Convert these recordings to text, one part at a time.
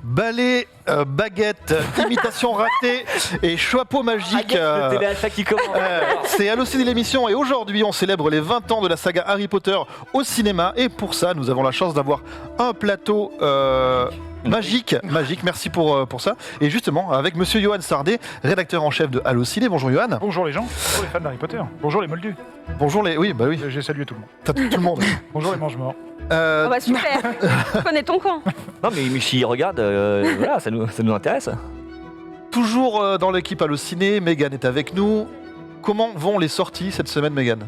Balai, baguette, imitation ratée et chapeau magique. Le téléachat qui commence. C'est Allociné l'émission et aujourd'hui on célèbre les 20 ans de la saga Harry Potter au cinéma et pour ça nous avons la chance d'avoir un plateau magique, merci pour ça. Et justement avec monsieur Johan Sardet, rédacteur en chef de Allociné. Bonjour Johan. Bonjour les gens, bonjour les fans d'Harry Potter, bonjour les moldus. Bonjour les... Oui, bah oui. J'ai salué tout le monde. T'as tout le monde. Bonjour les mange-morts. Oh bah super, tu connais ton camp. Non mais Michi, regarde, voilà, ça nous intéresse. Toujours dans l'équipe Allociné, Mégane est avec nous. Comment vont les sorties cette semaine, Mégane ?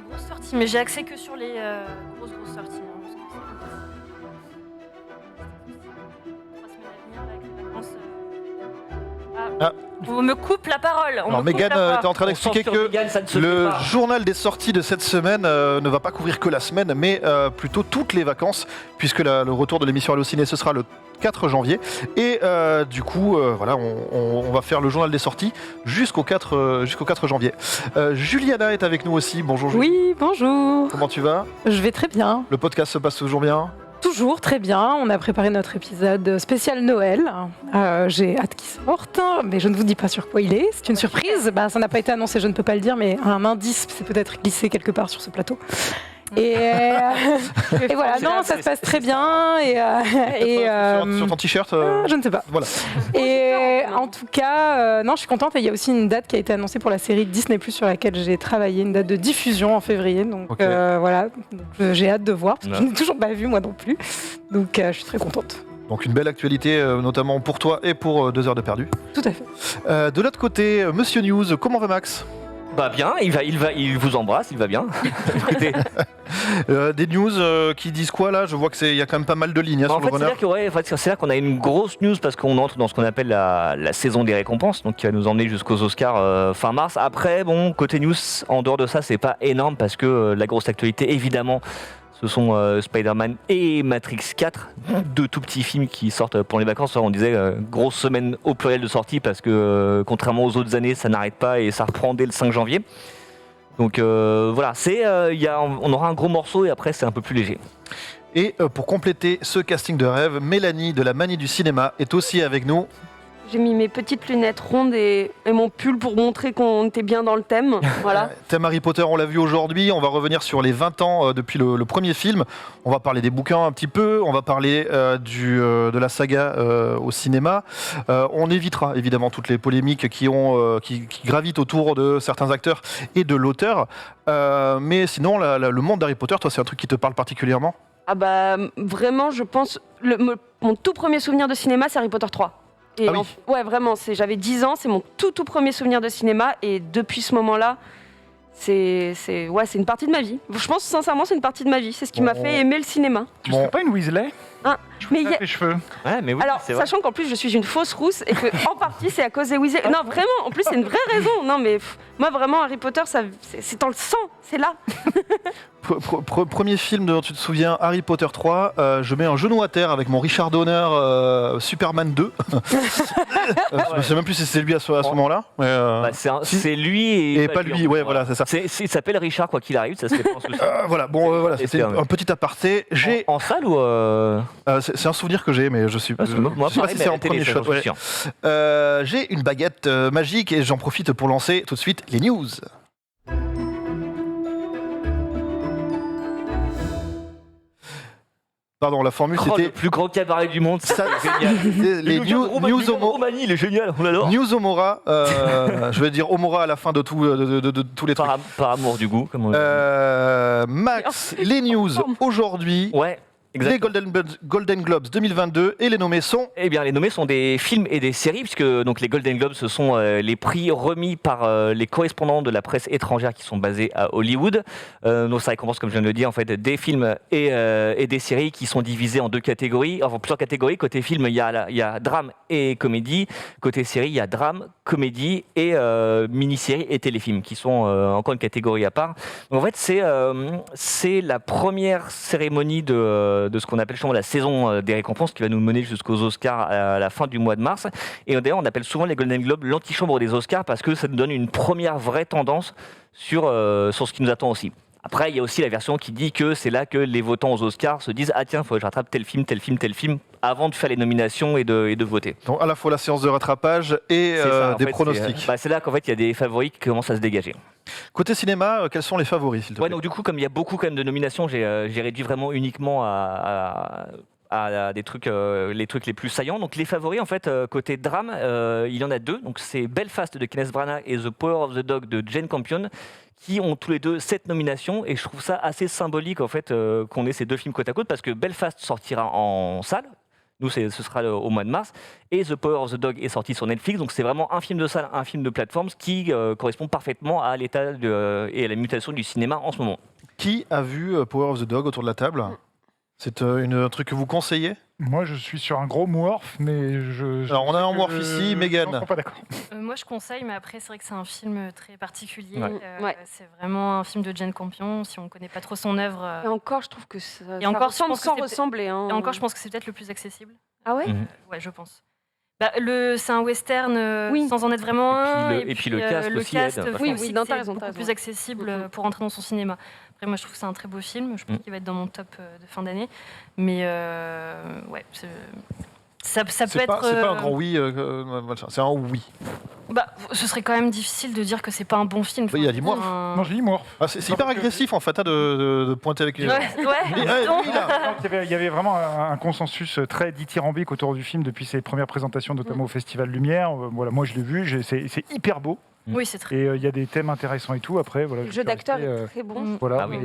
Grosse sortie, mais j'ai accès que sur les grosses sorties. On me coupe la parole. Alors Mégane, t'es en train d'expliquer que le journal des sorties de cette semaine ne va pas couvrir que la semaine, mais plutôt toutes les vacances, puisque le retour de l'émission Allociné, ce sera le 4 janvier. Et du coup, voilà, on va faire le journal des sorties jusqu'au 4 janvier. Juliana est avec nous aussi. Bonjour Julie. Oui, bonjour. Comment tu vas ? Je vais très bien. Le podcast se passe toujours bien ? Toujours très bien. On a préparé notre épisode spécial Noël. J'ai hâte qu'il sorte, mais je ne vous dis pas sur quoi il est. C'est une surprise. Ça n'a pas été annoncé, je ne peux pas le dire, mais un indice s'est peut-être glissé quelque part sur ce plateau. Et voilà, non, ça se passe très bien. Sur ton t-shirt je ne sais pas. Voilà. Et en tout cas, non, je suis contente. Et il y a aussi une date qui a été annoncée pour la série Disney+, sur laquelle j'ai travaillé, une date de diffusion en février. Donc voilà, donc, j'ai hâte de voir, parce que je n'ai toujours pas vu moi non plus. Donc je suis très contente. Donc une belle actualité, notamment pour toi et pour 2 heures de perdu. Tout à fait. De l'autre côté, Monsieur News, comment va Max ? Bah bien, il vous embrasse, il va bien. Écoutez. Des news qui disent quoi là ? Je vois qu'il y a quand même pas mal de lignes sur le runner. C'est là qu'on a une grosse news parce qu'on entre dans ce qu'on appelle la saison des récompenses, donc qui va nous emmener jusqu'aux Oscars fin mars. Après, bon, côté news, en dehors de ça, c'est pas énorme parce que la grosse actualité, évidemment, ce sont Spider-Man et Matrix 4, deux tout petits films qui sortent pendant les vacances. On disait grosse semaine au pluriel de sortie parce que contrairement aux autres années, ça n'arrête pas et ça reprend dès le 5 janvier. Donc voilà, on aura un gros morceau et après c'est un peu plus léger. Et pour compléter ce casting de rêve, Mélanie de la Manie du cinéma est aussi avec nous. J'ai mis mes petites lunettes rondes et mon pull pour montrer qu'on était bien dans le thème. Voilà. Thème Harry Potter, on l'a vu aujourd'hui. On va revenir sur les 20 ans depuis le premier film. On va parler des bouquins un petit peu. On va parler de la saga au cinéma. On évitera évidemment toutes les polémiques qui gravitent autour de certains acteurs et de l'auteur. Mais sinon, le monde d'Harry Potter, toi, c'est un truc qui te parle particulièrement ? Ah bah vraiment, je pense, mon tout premier souvenir de cinéma, c'est Harry Potter 3. Et ouais, vraiment, j'avais 10 ans, c'est mon tout premier souvenir de cinéma et depuis ce moment-là, c'est une partie de ma vie. Je pense sincèrement c'est une partie de ma vie, c'est ce qui m'a fait aimer le cinéma. Tu serais pas une Weasley ? Mais les cheveux. Ouais, mais oui, alors, sachant qu'en plus je suis une fausse rousse et que en partie c'est à cause des Weasley. Non, vraiment, en plus c'est une vraie raison. Non, mais moi vraiment Harry Potter, c'est dans le sang, c'est là. Premier film dont tu te souviens, Harry Potter 3. Je mets un genou à terre avec mon Richard Donner Superman 2. Je ne sais même plus si c'est lui à ce moment-là. C'est lui et pas lui. Ouais, voilà, c'est ça. Il s'appelle Richard quoi qu'il arrive, ça se fait pas en souci. Voilà, bon, voilà, c'était un petit aparté. En salle ou c'est un souvenir que j'ai, mais je sais pas si c'est en premier shot. Ouais. J'ai une baguette magique et j'en profite pour lancer tout de suite les news. Pardon, la formule c'était le plus grand cabaret du monde. Ça, les news Romani, il est génial, on l'adore. News Omora, je vais dire Omora à la fin de tous les trucs. Par amour du goût, comme on dit. Max, les news aujourd'hui. Ouais. Exactement. Les Golden Globes 2022 et les nommés sont... Eh bien, les nommés sont des films et des séries, puisque donc, les Golden Globes, ce sont les prix remis par les correspondants de la presse étrangère qui sont basés à Hollywood. Donc ça récompense, comme je viens de le dire, en fait, des films et des séries qui sont divisés en 2 catégories, enfin plusieurs catégories. Côté film, il y a drame et comédie. Côté série, il y a drame, comédie et mini-séries et téléfilms, qui sont encore une catégorie à part. Donc, en fait, c'est la première cérémonie de de ce qu'on appelle justement la saison des récompenses qui va nous mener jusqu'aux Oscars à la fin du mois de mars. Et d'ailleurs, on appelle souvent les Golden Globes l'antichambre des Oscars parce que ça nous donne une première vraie tendance sur ce qui nous attend aussi. Après, il y a aussi la version qui dit que c'est là que les votants aux Oscars se disent « Ah tiens, il faut que je rattrape tel film, avant de faire les nominations et de voter. » Donc à la fois la séance de rattrapage et C'est ça, en des fait, pronostics. c'est là qu'en fait, il y a des favoris qui commencent à se dégager. Côté cinéma, quels sont les favoris, s'il te Ouais, plaît? donc du coup, comme il y a beaucoup quand même de nominations, j'ai réduit vraiment uniquement à des trucs, les trucs les plus saillants. Donc les favoris, en fait, côté drame, il y en a deux. Donc c'est Belfast de Kenneth Branagh et The Power of the Dog de Jane Campion, qui ont tous les deux 7 nominations. Et je trouve ça assez symbolique, en fait, qu'on ait ces deux films côte à côte, parce que Belfast sortira en salle. Nous, ce sera au mois de mars. Et The Power of the Dog est sorti sur Netflix. Donc, c'est vraiment un film de salle, un film de plateforme, ce qui correspond parfaitement à l'état et à la mutation du cinéma en ce moment. Qui a vu Power of the Dog autour de la table? C'est un truc que vous conseillez? Moi, je suis sur un gros morph, mais Alors, on a un morph ici, Mégane. Non, je suis pas d'accord. Moi, je conseille, mais après, c'est vrai que c'est un film très particulier. Ouais. Ouais. C'est vraiment un film de Jane Campion. Si on ne connaît pas trop son œuvre. Et encore, je trouve que ça, Et encore, je ressemble pense que sans c'est- ressembler. Hein. Et encore, je pense que c'est peut-être le plus accessible. Ah ouais Ouais, je pense. C'est un western Oui. sans en être vraiment un. Et puis le cast le aussi cast aide, fait vachement. Oui, aussi oui, que non, c'est t'as raison, beaucoup t'as raison. plus accessible Mhm. pour entrer dans son cinéma. Après, moi, je trouve que c'est un très beau film. Je pense qu'il va être dans mon top de fin d'année. Mais ouais, ça peut C'est être. pas un grand oui, c'est un oui. Ce serait quand même difficile de dire que c'est pas un bon film. Oui, il a dit moi. Non, j'ai dit morph. Ah, c'est hyper agressif en fait hein, de pointer avec une. Ouais, Lui, ouais. lui, là. Il y avait vraiment un consensus très dithyrambique autour du film depuis ses premières présentations, notamment au Festival Lumière. Voilà, moi je l'ai vu, c'est hyper beau Oui, c'est très. et il y a des thèmes intéressants et tout. Après, voilà, Le je jeu suis d'acteur resté, est très bon. voilà, Ah oui.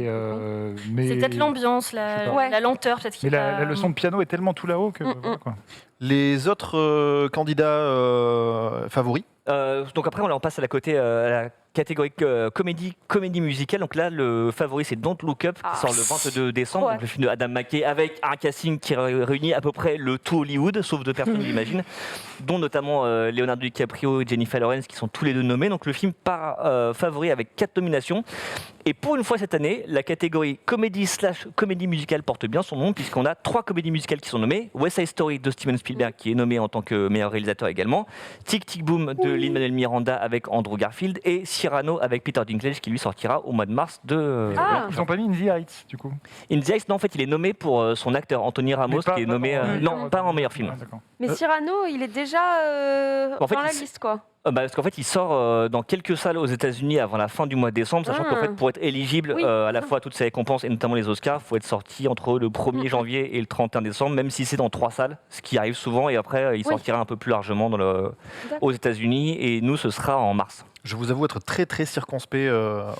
mais C'est peut-être l'ambiance, je sais la, pas. la lenteur, peut-être. Mais qu'il la leçon de piano est tellement tout là-haut que voilà, quoi. Les autres candidats favoris? Donc après, on passe à la catégorie comédie musicale. Donc là, le favori, c'est Don't Look Up, Ah. qui sort le 22 décembre. Ouais. Donc le film de Adam McKay, avec un casting qui réunit à peu près le tout Hollywood, sauf deux personnes, j'imagine, dont notamment Leonardo DiCaprio et Jennifer Lawrence, qui sont tous les deux nommés. Donc le film part favori avec 4 nominations. Et pour une fois cette année, la catégorie comédie musicale porte bien son nom, puisqu'on a 3 comédies musicales qui sont nommées. West Side Story de Steven Spielberg, qui est nommé en tant que meilleur réalisateur également. Tic Tic Boom de Lin-Manuel Miranda avec Andrew Garfield. Et Cyrano avec Peter Dinklage, qui lui sortira au mois de mars de... Ah. Ils n'ont pas mis In the Heights, du coup. In the Heights, non, en fait, il est nommé pour son acteur, Anthony Ramos, Mais pas qui est nommé... vraiment, non, pas en meilleur film. Ah, d'accord. Mais Cyrano, il est déjà En fait, dans la il- liste, quoi. Parce qu'en fait, il sort dans quelques salles aux États-Unis avant la fin du mois de décembre, sachant qu'en fait, pour être éligible Oui. à la fois à toutes ces récompenses et notamment les Oscars, il faut être sorti entre le 1er janvier et le 31 décembre, même si c'est dans 3 salles, ce qui arrive souvent. Et après, il sortira un peu plus largement aux États-Unis. Et nous, ce sera en mars. Je vous avoue être très très circonspect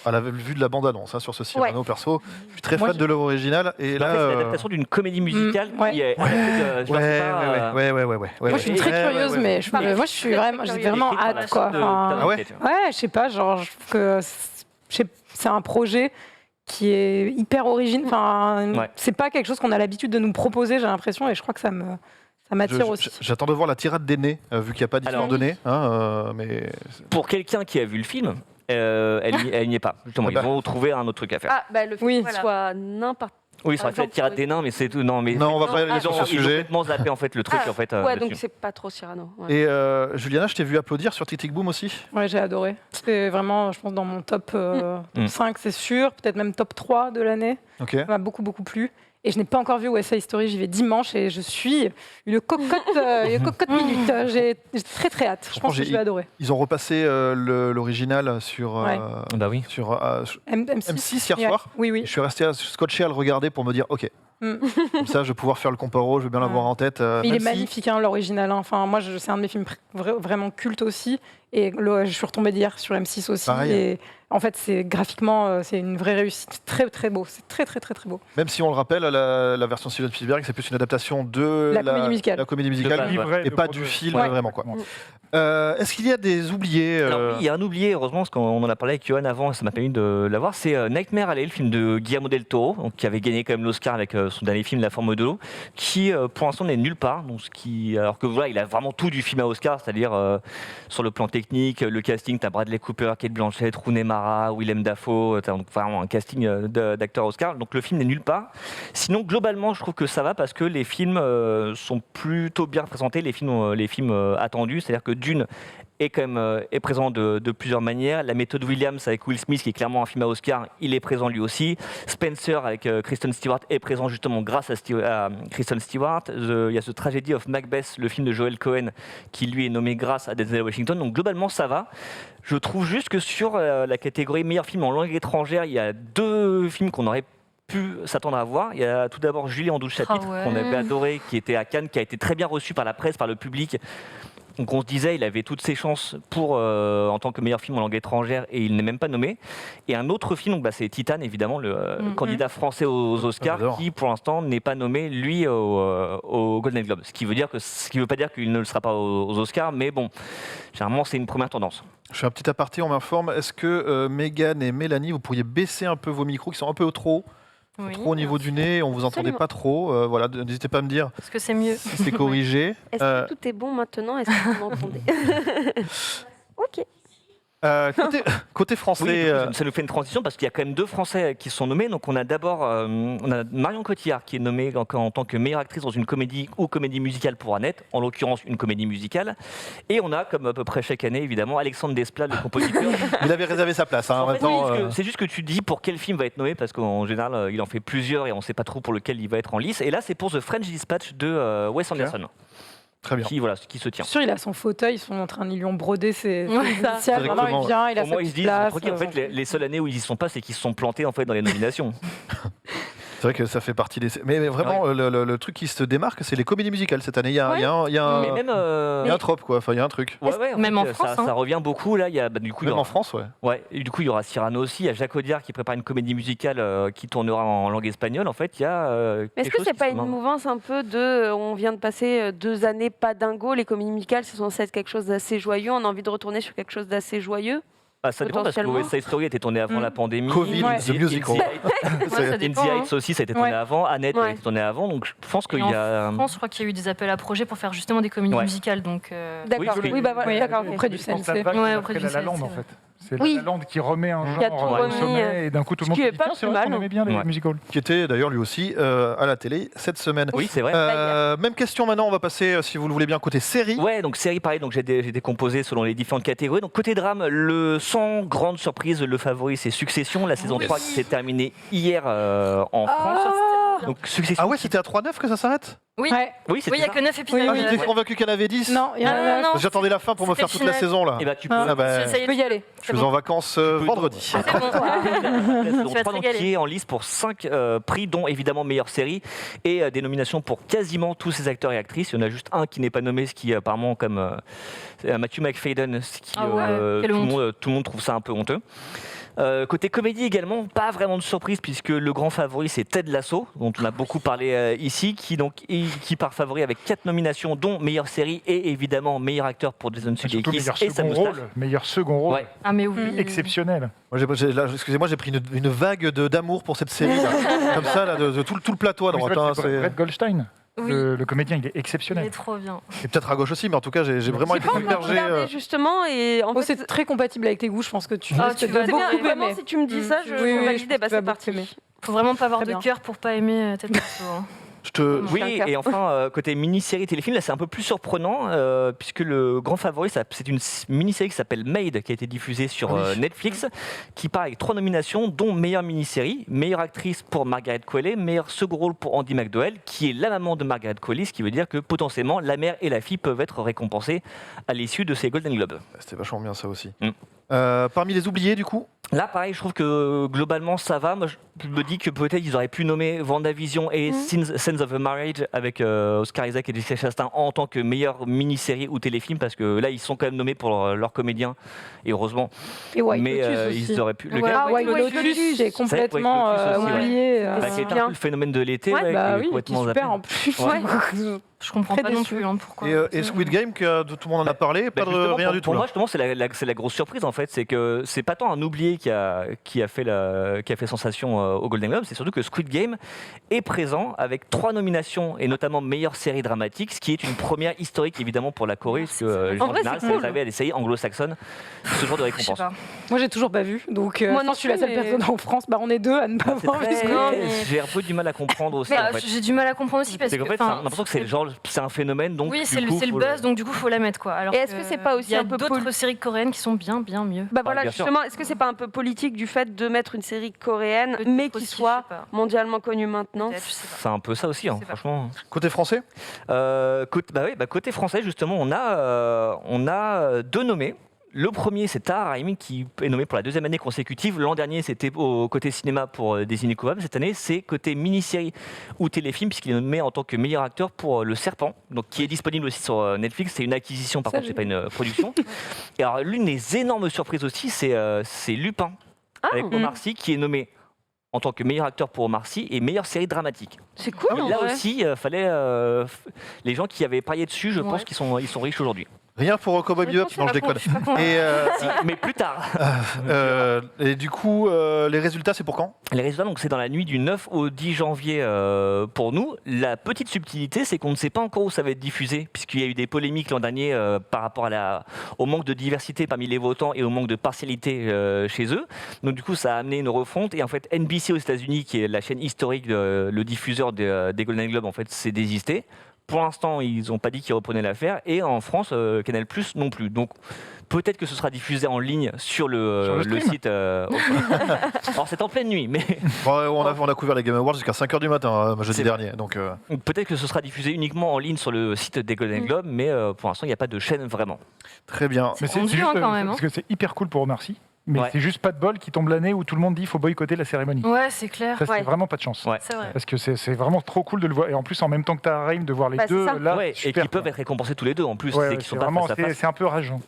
à la vue de la bande-annonce hein, sur ce Cyrano perso. Je suis très Moi, fan de l'œuvre originale et En là. fait, c'est l'adaptation d'une comédie musicale ouais. qui est. Ouais. Moi, je suis très curieuse, mais Pareil. moi, j'ai vraiment Écrite par la hâte, quoi. sœur de Enfin, Peter Ah ouais Dinklage. ouais, je sais pas, genre, je trouve que c'est un projet qui est hyper original. Enfin, Ouais. c'est pas quelque chose qu'on a l'habitude de nous proposer, j'ai l'impression, et je crois que ça m'attire aussi. J'attends de voir la tirade des nez, vu qu'il n'y a pas d'histoire Alors, de nez. Hein, mais Pour quelqu'un qui a vu le film, elle n'y est pas. Justement, Ah bah. ils vont trouver un autre truc à faire. Ah, bah, le fait Oui. que ce soit n'importe. Oui, ça aurait fait la tirade des nains, mais c'est tout. Non, mais non, on va pas non, aller sur ce Ils ont sujet. complètement zappé en fait le truc Ah, en fait. ouais, donc dessus. c'est pas trop Cyrano. Ouais. Et Juliana, je t'ai vu applaudir sur Tic Tic Boom aussi. Ouais, j'ai adoré. C'était vraiment, je pense, dans mon top, top 5, c'est sûr, peut-être même top 3 de l'année. Ok. Ça m'a beaucoup, beaucoup plu. Et je n'ai pas encore vu West Side Story, j'y vais dimanche et je suis une cocotte minute. J'ai très très hâte. Je pense que je vais adorer. Ils ont repassé l'original sur, Ouais. Bah oui. sur M6. M6 hier Ouais. soir. Oui, Et oui. je suis resté scotché à le regarder pour me dire ok. Mm. Comme ça, je vais pouvoir faire le comparo, je vais bien l'avoir en tête. Mais il même est si- magnifique, hein, l'original. Hein. Enfin, moi, c'est un de mes films vraiment cultes aussi. Et je suis retombée d'hier sur M6 aussi. Pareil. Et en fait, c'est graphiquement, c'est une vraie réussite. Très, très beau. C'est très, très, très, très beau. Même si on le rappelle, la version Steven Spielberg, c'est plus une adaptation de La comédie musicale. la comédie musicale, base, Livret et de pas produit. du film Ouais. vraiment quoi. Ouais. Est-ce qu'il y a des oubliés Alors oui, il y a un oublié, heureusement, parce qu'on en a parlé avec Johan avant, ça m'a permis de l'avoir. C'est Nightmare Alley, le film de Guillermo del Toro, donc, qui avait gagné quand même l'Oscar avec son dernier film La forme de l'eau, qui pour l'instant n'est nulle part. Donc, alors que voilà, il a vraiment tout du film à Oscar, c'est-à-dire sur le plan technique, le casting, t'as Bradley Cooper, Kate Blanchett, Rooney Mara, Willem Dafoe, t'as donc vraiment un casting d'acteurs Oscar. Donc le film n'est nulle part. Sinon, globalement, je trouve que ça va parce que les films sont plutôt bien représentés, les films attendus. C'est-à-dire que Dune est quand même est présent de plusieurs manières. La méthode Williams avec Will Smith, qui est clairement un film à Oscar, il est présent lui aussi. Spencer avec Kristen Stewart est présent justement grâce à Kristen Stewart. Il y a The Tragedy of Macbeth, le film de Joel Cohen, qui lui est nommé grâce à Denzel Washington. Donc globalement, ça va. Je trouve juste que sur la catégorie meilleur film en langue étrangère, il y a 2 films qu'on aurait pu s'attendre à voir. Il y a tout d'abord Julie en 12 chapitres, qu'on avait adoré, qui était à Cannes, qui a été très bien reçu par la presse, par le public. Donc on se disait il avait toutes ses chances pour en tant que meilleur film en langue étrangère et il n'est même pas nommé. Et un autre film, donc, c'est Titan évidemment, le candidat français aux Oscars, qui pour l'instant n'est pas nommé lui au Golden Globe. Ce qui veut pas dire qu'il ne le sera pas aux Oscars, mais bon, généralement c'est une première tendance. Je fais un petit aparté, on m'informe. Est-ce que Mégane et Mélanie, vous pourriez baisser un peu vos micros qui sont un peu trop au niveau du nez, on vous entendait pas trop. Voilà, n'hésitez pas à me dire. Est-ce que c'est mieux si c'est corrigé. Est-ce que tout est bon maintenant? Est-ce que vous m'entendez? Ok. Côté français, ça nous fait une transition parce qu'il y a quand même 2 Français qui sont nommés. Donc on a d'abord Marion Cotillard qui est nommée en tant que meilleure actrice dans une comédie ou comédie musicale pour Annette, en l'occurrence une comédie musicale. Et on a, comme à peu près chaque année évidemment, Alexandre Desplat, le compositeur. il avait réservé sa place. Hein, c'est juste que tu dis pour quel film va être nommé parce qu'en général il en fait plusieurs et on ne sait pas trop pour lequel il va être en lice. Et là c'est pour The French Dispatch de Wes Anderson. Très bien. Qui se tient. Sûr, il a son fauteuil, ils sont en train de lui broder ses initiales. Exactement. Il vient, il a Au moins, sa ils se petite disent, place. je crois qu'en fait, les seules années où ils y sont pas, c'est qu'ils se sont plantés en fait dans les nominations. C'est vrai que ça fait partie des. Mais vraiment, le truc qui se démarque, c'est les comédies musicales cette année. Il y a un trope, quoi. Enfin, il y a un truc. Même en France, ça revient beaucoup là. Du coup, même en France, ouais. Ouais. Et du coup, il y aura Cyrano aussi. Il y a Jacques Audiard qui prépare une comédie musicale qui tournera en langue espagnole. En fait, il y a. Est-ce que c'est pas une mouvance un peu de. On vient de passer 2 années pas dingo. Les comédies musicales, c'est censé être quelque chose d'assez joyeux. On a envie de retourner sur quelque chose d'assez joyeux. Ça dépend parce que West Side Story était tourné avant la pandémie. Covid, The Musical. In the Heights aussi, ça a été tourné avant. Annette a été tourné avant. Donc je pense qu'il y a. En France, je crois qu'il y a eu des appels à projets pour faire justement des comédies musicales. Donc, d'accord. Oui, bah voilà, d'accord. Auprès du CNC. Auprès de La Lande, en fait. C'est La Lande qui remet un genre au sommet et d'un coup tout le monde dit tiens, c'est vrai qu'on aimait bien les musicals. Qui était d'ailleurs lui aussi à la télé cette semaine. Oui, c'est vrai. Même question maintenant, on va passer, si vous le voulez bien, côté série. Ouais, donc série pareil, donc j'ai décomposé selon les différentes catégories. Donc côté drame, sans grande surprise, le favori c'est Succession, la saison 3 qui s'est terminée hier en France. Donc, Succession. Ah ouais, c'était à 3-9 que ça s'arrête? Oui, oui, il n'y a que 9 épisodes. Ah, j'étais convaincu qu'il y en avait 10. Non, il y en a 9. J'attendais la fin pour me faire toute la saison là. Et bah, tu peux, tu peux y aller. Je suis en vacances vendredi. La saison 3 donc, qui est en lice pour 5 prix, dont évidemment meilleure série et des nominations pour quasiment tous ces acteurs et actrices. Il y en a juste un qui n'est pas nommé, ce qui apparemment comme Matthew McFadden, ce qui tout le monde trouve ça un peu honteux. Côté comédie également, pas vraiment de surprise puisque le grand favori c'est Ted Lasso, dont on a beaucoup parlé ici, qui part favori avec 4 nominations, dont meilleure série et évidemment meilleur acteur pour Jason Sudeikis et sa moustache. Meilleur second rôle. Ouais. Ah mais oui. Exceptionnel. Moi, excusez-moi, j'ai pris une vague d'amour pour cette série, là. Comme ça, là, de tout le plateau à droite. Brett Goldstein. Oui. Le comédien, il est Il exceptionnel. est trop bien. Et peut-être à gauche aussi, mais en tout cas, j'ai vraiment été submergé. Justement, et en fait, C'est très compatible avec tes goûts, je pense que tu vas c'est bien. Vraiment, si tu me dis ça, je vais valider. Bah, c'est parti. Faut vraiment pas avoir de cœur pour pas aimer Ted Lasso. Oui, et enfin, côté mini-série téléfilm, là c'est un peu plus surprenant, puisque le grand favori, c'est une mini-série qui s'appelle Made, qui a été diffusée sur Netflix, qui part avec 3 nominations, dont meilleure mini-série, meilleure actrice pour Margaret Qualley, meilleur second rôle pour Andy McDowell, qui est la maman de Margaret Qualley, ce qui veut dire que potentiellement la mère et la fille peuvent être récompensées à l'issue de ces Golden Globes. C'était vachement bien ça aussi. Parmi les oubliés, du coup Là, pareil, je trouve que globalement ça va. Moi, je me dis que peut-être ils auraient pu nommer WandaVision et Sense of a Marriage avec Oscar Isaac et Jessica Chastain en tant que meilleure mini-série ou téléfilm, parce que là, ils sont quand même nommés pour leurs comédiens, et heureusement. Et White mais Lotus ils auraient pu. White Lotus, j'ai complètement oublié. C'est un peu le phénomène de l'été. Bah oui, qui est super en plus. Je comprends Très pas non déçu. plus pourquoi. Et Squid Game, que tout le monde en a parlé, pas de Justement, rien du tout. Pour là. moi, justement, c'est la grosse surprise en fait, c'est que c'est pas tant un oublié qui a fait sensation au Golden Globe, c'est surtout que Squid Game est présent avec 3 nominations et notamment meilleure série dramatique, ce qui est une première historique évidemment pour la Corée, parce que En vrai, général, c'est c'est cool. arrivé à des séries anglo-saxonnes, ce genre de Je sais récompense. pas. Moi, j'ai toujours pas vu, donc Moi non je suis la plus, seule mais- personne en France. Bah, on est 2 à ne pas C'est avoir vu. très- Non, mais- J'ai un peu du mal à comprendre aussi. Mais, en fait. j'ai du mal à comprendre aussi parce C'est que. qu'en fait, j'ai enfin, l'impression que c'est un phénomène, donc oui, du c'est coup, le faut buzz, donc du coup, faut la mettre quoi. Alors Et est-ce que c'est pas aussi il y a un peu d'autres séries coréennes qui sont bien mieux. Bah voilà, bien sûr. justement, est-ce que c'est pas un peu politique du fait de mettre une série coréenne, Peut-être mais qui aussi, soit je sais pas. mondialement connue maintenant? Peut-être, je sais pas. C'est un peu ça aussi, Je sais pas. franchement. Côté français, Côté français, justement, on a 2 nommés. Le premier, c'est Tahar Rahimi qui est nommé pour la 2e année consécutive. L'an dernier, c'était au côté cinéma pour Des Inouïables. Cette année, c'est côté mini-série ou téléfilm, puisqu'il est nommé en tant que meilleur acteur pour Le Serpent, donc, qui est disponible aussi sur Netflix. C'est une acquisition, par Ça, contre, c'est pas une production. Et alors, l'une des énormes surprises aussi, c'est Lupin, avec Omar Sy, qui est nommé en tant que meilleur acteur pour Omar Sy et meilleure série dramatique. C'est cool, en Là vrai. aussi, fallait les gens qui avaient parié dessus, je pense Ouais. qu'ils sont riches aujourd'hui. rien pour Cowboy Bebop, non je déconne. Je suis pas convaincue. Et, Mais plus tard. et du coup, les résultats, c'est pour quand? Les résultats, donc c'est dans la nuit du 9 au 10 janvier pour nous. La petite subtilité, c'est qu'on ne sait pas encore où ça va être diffusé, puisqu'il y a eu des polémiques l'an dernier par rapport au manque de diversité parmi les votants et au manque de partialité chez eux. Donc du coup, ça a amené une refonte. Et en fait, NBC aux États-Unis, qui est la chaîne historique, le diffuseur des Golden Globes, en fait, s'est désisté. Pour l'instant, ils n'ont pas dit qu'ils reprenaient l'affaire. Et en France, Canal+ non plus. Donc peut-être que ce sera diffusé en ligne sur le stream. site. Alors c'est en pleine nuit, mais Bon, on a couvert les Game Awards jusqu'à 5h du matin, jeudi C'est dernier. Donc, peut-être que ce sera diffusé uniquement en ligne sur le site des Golden Globes, mais pour l'instant, il n'y a pas de chaîne vraiment. très bien. C'est tendu, hein, quand même, Parce que c'est hyper cool pour Omar Sy, mais Ouais. c'est juste pas de bol qui tombe l'année où tout le monde dit qu'il faut boycotter la cérémonie. Ouais, c'est clair. Ça, c'est Ouais. vraiment pas de chance. Ouais. C'est vrai. Parce que c'est vraiment trop cool de le voir. Et en plus, en même temps que Tahar Rahim, de voir les Bah, c'est deux ça. là, Ouais, et super, qui peuvent quoi. être récompensés tous les deux en plus, Ouais, c'est ouais, qu'ils sont c'est pas vraiment- face à face. c'est un peu rageant.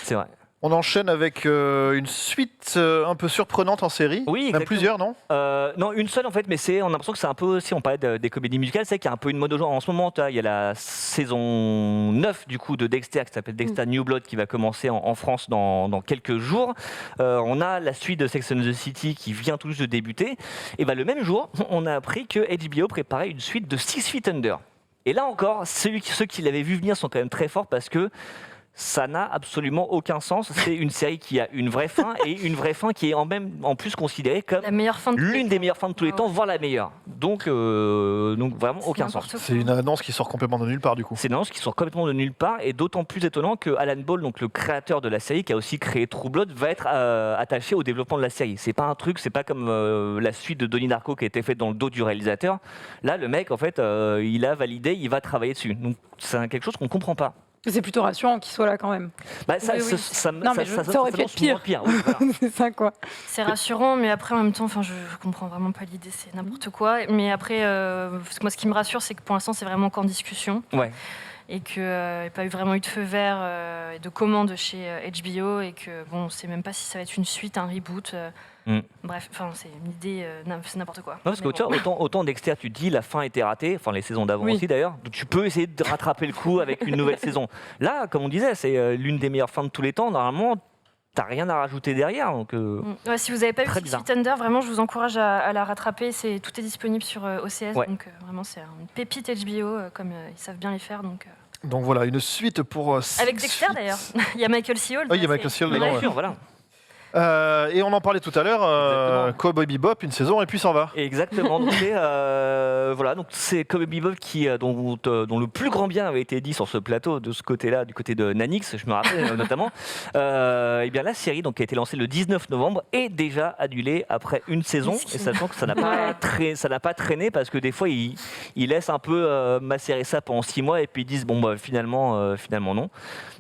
C'est vrai. On enchaîne avec une suite un peu surprenante en série. Oui, Même exactement. plusieurs, non? Non, une seule en fait, mais on a l'impression que c'est un peu, si on parlait des comédies musicales, c'est qu'il y a un peu une mode au genre. En ce moment, il y a la saison 9 du coup de Dexter qui s'appelle Dexter New Blood qui va commencer en France dans quelques jours. On a la suite de Sex and the City qui vient tout juste de débuter. Et le même jour, on a appris que HBO préparait une suite de 6 Feet Under. Et là encore, ceux qui l'avaient vu venir sont quand même très forts parce que ça n'a absolument aucun sens. C'est une série qui a une vraie fin et une vraie fin qui est en plus considérée comme La meilleure fin de tous les l'une temps. des meilleures fins de tous les Ah temps, ouais. voire la meilleure. Donc vraiment aucun sens. N'importe quoi. C'est une annonce qui sort complètement de nulle part, du coup. C'est une annonce qui sort complètement de nulle part et d'autant plus étonnant que Alan Ball, donc le créateur de la série, qui a aussi créé True Blood, va être attaché au développement de la série. C'est pas un truc, c'est pas comme la suite de Donnie Darko qui a été faite dans le dos du réalisateur. Là, le mec, en fait, il a validé, il va travailler dessus. Donc c'est quelque chose qu'on comprend pas. Mais c'est plutôt rassurant qu'il soit là quand même. Bah, Oui, oui. Non, mais ça aurait pu être pire. Oui, voilà. C'est ça, quoi. C'est rassurant, mais après, en même temps, je comprends vraiment pas l'idée, c'est n'importe quoi. Mais après, moi, ce qui me rassure, c'est que pour l'instant, c'est vraiment qu'en discussion. Ouais. Et qu'il n'y a pas vraiment eu de feu vert et de commande chez HBO. Et que, bon, on ne sait même pas si ça va être une suite, un reboot. Bref, c'est une idée, c'est n'importe quoi. Non, parce que Mais tu vois, autant Dexter, tu te dis la fin était ratée, enfin les saisons d'avant Oui. aussi d'ailleurs, donc tu peux essayer de rattraper le coup avec une nouvelle saison. Là, comme on disait, c'est l'une des meilleures fins de tous les temps. Normalement, t'as rien à rajouter derrière. Donc, Ouais, si vous n'avez pas vu Très Six bizarre. Feet Under, vraiment, je vous encourage à la rattraper. Tout est disponible sur OCS, Ouais. donc vraiment, c'est une pépite HBO, comme ils savent bien les faire. Donc voilà, une suite pour. Avec Dexter d'ailleurs. Il y a Michael C. Hall. Oui, il y a Michael C. Hall mais dedans, bien ouais. sûr, voilà. Et on en parlait tout à l'heure, Exactement. Cowboy Bebop, une saison et puis s'en va. Exactement. Donc c'est Cowboy Bebop dont le plus grand bien avait été dit sur ce plateau de ce côté-là, du côté de Nanix, je me rappelle notamment. Et bien la série qui a été lancée le 19 novembre est déjà annulée après une saison, Miskin. et sachant que ça n'a pas traîné parce que des fois ils laissent un peu macérer ça pendant 6 mois et puis ils disent finalement non.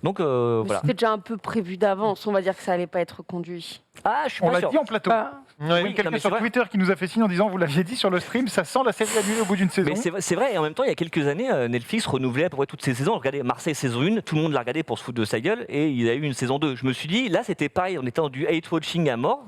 Donc Mais voilà. C'était déjà un peu prévu d'avance, on va dire que ça allait pas être conduit. Ah, je suis On pas l'a sûr. dit en plateau. Bah, Oui, Oui, non, quelqu'un mais sur c'est vrai. Twitter qui nous a fait signe en disant vous l'aviez dit sur le stream, ça sent la série annulée au bout d'une saison. Mais c'est vrai, et en même temps, il y a quelques années, Netflix renouvelait à peu près toutes ses saisons. Regardez, Marseille saison 1, tout le monde l'a regardé pour se foutre de sa gueule, et il y a eu une saison 2. Je me suis dit, là, c'était pareil, on était dans du hate watching à mort.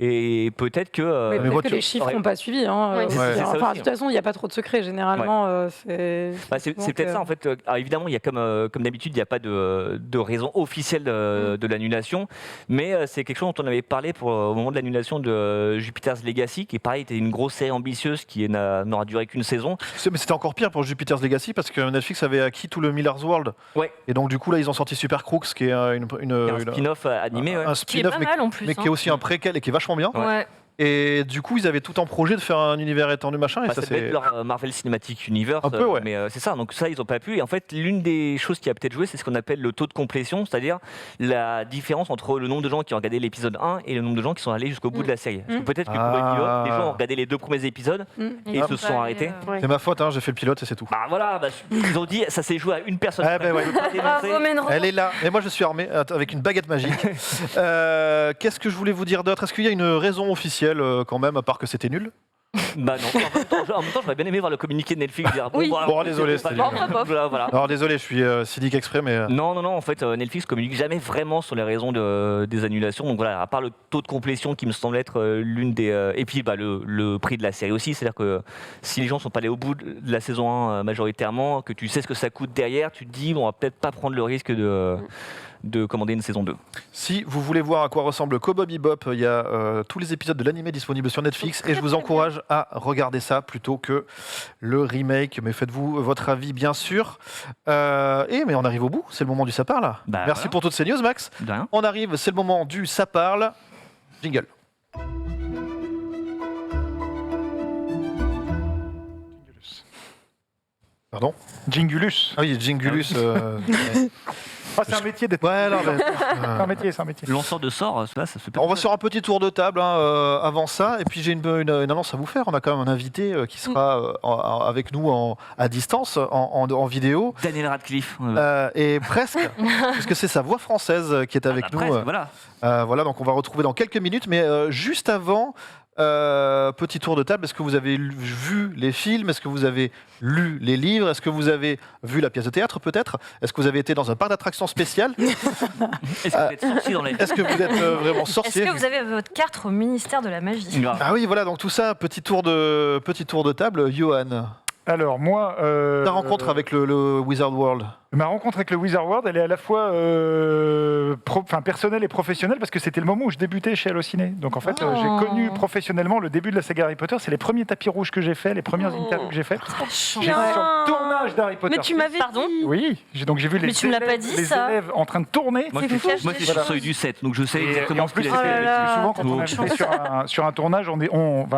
Et peut-être que. Mais peut-être que les chiffres n'ont pas suivi. Hein, Ouais. C'est ça Enfin, aussi, de toute façon, il n'y a pas trop de secrets. Généralement, c'est. C'est peut-être ça en fait. Alors évidemment, il y a comme d'habitude, il n'y a pas de raison officielle de l'annulation, mais c'est quelque chose dont on avait parlé au moment de l'annulation de Jupiter's Legacy, qui pareil était une grosse série ambitieuse qui n'aura duré qu'une saison. Mais c'était encore pire pour Jupiter's Legacy parce que Netflix avait acquis tout le Miller's World. Ouais. Et donc du coup là ils ont sorti Super Crooks qui est Un spin-off animé. Ouais. un Qui est spin-off pas mais, mal en plus. mais qui est aussi un préquel et qui est vachement bien. Ouais. Et du coup ils avaient tout en projet de faire un univers étendu machin et Bah, ça ça peut être c'est leur Marvel Cinematic Universe, Un peu, ouais. mais c'est ça, donc ça ils n'ont pas pu. Et en fait, l'une des choses qui a peut-être joué, c'est ce qu'on appelle le taux de complétion, c'est-à-dire la différence entre le nombre de gens qui ont regardé l'épisode 1 et le nombre de gens qui sont allés jusqu'au bout de la série. Parce que peut-être que pour le pilote, les gens ont regardé les 2 premiers épisodes et se sont arrêtés. c'est ma faute, hein, j'ai fait le pilote et c'est tout. Bah voilà, ils ont dit ça s'est joué à une personne. Ah, bah ouais. Je peux pas dénoncer. Bravo, Menro. Elle est là, et moi je suis armé avec une baguette magique. Qu'est-ce que je voulais vous dire d'autre? Est-ce qu'il y a une raison officielle quand même, à part que c'était nul? Bah non. En même temps, j'aurais bien aimé voir le communiqué de Netflix dire Oui. bah, Bon, désolé, c'était c'était pas nul. bien. Voilà. Alors désolé, je suis cynique exprès, mais Non, en fait, Netflix communique jamais vraiment sur les raisons des annulations. Donc voilà, à part le taux de complétion qui me semble être l'une des. Et puis le prix de la série aussi. C'est-à-dire que si les gens sont pas allés au bout de la saison 1 majoritairement, que tu sais ce que ça coûte derrière, tu te dis, bon, on va peut-être pas prendre le risque de commander une saison 2. si vous voulez voir à quoi ressemble Cowboy Bebop, il y a tous les épisodes de l'animé disponibles sur Netflix et je vous encourage à regarder ça plutôt que le remake. Mais faites-vous votre avis, bien sûr. Mais on arrive au bout, c'est le moment du ça parle. Bah, Merci voilà. pour toutes ces news, Max. De rien. On arrive, c'est le moment du ça parle. Jingle. Pardon? Jingulus. Ah oui, Jingulus. Ah, c'est un métier d'être. Ouais, non, mais, C'est un métier, c'est un métier. Lanceur de sorts, ça se fait. on va sur un petit tour de table avant ça, et puis j'ai une annonce à vous faire. On a quand même un invité qui sera avec nous à distance, en vidéo, Daniel Radcliffe. et presque, puisque c'est sa voix française qui est avec nous. Presque, voilà. Voilà, donc on va retrouver dans quelques minutes, mais juste avant, petit tour de table, est-ce que vous avez vu les films? Est-ce que vous avez lu les livres? Est-ce que vous avez vu la pièce de théâtre peut-être? Est-ce que vous avez été dans un parc d'attractions spécial? Est-ce que vous êtes sorti dans les. Est-ce que vous êtes vraiment Est-ce sorcier? que vous avez votre carte au ministère de la magie? Grave. Ah oui, voilà, donc tout ça, petit tour de table. Johan, Alors, moi. ta rencontre avec le Wizard World. Ma rencontre avec le Wizard World, elle est à la fois personnelle et professionnelle parce que c'était le moment où je débutais chez Allociné. Donc en fait, j'ai connu professionnellement le début de la saga Harry Potter. C'est les premiers tapis rouges que j'ai fait, les premières interviews que j'ai faites. J'ai vu sur le tournage d'Harry Potter. Mais tu m'avais Pardon dit. Oui, donc j'ai vu Mais tu me l'as pas dit, les ça. élèves en train de tourner. Moi, C'est je fou. suis sur le seuil du 7, donc je sais Et exactement en ce plus, qu'il c'est a fait. Oh là là. souvent quand on Donc, est sur un tournage,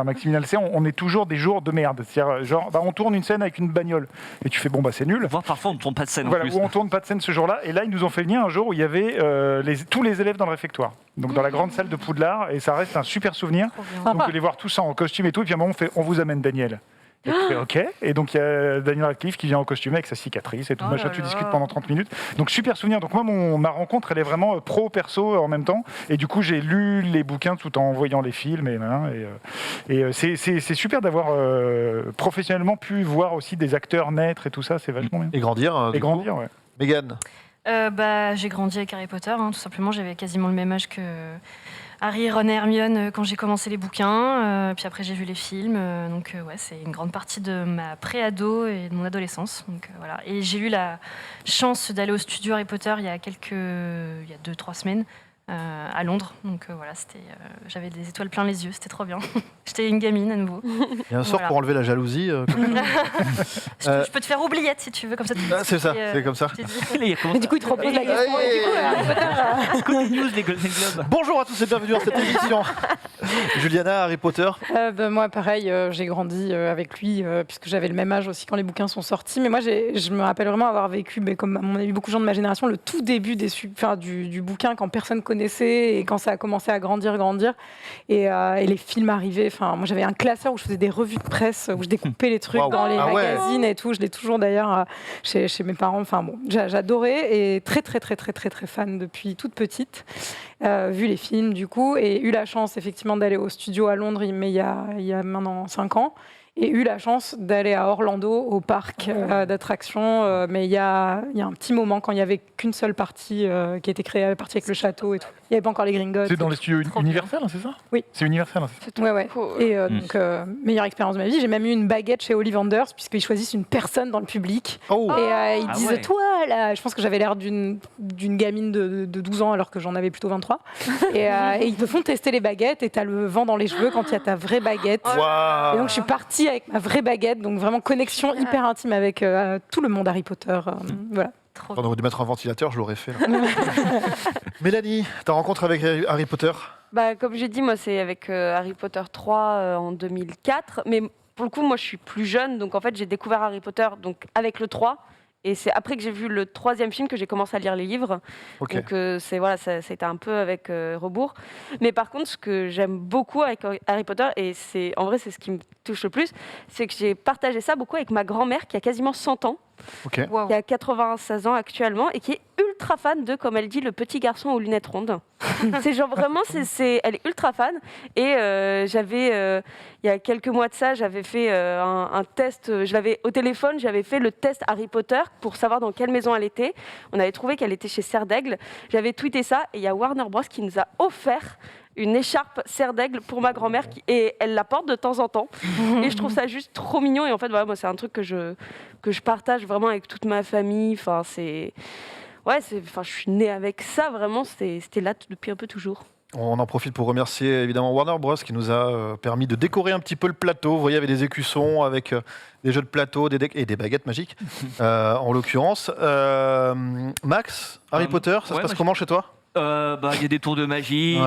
Maximilien le sait, on est toujours des jours de merde. C'est-à-dire, genre, on tourne une scène avec une bagnole et tu fais bon c'est nul. Voire parfois on ne tourne pas de scène Voilà, en plus. où on tourne pas de scène ce jour-là. Et là, ils nous ont fait venir un jour où il y avait tous les élèves dans le réfectoire. Donc dans la grande salle de Poudlard. Et ça reste un super souvenir. Trop bien. Donc de les voir tous en costume et tout. Et puis à un moment, on fait on vous amène Daniel. Et tu fais OK. Et donc il y a Daniel Radcliffe qui vient en costume avec sa cicatrice et tout. Oh Machin, là tu là. discutes pendant 30 minutes. Donc super souvenir. Donc moi, ma rencontre, elle est vraiment pro-perso en même temps. Et du coup, j'ai lu les bouquins tout en voyant les films. C'est super d'avoir professionnellement pu voir aussi des acteurs naître et tout ça. C'est vachement bien. Et grandir. Et grandir, ouais. Mégane. J'ai grandi avec Harry Potter, tout simplement. J'avais quasiment le même âge que Harry, Ron et Hermione quand j'ai commencé les bouquins. Puis après, j'ai vu les films. C'est une grande partie de ma pré-ado et de mon adolescence. Voilà. Et j'ai eu la chance d'aller au studio Harry Potter il y a 2-3 semaines. À Londres, j'avais des étoiles plein les yeux, c'était trop bien. J'étais une gamine à nouveau. Il y a un sort Voilà. pour enlever la jalousie. Je peux te faire oubliette si tu veux, comme ça. C'est ça, c'est comme ça. Et du coup, il te repose la question. Et du coup, Harry Potter, Côté news, les Golden Globes. Bonjour à tous et bienvenue dans cette émission. Juliana, Harry Potter. moi, pareil, j'ai grandi avec lui, puisque j'avais le même âge aussi quand les bouquins sont sortis. Mais moi, je me rappelle vraiment avoir vécu, comme à mon avis beaucoup de gens de ma génération, le tout début du bouquin quand personne connaissait et quand ça a commencé à grandir. Et les films arrivaient. Moi, j'avais un classeur où je faisais des revues de presse, où je découpais les trucs Wow. dans les Ah ouais. magazines et tout. Je l'ai toujours d'ailleurs chez mes parents. J'adorais et très fan depuis toute petite. Vu les films du coup et eu la chance effectivement d'aller au studio à Londres il y a maintenant 5 ans et eu la chance d'aller à Orlando au parc d'attractions mais il y a un petit moment quand il n'y avait qu'une seule partie qui était créée, la partie avec le château et tout. Il n'y avait pas encore les Gringotts. C'est dans les studios Universal, hein, c'est ça? Oui. C'est Universal. Ouais. Et donc, meilleure expérience de ma vie. J'ai même eu une baguette chez Ollivanders, puisqu'ils choisissent une personne dans le public. Et ils disent, toi, là, je pense que j'avais l'air d'une gamine de 12 ans, alors que j'en avais plutôt 23. Et ils te font tester les baguettes, et tu as le vent dans les cheveux quand il y a ta vraie baguette. Waouh. Et donc, je suis partie avec ma vraie baguette, donc vraiment connexion hyper intime avec tout le monde Harry Potter. Voilà. On aurait dû mettre un ventilateur, je l'aurais fait. Là. Mélanie, ta rencontre avec Harry Potter? Comme j'ai dit, moi, c'est avec Harry Potter 3 en 2004. Mais pour le coup, moi, je suis plus jeune. Donc, en fait, j'ai découvert Harry Potter donc, avec le 3. Et c'est après que j'ai vu le 3e film que j'ai commencé à lire les livres. Okay. Donc, ça a été un peu avec rebours. Mais par contre, ce que j'aime beaucoup avec Harry Potter, et en vrai, c'est ce qui me touche le plus, c'est que j'ai partagé ça beaucoup avec ma grand-mère qui a quasiment 100 ans. Okay. Wow. Qui a 96 ans actuellement et qui est ultra fan de, comme elle dit, le petit garçon aux lunettes rondes. C'est genre vraiment, elle est ultra fan. Et j'avais, il y a quelques mois de ça, j'avais fait un test, je l'avais au téléphone, j'avais fait le test Harry Potter pour savoir dans quelle maison elle était. On avait trouvé qu'elle était chez Serre d'Aigle. J'avais tweeté ça et il y a Warner Bros qui nous a offert une écharpe Serre d'Aigle pour ma grand-mère et elle la porte de temps en temps. Et je trouve ça juste trop mignon. Et en fait, voilà, moi, c'est un truc que je partage vraiment avec toute ma famille. Enfin, je suis née avec ça, vraiment. C'était là depuis un peu toujours. On en profite pour remercier évidemment Warner Bros qui nous a permis de décorer un petit peu le plateau. Vous voyez, avec des écussons, avec des jeux de plateau, des decks et des baguettes magiques, en l'occurrence. Max, Harry Potter, ça se passe comment chez toi? Il y a des tours de magie,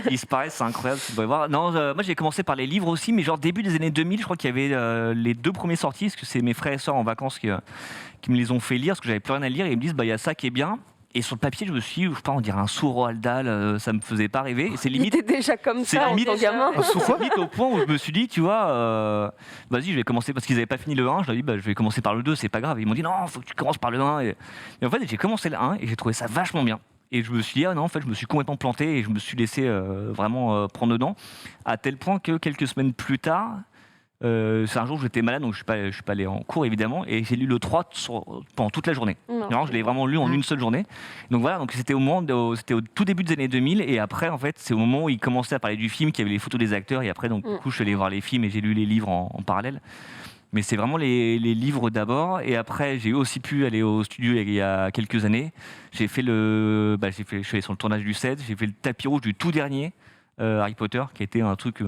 qui disparaissent, c'est incroyable, tu dois voir. Non, moi j'ai commencé par les livres aussi, mais genre début des années 2000, je crois qu'il y avait les 2 premiers sorties, parce que c'est mes frères et sœurs en vacances qui me les ont fait lire, parce que j'avais plus rien à lire, et ils me disent, il y a ça qui est bien. Et sur le papier, je me suis dit, je sais pas, on dirait un sourd Roald Dahl, ça me faisait pas rêver. Et c'est limite. T'étais déjà comme ça en tant gamin. C'est limite au point où je me suis dit, tu vois, vas-y, je vais commencer, parce qu'ils avaient pas fini le 1, je leur ai dit, je vais commencer par le 2, c'est pas grave. Et ils m'ont dit, non, faut que tu commences par le 1. Et en fait, j'ai commencé le 1 et j'ai trouvé ça vachement bien. Et je me suis dit, en fait, je me suis complètement planté et je me suis laissé vraiment prendre dedans, à tel point que quelques semaines plus tard, c'est un jour où j'étais malade, donc je suis pas allé en cours évidemment, et j'ai lu le 3 pendant toute la journée. Non, je l'ai vraiment lu en une seule journée. Donc voilà, donc c'était au tout début des années 2000, et après en fait c'est au moment où ils commençaient à parler du film, qu'il y avait les photos des acteurs, et après donc du coup je suis allé voir les films et j'ai lu les livres en parallèle. Mais c'est vraiment les livres d'abord, et après j'ai aussi pu aller au studio il y a quelques années. J'ai fait je suis allé sur le tournage du 7, j'ai fait le tapis rouge du tout dernier Harry Potter, qui a été un truc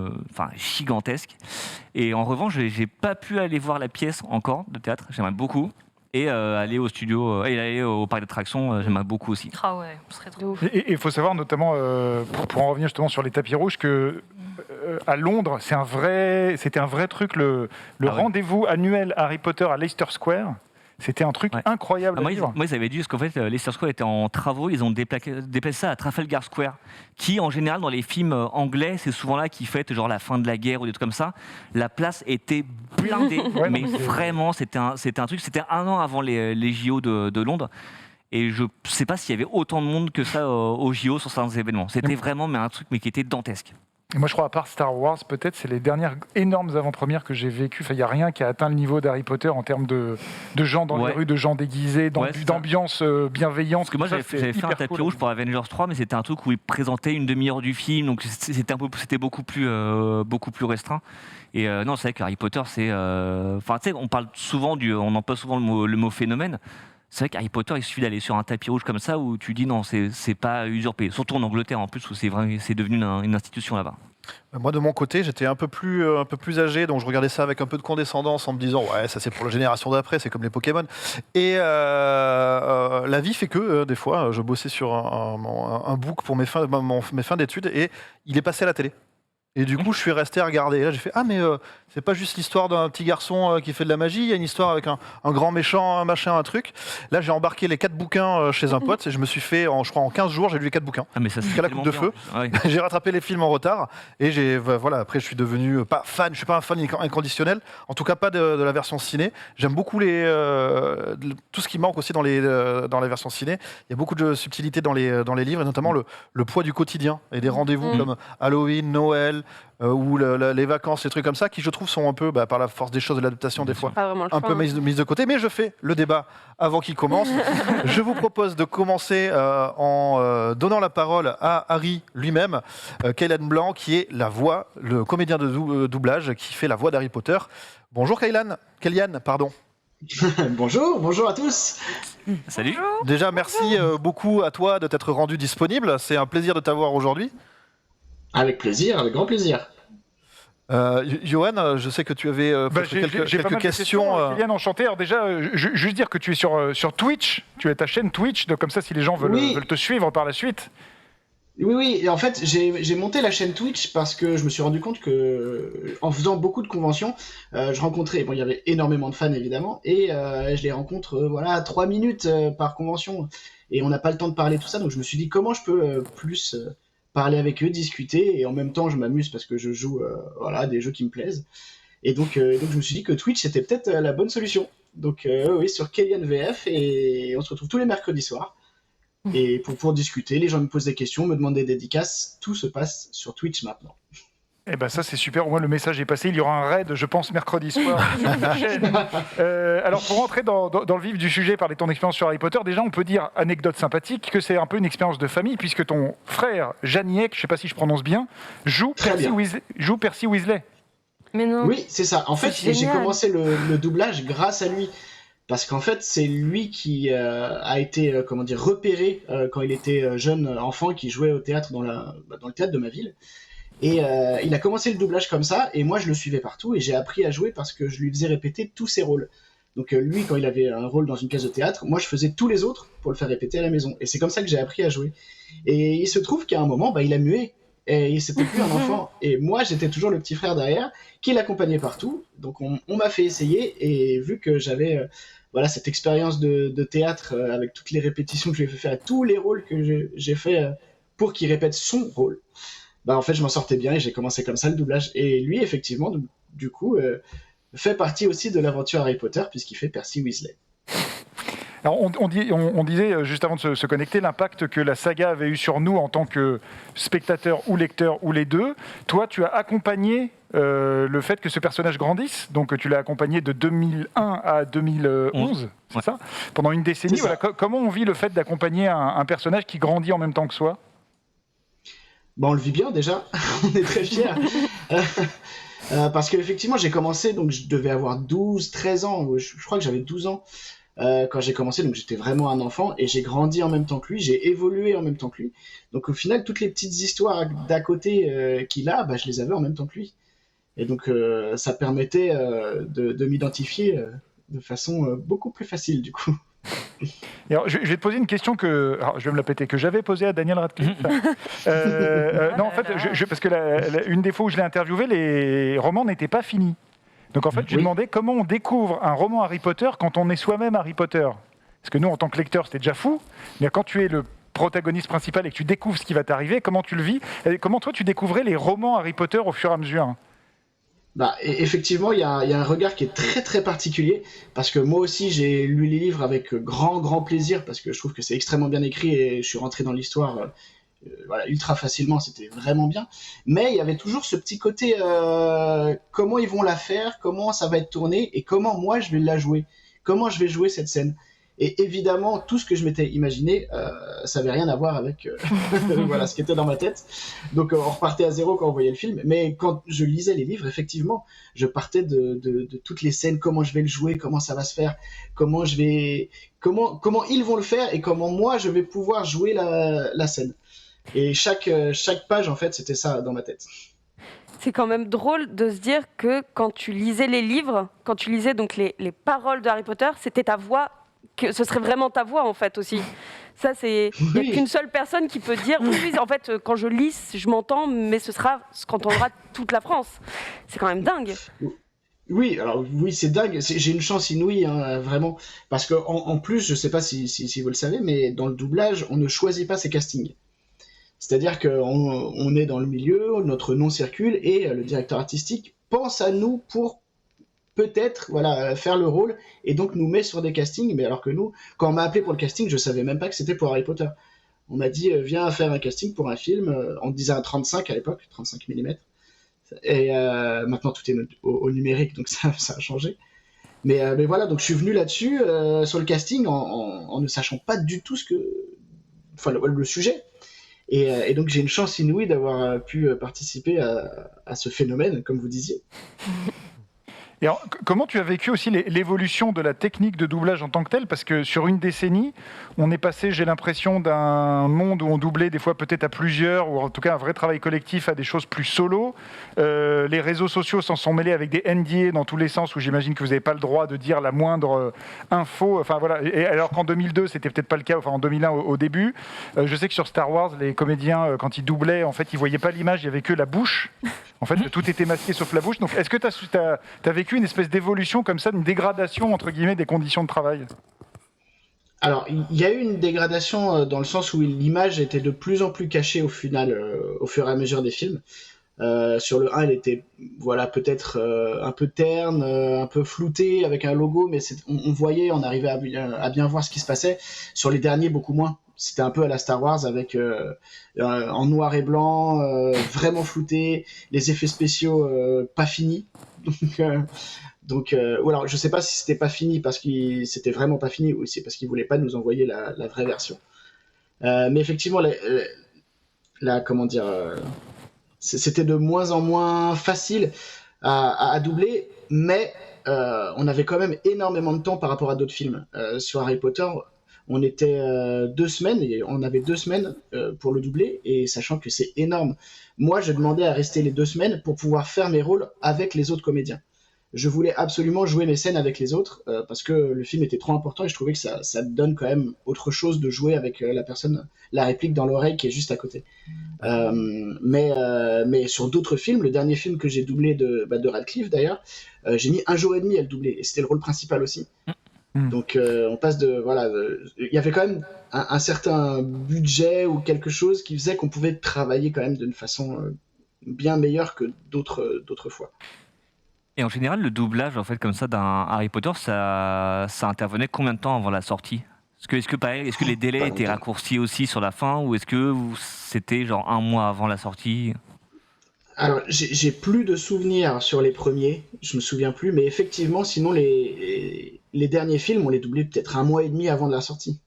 gigantesque. Et en revanche, j'ai pas pu aller voir la pièce encore de théâtre, j'aimerais beaucoup. Et aller au studio, et aller au parc d'attractions, j'aimerais beaucoup aussi. Ah ouais, ce serait trop. Et il faut savoir notamment, pour en revenir justement sur les tapis rouges, que à Londres, c'était un vrai truc, le rendez-vous annuel Harry Potter à Leicester Square. C'était un truc incroyable. Moi, ils avaient dit, parce qu'en fait, Leicester Square était en travaux, ils ont déplacé ça à Trafalgar Square, qui, en général, dans les films anglais, c'est souvent là qu'ils fêtent genre la fin de la guerre ou des trucs comme ça. La place était blindée, mais vraiment, c'était un truc. C'était 1 an avant les JO de Londres. Et je ne sais pas s'il y avait autant de monde que ça aux JO sur certains événements. C'était vraiment un truc qui était dantesque. Et moi, je crois, à part Star Wars, peut-être, c'est les dernières énormes avant-premières que j'ai vécues. Il n'y a rien qui a atteint le niveau d'Harry Potter en termes de gens dans les rues, de gens déguisés, d'ambiance bienveillante. Parce que moi, j'avais fait un tapis rouge pour Avengers 3, mais c'était un truc où ils présentaient une demi-heure du film, donc c'était beaucoup plus restreint. Et non, c'est vrai que Harry Potter, c'est... on parle souvent on emploie souvent le mot phénomène. C'est vrai qu'Harry Potter, il suffit d'aller sur un tapis rouge comme ça où tu dis non, c'est pas usurpé. Surtout en Angleterre en plus, où c'est devenu une institution là-bas. Moi, de mon côté, j'étais un peu plus âgé, donc je regardais ça avec un peu de condescendance en me disant ouais, ça c'est pour la génération d'après, c'est comme les Pokémon. Et la vie fait que des fois, je bossais sur un book pour mes fins d'études et il est passé à la télé. Et du coup, je suis resté à regarder. Et là, j'ai fait mais c'est pas juste l'histoire d'un petit garçon qui fait de la magie. Il y a une histoire avec un grand méchant, un machin, un truc. Là, j'ai embarqué les 4 bouquins chez un pote et je me suis fait, je crois, en 15 jours, j'ai lu les 4 bouquins. Ah, mais ça, c'est la coupe de feu. Ouais. J'ai rattrapé les films en retard et après, je suis devenu pas fan. Je suis pas un fan inconditionnel. En tout cas, pas de la version ciné. J'aime beaucoup tout ce qui manque aussi dans la version ciné. Il y a beaucoup de subtilités dans les livres, et notamment le poids du quotidien et des rendez-vous comme Halloween, Noël. Noël ou les vacances, les trucs comme ça, qui je trouve sont un peu, par la force des choses de l'adaptation des fois, Pas vraiment le un choix, peu hein. mise de côté. Mais je fais le débat avant qu'il commence. Je vous propose de commencer en donnant la parole à Harry lui-même, Kaylan Blanc, qui est la voix, le comédien de doublage qui fait la voix d'Harry Potter. Bonjour Kaylan, pardon. Bonjour à tous. Salut. Déjà, merci beaucoup à toi de t'être rendu disponible. C'est un plaisir de t'avoir aujourd'hui. Avec plaisir, avec grand plaisir. Johan, je sais que tu avais J'ai pas quelques mal de questions. Kylian, enchanté. Alors déjà, juste dire que tu es sur Twitch, tu as ta chaîne Twitch, donc comme ça si les gens veulent te suivre par la suite. Oui, et en fait, j'ai monté la chaîne Twitch parce que je me suis rendu compte que, en faisant beaucoup de conventions, je rencontrais, il y avait énormément de fans évidemment, et je les rencontre, 3 minutes par convention, et on n'a pas le temps de parler tout ça, donc je me suis dit comment je peux plus parler avec eux, discuter, et en même temps je m'amuse parce que je joue des jeux qui me plaisent, et donc je me suis dit que Twitch c'était peut-être la bonne solution. Donc oui, sur Kylian VF, et on se retrouve tous les mercredis soirs. Et pour discuter, les gens me posent des questions, me demandent des dédicaces, tout se passe sur Twitch maintenant. Eh ben ça c'est super, au moins le message est passé, il y aura un raid je pense mercredi soir sur ta chaîne. Alors pour rentrer dans le vif du sujet, parler de ton expérience sur Harry Potter, déjà on peut dire, anecdote sympathique, que c'est un peu une expérience de famille puisque ton frère Janiek, je sais pas si je prononce bien, joue Percy Weasley. Mais non. Oui, c'est ça. En fait, C'est j'ai génial. commencé le doublage grâce à lui. Parce qu'en fait, c'est lui qui a été repéré quand il était jeune enfant, qui jouait au théâtre dans le théâtre de ma ville. Et il a commencé le doublage comme ça, et moi je le suivais partout, et j'ai appris à jouer parce que je lui faisais répéter tous ses rôles. Donc lui, quand il avait un rôle dans une pièce de théâtre, moi je faisais tous les autres pour le faire répéter à la maison. Et c'est comme ça que j'ai appris à jouer. Et il se trouve qu'à un moment, il a mué. Et c'était plus un enfant. Et moi, j'étais toujours le petit frère derrière, qui l'accompagnait partout. Donc on m'a fait essayer, et vu que j'avais cette expérience de théâtre avec toutes les répétitions que je lui ai fait faire, tous les rôles que j'ai fait pour qu'il répète son rôle, en fait, je m'en sortais bien, et j'ai commencé comme ça le doublage. Et lui, effectivement, du coup, fait partie aussi de l'aventure Harry Potter, puisqu'il fait Percy Weasley. Alors on disait juste avant de se connecter l'impact que la saga avait eu sur nous en tant que spectateurs ou lecteurs ou les deux. Toi, tu as accompagné le fait que ce personnage grandisse, donc tu l'as accompagné de 2001 à 2011, c'est ça ? Pendant une décennie. Voilà. Comment on vit le fait d'accompagner un personnage qui grandit en même temps que soi ? On le vit bien déjà, on est très fiers. Parce qu'effectivement, j'ai commencé, donc je devais avoir 13 ans, je crois que j'avais 12 ans. Quand j'ai commencé, donc j'étais vraiment un enfant, et j'ai grandi en même temps que lui, j'ai évolué en même temps que lui. Donc au final, toutes les petites histoires d'à côté qu'il a, je les avais en même temps que lui. Et donc ça permettait de m'identifier de façon beaucoup plus facile du coup. Et alors, je vais te poser une question que je vais me la péter, que j'avais posée à Daniel Radcliffe. Non, en fait, parce que une des fois où je l'ai interviewé, les romans n'étaient pas finis. Donc en fait, j'ai demandé comment on découvre un roman Harry Potter quand on est soi-même Harry Potter. Parce que nous, en tant que lecteur, c'était déjà fou. Mais quand tu es le protagoniste principal et que tu découvres ce qui va t'arriver, comment tu le vis ? Et comment toi, tu découvrais les romans Harry Potter au fur et à mesure ? Effectivement, il y a un regard qui est très très particulier, parce que moi aussi j'ai lu les livres avec grand plaisir, parce que je trouve que c'est extrêmement bien écrit, et je suis rentré dans l'histoire ultra facilement, c'était vraiment bien. Mais il y avait toujours ce petit côté comment ils vont la faire, comment ça va être tourné, et comment moi je vais la jouer, comment je vais jouer cette scène. Et évidemment, tout ce que je m'étais imaginé, ça n'avait rien à voir avec ce qui était dans ma tête. Donc on repartait à zéro quand on voyait le film. Mais quand je lisais les livres, effectivement, je partais de toutes les scènes, comment je vais le jouer, comment ça va se faire, comment ils vont le faire, et comment moi je vais pouvoir jouer la scène. Et chaque page, en fait, c'était ça dans ma tête. C'est quand même drôle de se dire que quand tu lisais les livres, quand tu lisais donc les paroles de Harry Potter, c'était ta voix, que ce serait vraiment ta voix en fait aussi. Ça, il n'y a qu'une seule personne qui peut dire oui, en fait, quand je lis, je m'entends, mais ce sera ce qu'entendra toute la France. C'est quand même dingue. Oui, c'est dingue. J'ai une chance inouïe, vraiment. Parce qu'en plus, je ne sais pas si vous le savez, mais dans le doublage, on ne choisit pas ses castings. C'est-à-dire qu'on est dans le milieu, notre nom circule, et le directeur artistique pense à nous pour peut-être faire le rôle, et donc nous met sur des castings. Mais alors que nous, quand on m'a appelé pour le casting, je savais même pas que c'était pour Harry Potter. On m'a dit viens faire un casting pour un film, on disait un 35 à l'époque, 35 mm, Et maintenant tout est au numérique, donc ça a changé. Mais voilà, donc je suis venu là-dessus sur le casting en ne sachant pas du tout le sujet. Et donc j'ai une chance inouïe d'avoir pu participer à ce phénomène, comme vous disiez. Et alors, comment tu as vécu aussi l'évolution de la technique de doublage en tant que telle? Parce que sur une décennie, on est passé, j'ai l'impression, d'un monde où on doublait des fois peut-être à plusieurs, ou en tout cas un vrai travail collectif, à des choses plus solo. Les réseaux sociaux s'en sont mêlés avec des NDA dans tous les sens, où j'imagine que vous n'avez pas le droit de dire la moindre info. Enfin voilà. Et alors qu'en 2002, c'était peut-être pas le cas, enfin en 2001 au début. Je sais que sur Star Wars, les comédiens, quand ils doublaient, en fait, ils voyaient pas l'image, il y avait que la bouche. En fait, tout était masqué sauf la bouche. Donc, est-ce que tu as vécu une espèce d'évolution comme ça, une dégradation, entre guillemets, des conditions de travail? Alors, il y a eu une dégradation dans le sens où l'image était de plus en plus cachée au final, au fur et à mesure des films. Sur le 1, elle était peut-être un peu terne, un peu floutée avec un logo, mais on voyait, on arrivait à bien voir ce qui se passait. Sur les derniers, beaucoup moins. C'était un peu à la Star Wars avec en noir et blanc, vraiment flouté, les effets spéciaux pas finis. Ou alors je sais pas si c'était pas fini parce que c'était vraiment pas fini ou c'est parce qu'ils voulaient pas nous envoyer la vraie version. Mais effectivement, c'était de moins en moins facile à doubler, mais on avait quand même énormément de temps par rapport à d'autres films. Sur Harry Potter, on était 2 semaines, et on avait 2 semaines pour le doubler, et sachant que c'est énorme. Moi, je demandais à rester les 2 semaines pour pouvoir faire mes rôles avec les autres comédiens. Je voulais absolument jouer mes scènes avec les autres, parce que le film était trop important, et je trouvais que ça donne quand même autre chose de jouer avec la réplique dans l'oreille qui est juste à côté. Mais sur d'autres films, le dernier film que j'ai doublé de Radcliffe d'ailleurs, j'ai mis 1 jour et demi à le doubler, et c'était le rôle principal aussi. Donc on passe il y avait quand même un certain budget ou quelque chose qui faisait qu'on pouvait travailler quand même d'une façon bien meilleure que d'autres fois. Et en général, le doublage en fait comme ça d'un Harry Potter, ça intervenait combien de temps avant la sortie? Est-ce que les délais étaient raccourcis aussi sur la fin, ou est-ce que c'était genre 1 mois avant la sortie? Alors, j'ai plus de souvenirs sur les premiers, je me souviens plus, mais effectivement, sinon les derniers films, on les doublait peut-être 1 mois et demi avant la sortie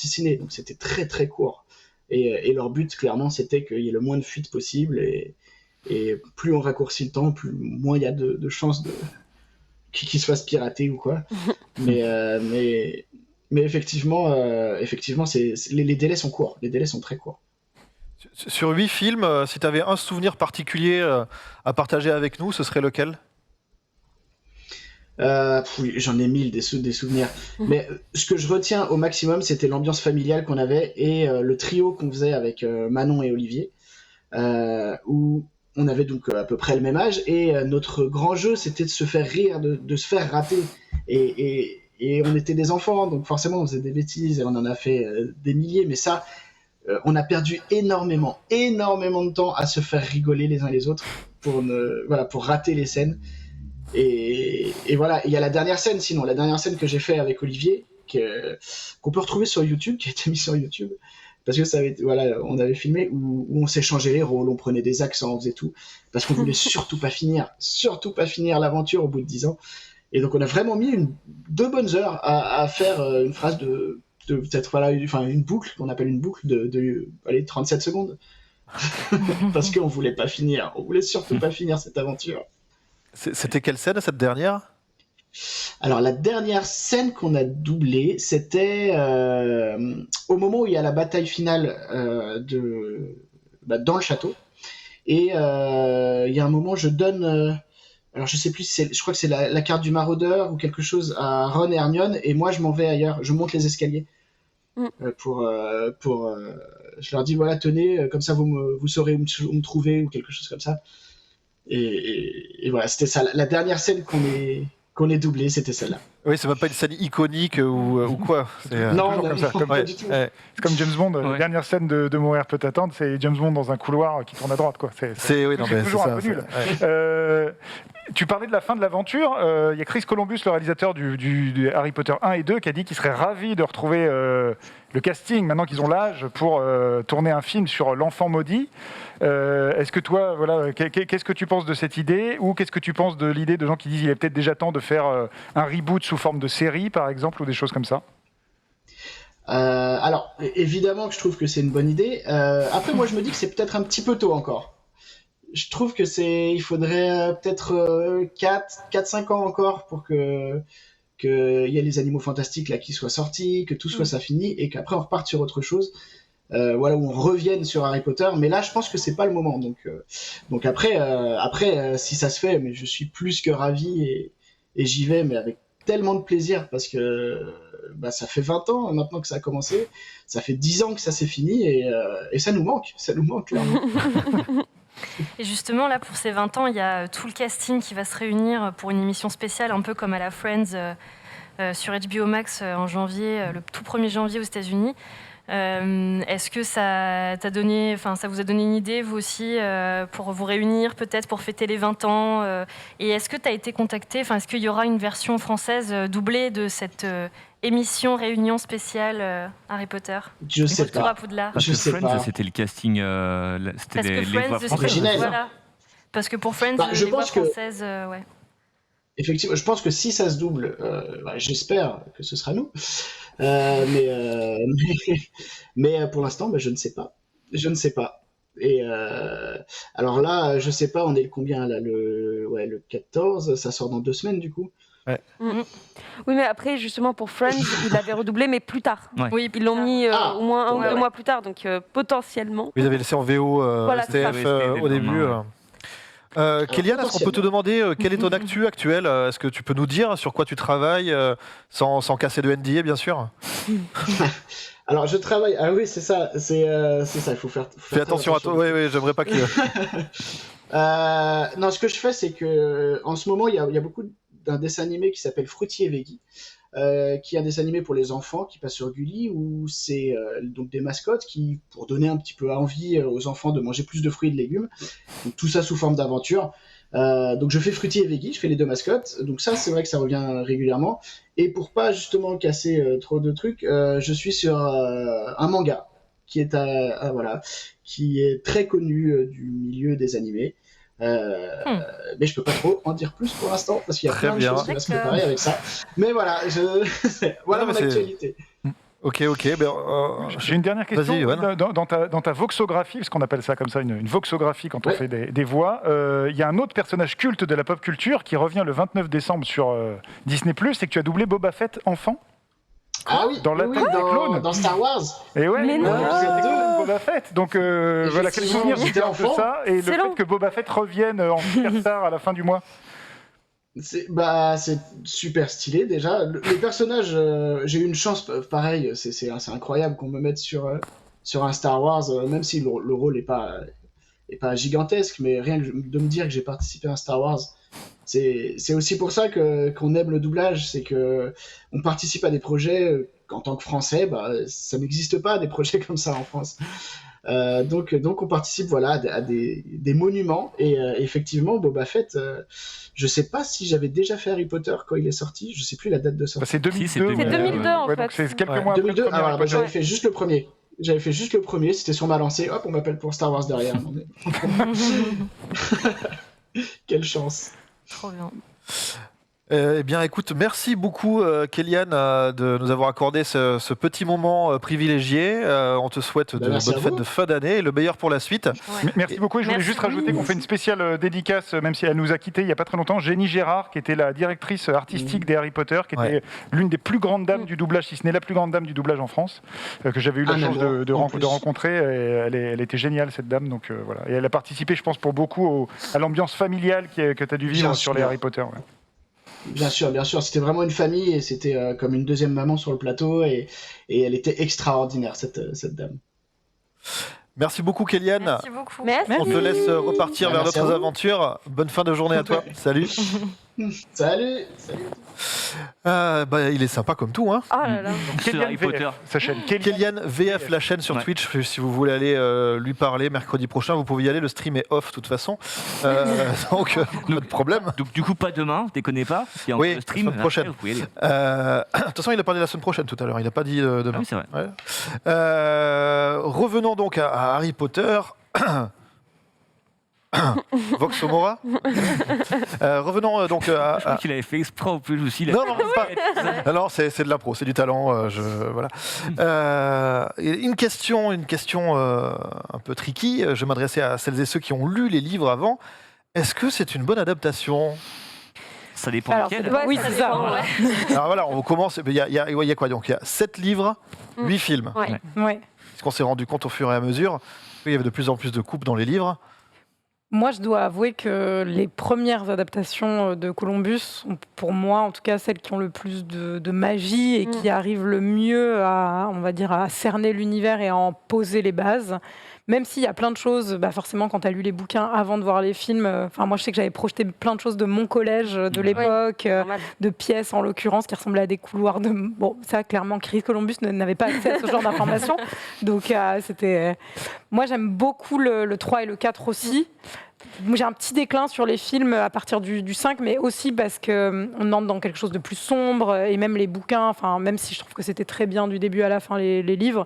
ciné, donc c'était très très court. Et leur but, clairement, c'était qu'il y ait le moins de fuites possible, et plus on raccourcit le temps, moins il y a de chances qu'il se fasse pirater ou quoi. Mais effectivement, les délais sont courts, les délais sont très courts. Sur 8 films, si tu avais un souvenir particulier à partager avec nous, ce serait lequel? Oui, j'en ai 1000 des souvenirs. Mais ce que je retiens au maximum, c'était l'ambiance familiale qu'on avait et le trio qu'on faisait avec Manon et Olivier, où on avait donc à peu près le même âge, et notre grand jeu, c'était de se faire rire, de se faire rater. Et on était des enfants, donc forcément on faisait des bêtises, et on en a fait des milliers, mais ça... on a perdu énormément de temps à se faire rigoler les uns les autres pour rater les scènes. Et voilà, il y a la dernière scène que j'ai fait avec Olivier, qu'on peut retrouver sur YouTube, qui a été mis sur YouTube, parce que on avait filmé où on s'échangeait les rôles, on prenait des accents, on faisait tout, parce qu'on voulait surtout pas finir l'aventure au bout de 10 ans. Et donc on a vraiment mis 2 bonnes heures à faire une phrase de peut-être une boucle qu'on appelle une boucle de 37 secondes parce qu'on voulait pas finir, on voulait surtout pas finir cette aventure. C'était quelle scène, cette dernière? Alors la dernière scène qu'on a doublée, c'était au moment où il y a la bataille finale dans le château, et il y a un moment je donne alors je sais plus, je crois que c'est la carte du maraudeur ou quelque chose à Ron et Hermione, et moi je m'en vais ailleurs, je monte les escaliers. Je leur dis voilà, tenez, comme ça vous saurez où me trouver ou quelque chose comme ça. Et voilà, c'était ça, la dernière scène qu'on ait doublée, c'était celle-là. Oui, c'est même pas une scène iconique ou quoi. C'est, Non, toujours comme ça, pas ouais. du tout. C'est comme James Bond, la Ouais. dernière scène de Mourir peut attendre, c'est James Bond dans un couloir qui tourne à droite. Quoi. Oui, non, mais toujours c'est un ça. peu nul. Ouais. Tu parlais de la fin de l'aventure. Il y a Chris Columbus, le réalisateur du Harry Potter 1 et 2, qui a dit qu'il serait ravi de retrouver le casting, maintenant qu'ils ont l'âge, pour tourner un film sur l'enfant maudit. Est-ce que toi, voilà, qu'est-ce que tu penses de cette idée, ou qu'est-ce que tu penses de l'idée de gens qui disent qu'il est peut-être déjà temps de faire un reboot sous forme de série, par exemple, ou des choses comme ça? Alors, évidemment que je trouve que c'est une bonne idée. Après, moi, je me dis que c'est peut-être un petit peu tôt encore. Je trouve que il faudrait peut-être 4-5 ans encore pour que y ait les Animaux Fantastiques là qui soient sortis, que tout soit ça fini, et qu'après on reparte sur autre chose. Voilà, où on revienne sur Harry Potter. Mais là, je pense que c'est pas le moment. Donc après, si ça se fait, mais je suis plus que ravi et j'y vais, mais avec tellement de plaisir parce que ça fait 20 ans maintenant que ça a commencé, ça fait 10 ans que ça s'est fini et ça nous manque clairement. Et justement, là, pour ces 20 ans, il y a tout le casting qui va se réunir pour une émission spéciale, un peu comme à la Friends sur HBO Max en janvier, le tout 1er janvier aux États-Unis. Est-ce que ça vous a donné une idée, vous aussi, pour vous réunir, peut-être pour fêter les 20 ans et est-ce que tu as été contacté, est-ce qu'il y aura une version française doublée de cette émission réunion spéciale Harry Potter? Je sais Retour pas. à Poudlard. Parce Je que sais Friends, pas. c'était le casting, c'était Parce que les voix Friends, françaises. Originel. voilà. Parce que pour Friends, Je les voix pense que- françaises, ouais. Effectivement, je pense que si ça se double, j'espère que ce sera nous. Mais pour l'instant, je ne sais pas. Je ne sais pas. Et alors là, je sais pas, on est le combien là, le 14, ça sort dans 2 semaines du coup. Oui, mais après, justement, pour Friends, ils l'avaient redoublé, mais plus tard. Ouais. Oui, Ils l'ont mis au moins 1 ou Ouais, 2 ouais. mois plus tard, donc potentiellement. Vous avez laissé en VO Voilà, c'est ça. STF Oui, au début. Kéliane, est-ce qu'on peut te demander quel est ton actu actuel? Est-ce que tu peux nous dire sur quoi tu travailles sans casser de NDA, bien sûr? Alors je travaille. Ah oui, c'est ça. C'est ça. Il faut faire. Fais attention à toi. Oui, j'aimerais pas que. Non, ce que je fais, c'est que en ce moment, il y a beaucoup d'un dessin animé qui s'appelle Fruity et Veggie, qui est un dessin animé pour les enfants qui passe sur Gulli, où c'est donc des mascottes qui, pour donner un petit peu envie aux enfants de manger plus de fruits et de légumes, donc tout ça sous forme d'aventure. Donc je fais Fruity et Veggie, je fais les 2 mascottes, donc ça c'est vrai que ça revient régulièrement. Et pour pas justement casser trop de trucs, je suis sur un manga qui est qui est très connu du milieu des animés. Mais je peux pas trop en dire plus pour l'instant parce qu'il y a Très plein de bien. choses qui vont se D'accord. préparer avec ça. Mais voilà, voilà Non, mais mon c'est- actualité. Ok. J'ai une dernière question. Vas-y, Yoann. Dans ta voxographie, parce qu'on appelle ça comme ça, une voxographie quand on fait des voix, il y a un autre personnage culte de la pop culture qui revient le 29 décembre sur Disney+, c'est que tu as doublé Boba Fett enfant. Ah oui, Dans l'attaque des clones. dans Star Wars. Et ouais, Mais dans non. l'épisode de Boba Fett. Donc voilà, quel Effectivement, souvenir tu j'étais gardes de enfant. ça et le Excellent. fait que Boba Fett revienne en superstar à la fin du mois. C'est super stylé déjà. Les personnages, j'ai eu une chance pareil, c'est incroyable qu'on me mette sur un Star Wars, même si le rôle est pas gigantesque, mais rien que de me dire que j'ai participé à un Star Wars, c'est aussi pour ça qu'on aime le doublage, c'est que on participe à des projets en tant que Français, ça n'existe pas des projets comme ça en France. Donc on participe à des monuments et effectivement Boba Fett, je sais pas si j'avais déjà fait Harry Potter quand il est sorti, je sais plus la date de sortie. C'est 2002. c'est 2002, C'est 2002 en Ouais, fait. donc c'est quelques Ouais. mois après 2002, le premier Harry Potter. j'avais fait juste le premier. C'était sur ma lancée, hop, on m'appelle pour Star Wars derrière. Non, mais- Quelle chance. Trop bien. Eh bien, écoute, merci beaucoup, Kéliane, de nous avoir accordé ce petit moment privilégié. On te souhaite de merci à bonnes vous. fêtes de fin d'année et le meilleur pour la suite. Ouais. Merci beaucoup. Et je voulais Merci. juste rajouter qu'on fait une spéciale dédicace, même si elle nous a quittés il n'y a pas très longtemps. Jenny Gérard, qui était la directrice artistique des Harry Potter, qui était l'une des plus grandes dames du doublage, si ce n'est la plus grande dame du doublage en France, que j'avais eu la Un chance amour, de en plus. rencontrer. Et elle était géniale, cette dame. Donc voilà. Et elle a participé, je pense, pour beaucoup à l'ambiance familiale que tu as dû vivre Bien sur les sûr. Harry Potter. Ouais. Bien sûr, c'était vraiment une famille et c'était comme une deuxième maman sur le plateau et elle était extraordinaire cette dame. Merci beaucoup, Kéliane. Merci beaucoup. Merci. On te laisse repartir vers Merci à d'autres vous. aventures. Bonne fin de journée à toi. Salut. Salut. Il est sympa comme tout. Hein. Oh là là. Sur Harry Potter. Sa chaîne. Kélian VF, la chaîne sur Ouais. Twitch, si vous voulez aller lui parler mercredi prochain, vous pouvez y aller, le stream est off de toute façon. Donc, pas de problème. Donc du coup pas demain, déconnez pas. Il y a encore Oui, le stream. la semaine prochaine. Après, vous pouvez y aller. De toute façon, il a parlé la semaine prochaine tout à l'heure, il n'a pas dit demain. Ah oui, c'est vrai. Ouais. Revenons donc à Harry Potter. Vox Homora. Revenons donc Je crois qu'il avait fait exprès au plus aussi. Non, non, c'est de l'impro, c'est du talent. Voilà. Une question un peu tricky. Je vais m'adresser à celles et ceux qui ont lu les livres avant. Est-ce que c'est une bonne adaptation ? Ça dépend Alors, lequel. oui, c'est ça. dépend, ouais. Alors voilà, on commence. Il y a quoi donc ? Il y a 7 livres, 8 films. Ouais. Ouais. Est-ce qu'on s'est rendu compte au fur et à mesure qu'il y avait de plus en plus de coupes dans les livres ? Moi, je dois avouer que les premières adaptations de Columbus sont, pour moi, en tout cas, celles qui ont le plus de magie et qui arrivent le mieux à, on va dire, à cerner l'univers et à en poser les bases. Même s'il y a plein de choses, forcément, quand tu as lu les bouquins avant de voir les films, moi, je sais que j'avais projeté plein de choses de mon collège, de l'époque, Normal. de pièces, en l'occurrence, qui ressemblaient à des couloirs de... Bon, ça, clairement, Chris Columbus n'avait pas accès à ce genre d'informations. Donc, c'était... Moi, j'aime beaucoup le 3 et le 4 aussi. J'ai un petit déclin sur les films à partir du 5, mais aussi parce qu'on entre dans quelque chose de plus sombre, et même les bouquins, même si je trouve que c'était très bien du début à la fin, les livres,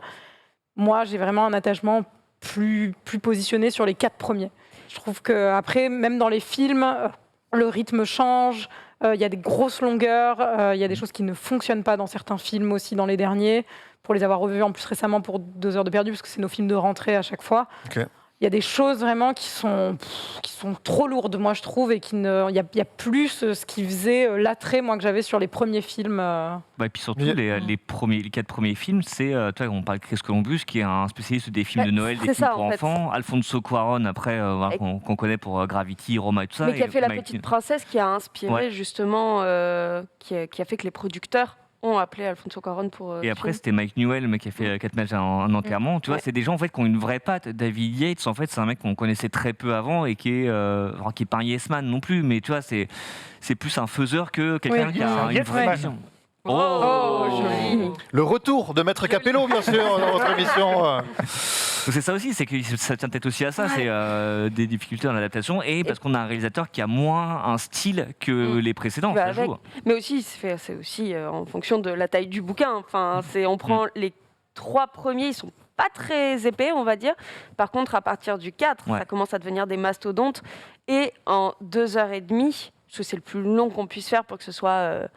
moi, j'ai vraiment un attachement plus positionné sur les 4 premiers. Je trouve qu'après, même dans les films, le rythme change, il y a des grosses longueurs, il y a des choses qui ne fonctionnent pas dans certains films aussi, dans les derniers, pour les avoir revus en plus récemment pour 2 heures de perdu, parce que c'est nos films de rentrée à chaque fois. Okay. Il y a des choses vraiment qui sont trop lourdes, moi je trouve, et il y a plus ce qui faisait l'attrait moi que j'avais sur les premiers films. Et puis surtout les 4 premiers films, c'est toi on parle de Chris Columbus qui est un spécialiste des films de Noël, des films pour enfants. Alfonso Cuarón après qu'on connaît pour Gravity, Roma et tout ça. Mais qui a fait La Petite Princesse, qui a inspiré justement, qui a fait que les producteurs ont appelé Alfonso Cuarón pour. Et après, c'était Mike Newell, mais qui a fait 4 matchs en enterrement. Tu vois, c'est des gens en fait qui ont une vraie patte. David Yates, en fait, c'est un mec qu'on connaissait très peu avant et qui est pas un yes man non plus, mais tu vois, c'est plus un faiseur que quelqu'un qui a une vraie vision. Oh, joli. Le retour de Maître Capello, bien sûr, dans votre émission. C'est ça aussi, c'est que ça tient peut-être aussi à ça, c'est des difficultés dans l'adaptation et parce qu'on a un réalisateur qui a moins un style que les précédents. Ça joue. Mais aussi, c'est aussi en fonction de la taille du bouquin. Enfin, on prend les 3 premiers, ils sont pas très épais, on va dire. Par contre, à partir du 4, ça commence à devenir des mastodontes. Et en 2h30, parce que c'est le plus long qu'on puisse faire pour que ce soit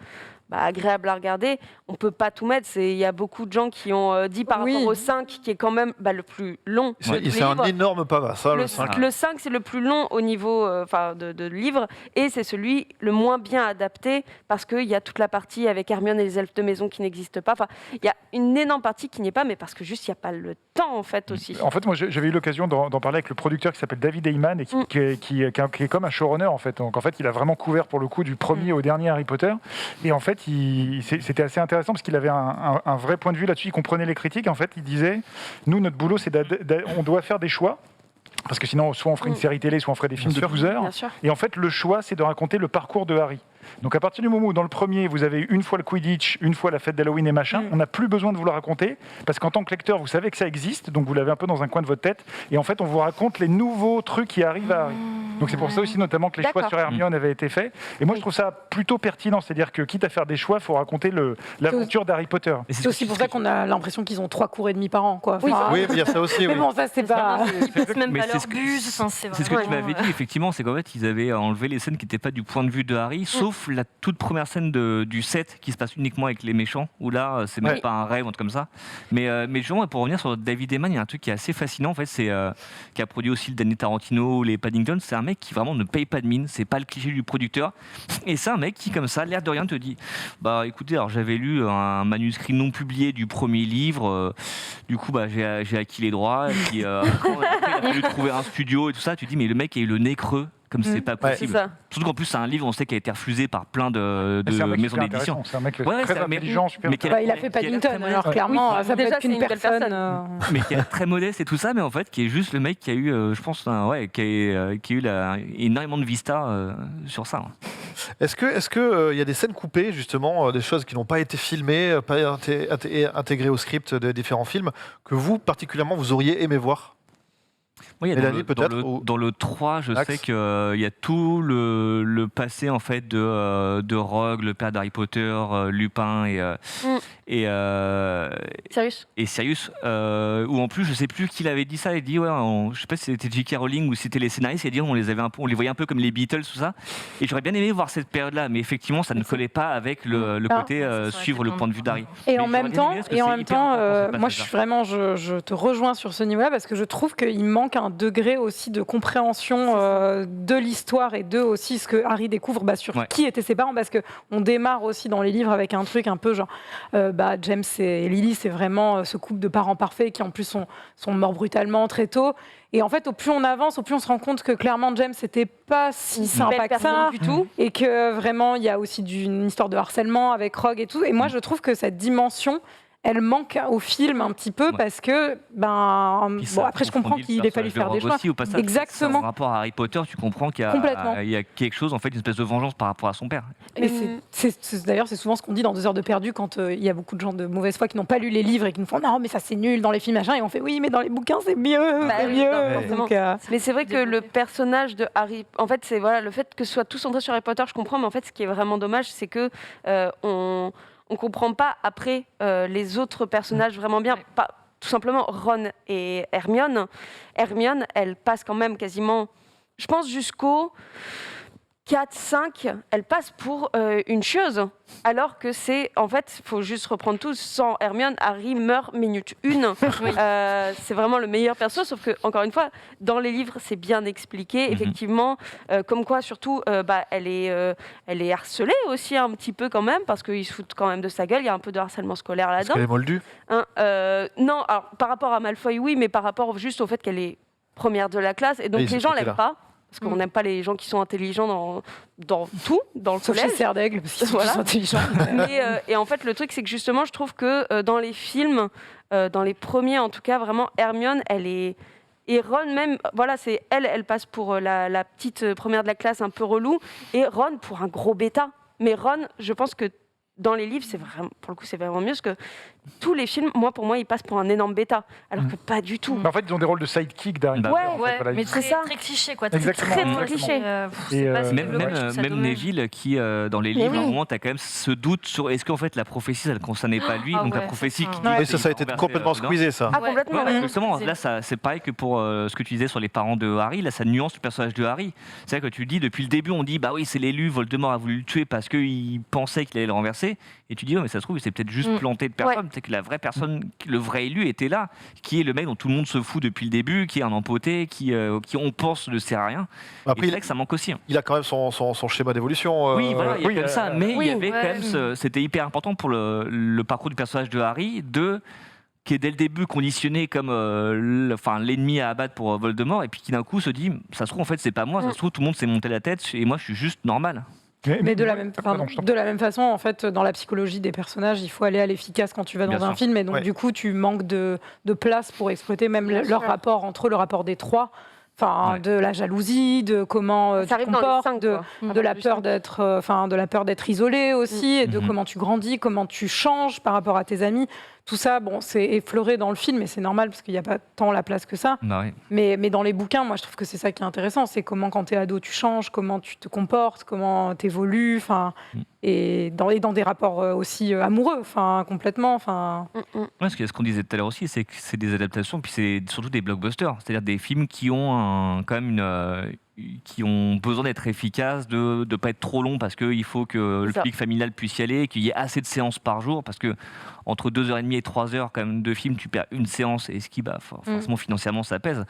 agréable à regarder, on peut pas tout mettre. Il y a beaucoup de gens qui ont dit par rapport au 5, qui est quand même le plus long. C'est un énorme pava, ça, le 5. Le 5, c'est le plus long au niveau de livre, et c'est celui le moins bien adapté, parce qu'il y a toute la partie avec Hermione et les elfes de maison qui n'existent pas. Il y a une énorme partie qui n'y est pas, mais parce que juste, il n'y a pas le temps, en fait, aussi. En fait, moi, j'avais eu l'occasion d'en parler avec le producteur qui s'appelle David Heyman, et qui est comme un showrunner, en fait. Donc, en fait, il a vraiment couvert, pour le coup, du premier au dernier Harry Potter. Et en fait, c'était assez intéressant parce qu'il avait un vrai point de vue là-dessus. Il comprenait les critiques. En fait, il disait, nous, notre boulot, c'est on doit faire des choix. Parce que sinon, soit on ferait une série télé, soit on ferait des films de 12 heures. Et en fait, le choix, c'est de raconter le parcours de Harry. Donc à partir du moment où dans le premier, vous avez une fois le Quidditch, une fois la fête d'Halloween et machin, on n'a plus besoin de vous le raconter, parce qu'en tant que lecteur, vous savez que ça existe, donc vous l'avez un peu dans un coin de votre tête, et en fait, on vous raconte les nouveaux trucs qui arrivent à Harry. Donc c'est pour ça aussi notamment que les choix sur Hermione avaient été faits. Et moi, je trouve ça plutôt pertinent, c'est-à-dire que quitte à faire des choix, il faut raconter l'aventure d'Harry Potter. C'est aussi pour ça qu'on a l'impression qu'ils ont 3 cours et demi par an, quoi. Oui, il y a ça aussi. Mais bon, ça c'est pas. Ils passent même pas leur buse. C'est ce que tu m'avais dit, effectivement, c'est qu'en fait, ils avaient enlevé les scènes qui n'étaient pas du point de vue de Harry, sauf la toute première scène du 7 qui se passe uniquement avec les méchants, où là, c'est même pas un rêve, un truc comme ça. Mais justement, pour revenir sur David Heyman, il y a un truc qui est assez fascinant, en fait, c'est qui a produit aussi le Danny Tarantino, les Paddington, c'est un mec qui vraiment ne paye pas de mine, c'est pas le cliché du producteur. Et c'est un mec qui, comme ça, l'air de rien, te dit écoutez, alors j'avais lu un manuscrit non publié du premier livre, du coup, j'ai acquis les droits, et puis après, il a fallu trouver un studio et tout ça. Tu dis, mais le mec a eu le nez creux comme c'est pas Ouais, possible. c'est ça. Surtout qu'en plus, c'est un livre, on sait, qui a été refusé par plein de Mais c'est un mec maisons super d'édition. intéressant, c'est un mec Ouais, très c'est un mec- intelligent, super mais quel- Bah, il a fait qui est Paddington, très alors modeste. clairement, Oui, ça peut déjà, être c'est qu'une une belle personne. personne. Mais qui est très modeste et tout ça, mais en fait, qui est juste le mec qui a eu, je pense, qui a eu énormément de vista sur ça. Est-ce que il y a des scènes coupées, justement, des choses qui n'ont pas été filmées, pas intégrées au script des différents films, que vous, particulièrement, vous auriez aimé voir? Oui, Mélanie, peut-être, ou- dans le 3, je Max sais qu'il y a tout le passé en fait de Rogue, le père d'Harry Potter, Lupin et Sirius. Sirius, où en plus je sais plus qui l'avait dit ça. Il dit je sais pas si c'était J.K. Rowling ou si c'était les scénaristes. Il a dit on les voyait un peu comme les Beatles, tout ça. Et j'aurais bien aimé voir cette période-là, mais effectivement ça ne collait pas avec le côté ça aurait suivre été le point de vue d'Harry. Et Mais en même j'aurais bien temps, aimé parce que c'est hyper important, ce moi je suis passage-là. vraiment, je te rejoins sur ce niveau-là parce que je trouve qu'il manque un degré aussi de compréhension de l'histoire et de aussi ce que Harry découvre sur Ouais. qui étaient ses parents, parce que on démarre aussi dans les livres avec un truc un peu genre James et Lily, c'est vraiment ce couple de parents parfaits qui en plus sont morts brutalement très tôt. Et en fait, au plus on avance, au plus on se rend compte que clairement James n'était pas si Une sympa belle que ça. personne du tout. Et que vraiment, il y a aussi une histoire de harcèlement avec Rogue et tout. Et moi, je trouve que cette dimension, elle manque au film un petit peu Ouais. parce que, Puis ça après, je comprends approfondit qu'il le ait fallu personnage de faire des Rogue choix. aussi, au passage. Exactement. Par rapport à Harry Potter, tu comprends qu'il y Complètement. il y a quelque chose, en fait, une espèce de vengeance par rapport à son père. Mais d'ailleurs, c'est souvent ce qu'on dit dans 2 heures de perdu quand il y a beaucoup de gens de mauvaise foi qui n'ont pas lu les livres et qui nous font non, mais ça c'est nul dans les films, machin. Et on fait oui, mais dans les bouquins, c'est mieux. Bah c'est oui, mieux. non, forcément. Donc, Mais c'est vrai que le personnage de Harry, en fait, c'est le fait que ce soit tout centré sur Harry Potter, je comprends, mais en fait, ce qui est vraiment dommage, c'est que on comprend pas après les autres personnages vraiment bien. Pas, tout simplement, Ron et Hermione. Hermione, elle passe quand même quasiment, je pense, jusqu'au 4-5, elle passe pour une chieuse. Alors que c'est, en fait, il faut juste reprendre tout. Sans Hermione, Harry meurt minute 1. C'est vraiment le meilleur perso, sauf que, encore une fois, dans les livres, c'est bien expliqué, effectivement. Comme quoi, surtout, elle est harcelée aussi un petit peu quand même, parce qu'ils se foutent quand même de sa gueule. Il y a un peu de harcèlement scolaire Parce là-dedans. qu'elle est moldue. Non, alors, par rapport à Malfoy, oui, mais par rapport juste au fait qu'elle est première de la classe. Et donc, Oui, ce les gens côté-là. l'aiment pas. Parce qu'on n'aime pas les gens qui sont intelligents dans tout, dans le sauf chez collège. Serre d'Aigle, parce qu'ils sont Voilà. tous intelligents. Et en fait, le truc, c'est que justement, je trouve que dans les films, dans les premiers en tout cas, vraiment, Hermione, elle est... Et Ron même, c'est elle passe pour la petite première de la classe un peu relou, et Ron pour un gros bêta. Mais Ron, je pense que dans les livres, c'est vraiment, pour le coup, c'est vraiment mieux, parce que tous les films, pour moi, ils passent pour un énorme bêta, alors que pas du tout. Mais en fait, ils ont des rôles de sidekick d'Harry Bah, Potter, ouais, en fait, Ouais, voilà. mais Ils- c'est ça. très cliché, quoi. Exactement. Très cliché. Même Neville qui dans les livres, à un moment, tu as quand même ce doute sur est-ce qu'en fait la prophétie ça ne concernait pas lui, Ah donc la ouais, prophétie ça, qui ça. dit Ouais. Oui, ça a été renverser, complètement dedans. squeezé, ça. Ah, complètement. Ouais, ouais. justement, là c'est pareil que pour ce que tu disais sur les parents de Harry, là ça nuance le personnage de Harry. C'est vrai que tu dis depuis le début, on dit bah oui c'est l'élu, Voldemort a voulu le tuer parce qu'il pensait qu'il allait le renverser, et tu dis mais ça se trouve il s'est peut-être juste planté de personne, c'est que la vraie personne, le vrai élu était là, qui est le mec dont tout le monde se fout depuis le début, qui est un empoté, qui on pense ne sert à rien. Après, Et c'est vrai que ça manque aussi. il a quand même son schéma d'évolution. Oui, voilà, il y a oui, comme ça, mais il y avait ouais. quand même c'était hyper important pour le parcours du personnage de Harry, qui est dès le début conditionné comme l'ennemi à abattre pour Voldemort, et puis qui d'un coup se dit, ça se trouve en fait c'est pas moi, ça se trouve tout le monde s'est monté la tête, et moi je suis juste normal. Mais de la même, Pardon, je t'en de la même façon, en fait, dans la psychologie des personnages, il faut aller à l'efficace quand tu vas dans Bien un sûr. film, et donc Ouais. du coup, tu manques de place pour exploiter même Bien leur sûr. rapport entre eux, le rapport des trois. Ouais. De la jalousie, de comment tu Ça arrive te dans les comportes, 5, de, quoi. de la peur d'être, de la peur d'être isolé aussi, et de Mhm. comment tu grandis, comment tu changes par rapport à tes amis. Tout ça, bon, c'est effleuré dans le film, et c'est normal parce qu'il n'y a pas tant la place que ça. Bah oui. Mais dans les bouquins, moi, je trouve que c'est ça qui est intéressant. C'est comment, quand tu es ado, tu changes, comment tu te comportes, comment tu évolues, et dans des rapports aussi amoureux, complètement. Ouais, ce qu'on disait tout à l'heure aussi, c'est que c'est des adaptations, puis c'est surtout des blockbusters, c'est-à-dire des films qui ont quand même qui ont besoin d'être efficaces, de ne pas être trop longs parce qu'il faut que le ça. public familial puisse y aller, qu'il y ait assez de séances par jour, parce que entre 2h30 et 3h quand même de film, tu perds une séance, et ce qui forcément financièrement ça pèse.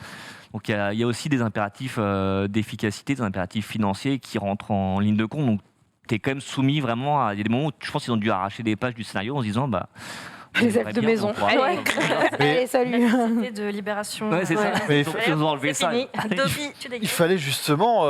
Donc il y a aussi des impératifs d'efficacité, des impératifs financiers qui rentrent en ligne de compte. Donc tu es quand même soumis vraiment à... Il y a des moments où je pense qu'ils ont dû arracher des pages du scénario en se disant Les elfes de maison. Ouais. Allez, salut. C'était de Libération. Ouais, c'est ça. Mais Ils ont enlevé ça. Dobby, tu Il dégages. fallait justement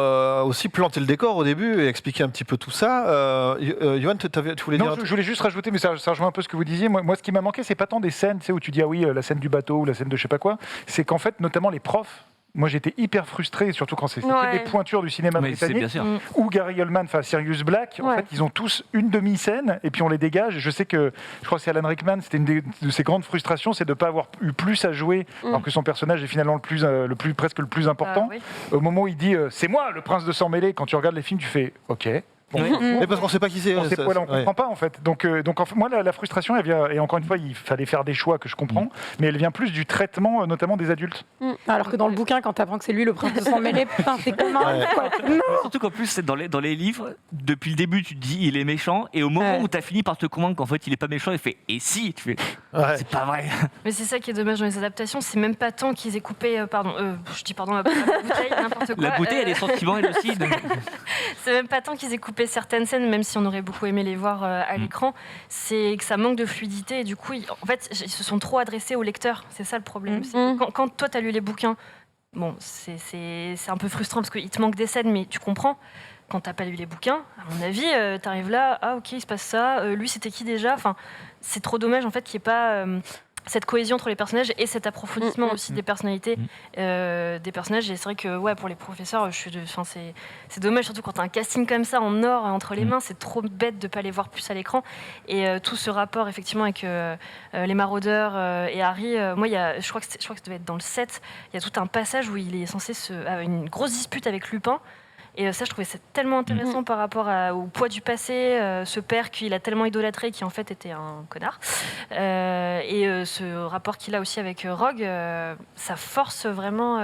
aussi planter le décor au début et expliquer un petit peu tout ça. Yoann, tu voulais Non, dire je voulais juste rajouter, mais ça rejoint un peu ce que vous disiez. Moi, ce qui m'a manqué, c'est pas tant des scènes, tu sais, où tu dis ah oui, la scène du bateau ou la scène de je sais pas quoi. C'est qu'en fait, notamment les profs. Moi, j'étais hyper frustré, surtout quand c'était des pointures du cinéma Mais c'est bien britannique. sûr. Ou Gary Oldman, enfin Sirius Black. En fait, ils ont tous une demi-scène et puis on les dégage. Je sais que, je crois que c'est Alan Rickman, c'était une de ses grandes frustrations, c'est de ne pas avoir eu plus à jouer, alors que son personnage est finalement presque le plus important. Oui. Au moment où il dit c'est moi le prince de sang mêlé, quand tu regardes les films, tu fais ok. Bon, Mais parce qu'on sait pas qui c'est. on sait pas, on comprend pas en fait. Donc en fait, moi la frustration elle vient, et encore une fois il fallait faire des choix que je comprends, mais elle vient plus du traitement notamment des adultes. Alors que dans le bouquin, quand t'apprends que c'est lui le prince de sang mêlé, putain, c'est comme un quoi. Surtout qu'en plus, dans les livres, depuis le début, tu te dis il est méchant, et au moment où tu as fini par te convaincre qu'en fait il est pas méchant, il fait et si tu fais c'est pas vrai. Mais c'est ça qui est dommage dans les adaptations, c'est même pas tant qu'ils aient coupé, la bouteille, n'importe quoi. La bouteille, elle est sentiment elle aussi. Donc... C'est même pas tant qu'ils aient coupé certaines scènes, même si on aurait beaucoup aimé les voir à l'écran, c'est que ça manque de fluidité et du coup, en fait, ils se sont trop adressés au lecteur. C'est ça le problème. Quand toi, tu as lu les bouquins, bon, c'est un peu frustrant parce qu'il te manque des scènes, mais tu comprends. Quand t'as pas lu les bouquins, à mon avis, t'arrives là, ah ok, il se passe ça, lui c'était qui déjà, enfin, c'est trop dommage en fait qu'il n'y ait pas cette cohésion entre les personnages et cet approfondissement aussi des personnalités des personnages. Et c'est vrai que pour les professeurs, c'est dommage, surtout quand t'as un casting comme ça en or entre les mains, c'est trop bête de pas les voir plus à l'écran. Et tout ce rapport effectivement avec les maraudeurs et Harry, moi je crois que ça devait être dans le 7, il y a tout un passage où il est censé avoir une grosse dispute avec Lupin. Et ça, je trouvais ça tellement intéressant par rapport au poids du passé, ce père qu'il a tellement idolâtré, qui en fait était un connard. Et ce rapport qu'il a aussi avec Rogue, ça force vraiment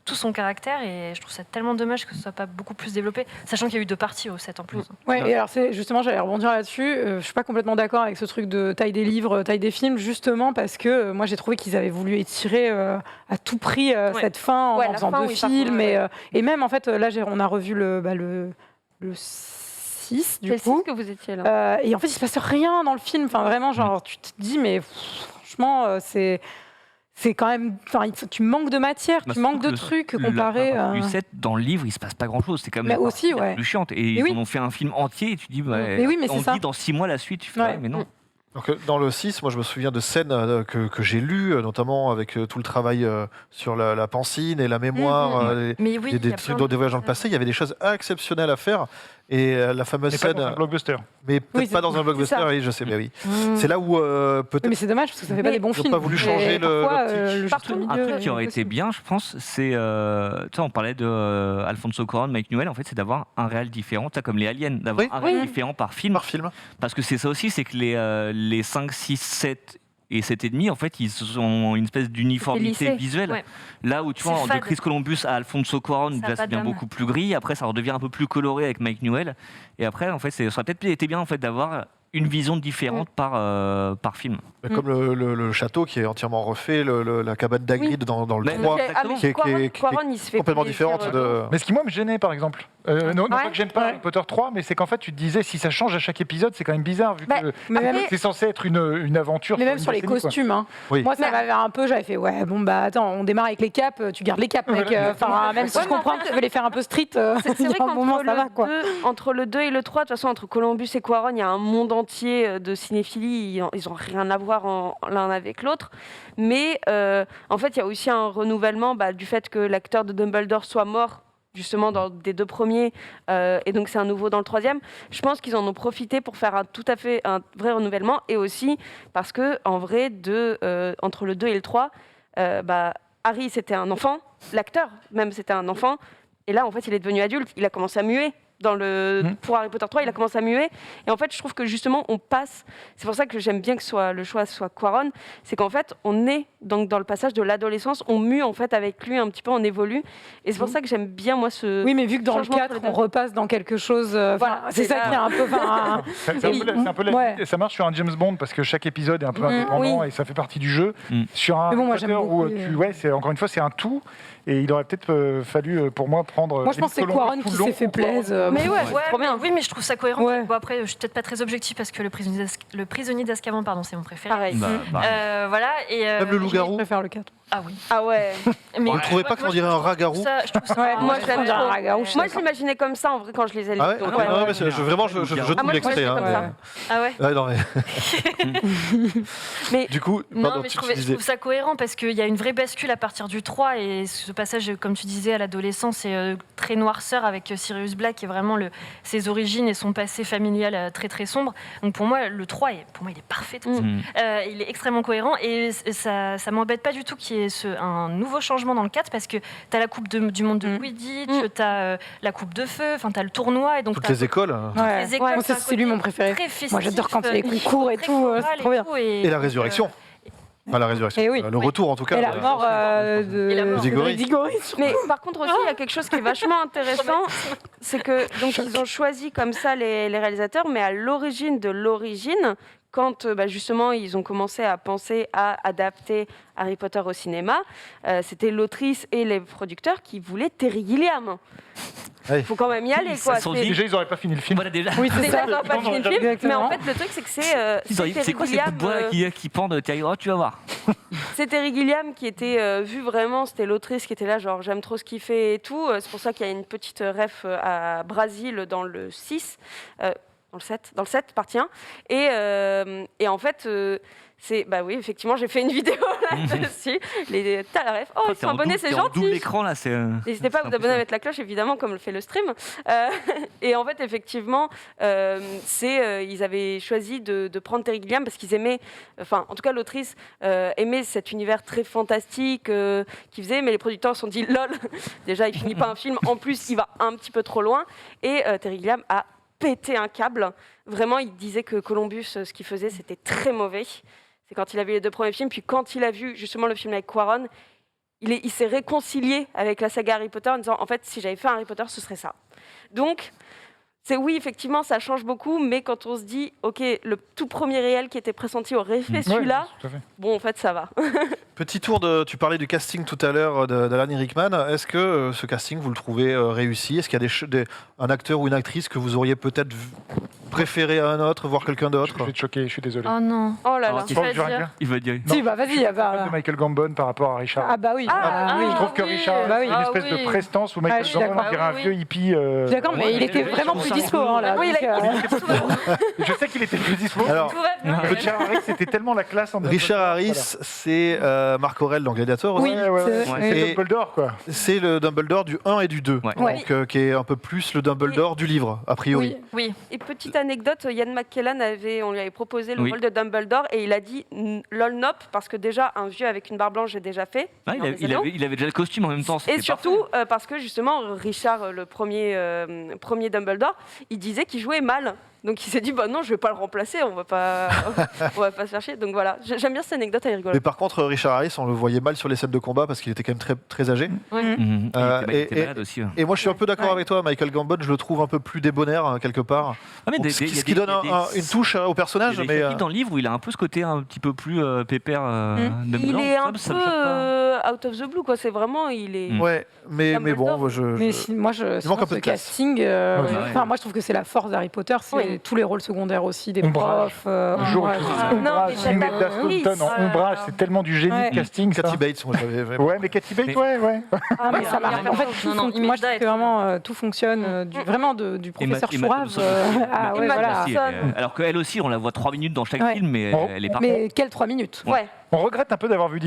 tout son caractère. Et je trouve ça tellement dommage que ce ne soit pas beaucoup plus développé, sachant qu'il y a eu 2 parties au 7 en plus. Ouais, et alors justement, j'allais rebondir là-dessus. Je ne suis pas complètement d'accord avec ce truc de taille des livres, taille des films, justement parce que moi, j'ai trouvé qu'ils avaient voulu étirer à tout prix cette fin en faisant 2 films. Et même, en fait, là, on a revu le 6, du coup. C'est le 6 que vous étiez là. Et en fait, il se passe rien dans le film. Enfin, vraiment, genre, tu te dis, mais franchement, c'est quand même... tu manques de matière, tu manques de trucs comparé... Du 7, dans le livre, il se passe pas grand-chose. C'est quand même la plus chiante. Et ils en ont fait un film entier et tu dis, mais on dit dans 6 mois la suite, tu fais, mais non. Donc, dans le 6, moi je me souviens de scènes que j'ai lues, notamment avec tout le travail sur la pancine et la mémoire, des trucs de voyage dans le passé. Il y avait des choses exceptionnelles à faire. Et la fameuse scène. Pas dans un blockbuster. Mais peut-être pas dans un blockbuster, oui, je sais, mais oui. C'est là où peut-être. Mais c'est dommage parce que ça fait pas des bons films. Ils n'ont pas voulu changer le Un truc qui aurait été bien, je pense, c'est. On parlait de Alfonso Cuarón, Mike Newell, en fait, c'est d'avoir un réal différent, comme les aliens, d'avoir un réal différent par film. Parce que c'est ça aussi, c'est que les 5, 6, 7 et 7,5, en fait, ils ont une espèce d'uniformité visuelle. Ouais. Là où, tu vois, de Chris Columbus à Alfonso Cuarón, ça devient beaucoup plus gris. Après, ça redevient un peu plus coloré avec Mike Newell. Et après, en fait, ça aurait peut-être été bien en fait, d'avoir une vision différente par film. Comme le château qui est entièrement refait, la cabane d'Hagrid dans le 3, qui est complètement différente. Mais ce qui, moi, me gênait, par exemple, non pas que j'aime pas Harry Potter 3, mais c'est qu'en fait, tu te disais, si ça change à chaque épisode, c'est quand même bizarre, vu que c'est censé être une aventure. Mais même sur les costumes, hein. Moi, ça m'avait un peu, j'avais fait, attends, on démarre avec les capes, tu gardes les capes, mec. Même si je comprends que tu veux les faire un peu street, c'est vrai qu'entre le 2 et le 3, de toute façon, entre Columbus et Cuarón, il y a un monde entier de cinéphilie, ils n'ont rien à voir l'un avec l'autre, mais en fait il y a aussi un renouvellement du fait que l'acteur de Dumbledore soit mort justement dans des 2 premiers, et donc c'est un nouveau dans le 3e. Je pense qu'ils en ont profité pour faire un vrai renouvellement, et aussi parce que en vrai entre le 2 et le 3, Harry c'était un enfant, l'acteur même c'était un enfant, et là en fait il est devenu adulte, il a commencé à muer. Pour Harry Potter 3, il a commencé à muer. Et en fait, je trouve que justement, on passe... C'est pour ça que j'aime bien que le choix soit Cuarón. C'est qu'en fait, on est donc dans le passage de l'adolescence. On mue en fait avec lui un petit peu, on évolue. Et c'est pour ça que j'aime bien, moi, ce... Oui, mais vu que dans le 4, on repasse dans quelque chose... Voilà, c'est ça qui est un peu... C'est un peu ça marche sur un James Bond, parce que chaque épisode est un peu indépendant et ça fait partie du jeu. Sur un Potter où, encore une fois, c'est un tout. Et il aurait peut-être fallu, pour moi, prendre... Moi, je pense que c'est Cuarón qui s'est fait plaisir. Mais ouais, Ouais, trop bien. oui, mais je trouve ça cohérent. Ouais. Bon, après, je suis peut-être pas très objectif parce que le prisonnier d'Azkaban, pardon, c'est mon préféré. Pareil. Voilà. Et, Même le Je loup-garou. préfère le 4. Ah oui. Ah ouais. Mais Vous ne trouvez pas qu'on dirait un ragarou? Je trouve ça. Ouais, moi, je l'aime préfère trop. un ragarou, je suis Moi, je d'accord. l'imaginais comme ça en vrai quand je les ai lus. Ah ouais, Donc, ok, ouais. non, mais vraiment, je Ah, trouve moi, je l'extrait. vois, c'est hein. comme ça. Ah ouais. Ouais, non, mais... Mais Du coup, Non, pardon, mais je tu trouve, disais. ça cohérent parce qu'il y a une vraie bascule à partir du 3 et ce passage, comme tu disais, à l'adolescence, c'est très noirceur avec Sirius Black et vraiment ses origines et son passé familial très très sombre. Donc pour moi, le 3, pour moi, il est parfait. De toute façon. Il est extrêmement cohérent et ça m'embête pas du tout qu'il y ait un nouveau changement dans le 4 parce que tu as la Coupe du Monde de Quidditch, tu as la Coupe de Feu, tu as le tournoi. Et donc Toutes les écoles. Ouais. les écoles, Moi, c'est un c'est lui côté mon préféré. très festif, Moi, j'adore quand il y a les concours et très tout. choral C'est trop bien. Et la résurrection. Enfin, la résurrection. Et oui. Le retour, en tout cas. Et la mort Et la de mort. Diggory. Diggory. Mais par contre aussi, il y a quelque chose qui est vachement intéressant, c'est que donc ils ont choisi comme ça les réalisateurs, mais à l'origine de l'origine, quand justement ils ont commencé à penser à adapter Harry Potter au cinéma, c'était l'autrice et les producteurs qui voulaient Terry Gilliam. Ouais. Il faut quand même y aller, Ça quoi. sent C'est- vite. Déjà, ils n'auraient pas fini le film. Voilà déjà. Oui, c'est Déjà, ça. ils n'auraient pas fini le film, mais Exactement. en fait, le truc, c'est que c'est C'est quoi ces bouts de bois là qui pendent? Oh, tu vas voir. c'est Terry Gilliam qui était vu vraiment, c'était l'autrice qui était là, genre j'aime trop ce qu'il fait et tout. C'est pour ça qu'il y a une petite ref à Brésil dans le 6, dans le 7, partie 1. Et en fait, oui, effectivement, j'ai fait une vidéo là-dessus. T'as la ref. Oh, ils sont abonnés, c'est T'es en double gentil. écran là, c'est. N'hésitez pas à vous abonner avec la cloche, évidemment, comme le fait le stream. Et en fait, effectivement, ils avaient choisi de prendre Terry Gilliam parce qu'ils aimaient, enfin, en tout cas, l'autrice aimait cet univers très fantastique qu'il faisait, mais les producteurs se sont dit, lol, déjà, il finit pas un film, en plus, il va un petit peu trop loin. Et Terry Gilliam a pété un câble. Vraiment, il disait que Columbus, ce qu'il faisait, c'était très mauvais. C'est quand il a vu les 2 premiers films, puis quand il a vu justement le film avec Quaron, il s'est réconcilié avec la saga Harry Potter en disant en fait si j'avais fait un Harry Potter ce serait ça. Donc oui effectivement ça change beaucoup, mais quand on se dit ok le tout premier réel qui était pressenti aurait fait celui-là, tout à fait. bon en fait ça va. Petit tour tu parlais du casting tout à l'heure d'Alan Rickman. Est-ce que ce casting, vous le trouvez réussi? Est-ce qu'il y a un acteur ou une actrice que vous auriez peut-être préféré à un autre, voire quelqu'un d'autre? Je vais te choquer, je suis désolé. Oh non. Oh là là. Tu Bon, vas je vais dire. rien Il va dire. Si, bah vas-y. Je suis fan de Michael Gambon par rapport à Richard. Ah bah oui. Je oui. trouve que oui. Richard, Bah oui. c'est une espèce Ah oui. de prestance où Ah, Michael je suis Gambon d'accord. dirait un Oui. vieux hippie. Je suis d'accord, mais il était vraiment plus dispo hein, là. Oui, il a- donc, Je sais qu'il était plus dispo. Alors, Tout va bien. Richard Harris, c'était tellement la classe en Richard Harris, c'est Marc Aurèle dans Gladiator aussi. Oui, Ouais. c'est- C'est Et- Dumbledore, quoi. C'est le Dumbledore du 1 et du 2, Ouais. donc, qui est un peu plus le Dumbledore du livre, a priori. Oui. Oui. Et petite anecdote, Ian McKellen on lui avait proposé le Oui. rôle de Dumbledore et il a dit lol nope parce que déjà un vieux avec une barbe blanche j'ai déjà fait. Ah, Dans les il Anneaux. avait déjà le costume en même temps. Et c'était surtout parce que justement Richard, le premier Dumbledore, il disait qu'il jouait mal. Donc il s'est dit bah non je vais pas le remplacer, on va pas se faire chier. Donc voilà, j'aime bien cette anecdote, elle est rigolote. Mais par contre, Richard Harris, on le voyait mal sur les scènes de combat parce qu'il était quand même très, très âgé. parfait. Mhm. Il était et- malade aussi. hein. Et moi, je suis un peu d'accord avec toi, Michael Gambon, je le trouve un peu plus débonnaire, hein, quelque part. Ah, mais Donc, ce il y a qui donne il y a des- une touche au il y personnage. a des Mais, chapitres dans le livre où il a un peu ce côté un petit peu plus pépère. Il Dumbledore. est un Ça peu me choque pas. out of the blue quoi, c'est vraiment il est. ouais, mais Dumbledore. bon, Mais moi, sinon, manque un peu ce de classe. casting, ouais. moi, je trouve que c'est la force d'Harry Potter, c'est Oui. tous les rôles secondaires aussi, des Ombrage. profs. Le jour où ouais, tu c'est ça. dis non, Ombrage, mais Ned j'adore Aston Alice. en Ombrage, c'est tellement du génie Ouais. de casting. ça. Cathy Bates, moi, j'avais vraiment. Ouais, mais Cathy Bates, Mais- ouais. Ah, mais ça marche. En fait, Non, non, moi, je trouve Imelda que vraiment tout fonctionne, vraiment du professeur Emma Chourave. Thompson. Ah ouais, Emma voilà. Aussi, alors qu'elle aussi, on la voit 3 minutes dans chaque Ouais. film, mais Oh. elle est parfaite. Mais quelles 3 minutes Ouais. On regrette un peu d'avoir vu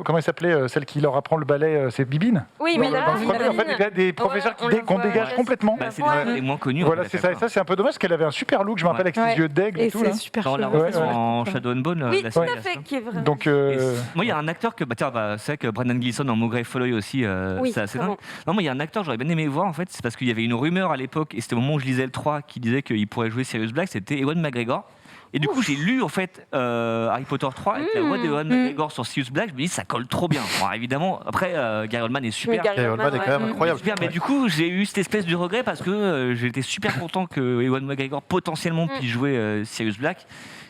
comment elle s'appelait, celle qui leur apprend le ballet, c'est Bibine. Oui, Dans mais le là, premier, en fait, il y a des professeurs on la qu'on voit, dégage ouais. complètement. Bah, c'est Ouais. les moins connus. Voilà, en fait, c'est à ça. Et faire ça, c'est un peu dommage parce qu'elle avait un super look, je me rappelle, avec Ouais. ses yeux d'aigle et Et tout. là. c'est super peur. Dans la chouette. refait Ouais, en Shadow and Bone, oui, la tout série, à là, fait, ça. qui est vrai. Donc, Et moi, il y a un acteur que, c'est vrai que Brendan Gleeson en Mowgli Folloy aussi, Oui, c'est assez très dingue. bon. Non, moi, il y a un acteur que j'aurais bien aimé voir, en fait, c'est parce qu'il y avait une rumeur à l'époque, et c'était au moment où je lisais le 3, qui disait qu'il pourrait jouer Sirius Black, c'était Ewan McGregor. Et du coup, j'ai lu en fait Harry Potter 3 avec la voix d'Ewan McGregor sur Sirius Black. Je me dis, ça colle trop bien. Bon, évidemment, après, Gary Oldman est super. Gary Gary Oldman est quand même ouais. incroyable. Super, mais du coup, j'ai eu cette espèce de regret parce que j'étais super content que Ewan McGregor potentiellement puisse jouer Sirius Black.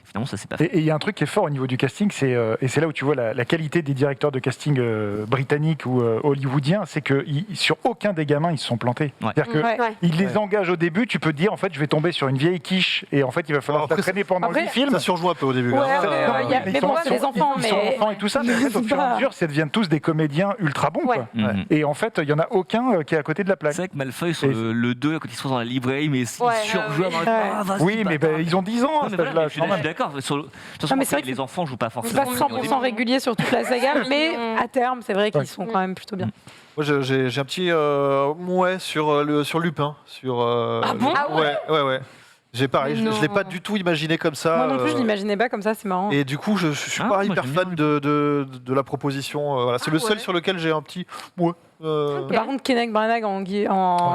finalement ça s'est pas fait. Et il y a un truc qui est fort au niveau du casting, et c'est là où tu vois la qualité des directeurs de casting britanniques ou hollywoodiens, c'est que sur aucun des gamins ils se sont plantés. Ouais. C'est-à-dire qu'ils les engagent au début, tu peux te dire en fait je vais tomber sur une vieille quiche et en fait il va falloir traîner pendant le film. Ça surjoue un peu au début. Ouais, hein. mais bon, c'est des enfants, Ils sont enfants et tout ça, mais en fait, au fur et à mesure, ça devient tous des comédiens ultra bons. Quoi. Mhm. Et en fait, il n'y en a aucun qui est à côté de la plaque. C'est vrai que Malfoy sur le 2, quand ils sont dans la librairie, mais ils surjouent à Oui, mais ils ont 10 ans à Non, mais cet voilà, âge-là. je suis d'accord. De toute façon, mais c'est vrai que les enfants jouent pas C'est forcément. pas 100% régulier sur toute la saga, mais à terme, c'est vrai qu'ils sont quand même plutôt bien. Moi, j'ai un petit mouet sur Lupin. Ah bon? Ouais. J'ai pareil, je l'ai pas du tout imaginé comme ça. Moi non plus, je l'imaginais pas comme ça, c'est marrant. Et du coup, je suis pas hyper fan de la proposition. Voilà. C'est le seul sur lequel j'ai un petit mouet. Par contre, Kenneth Branagh en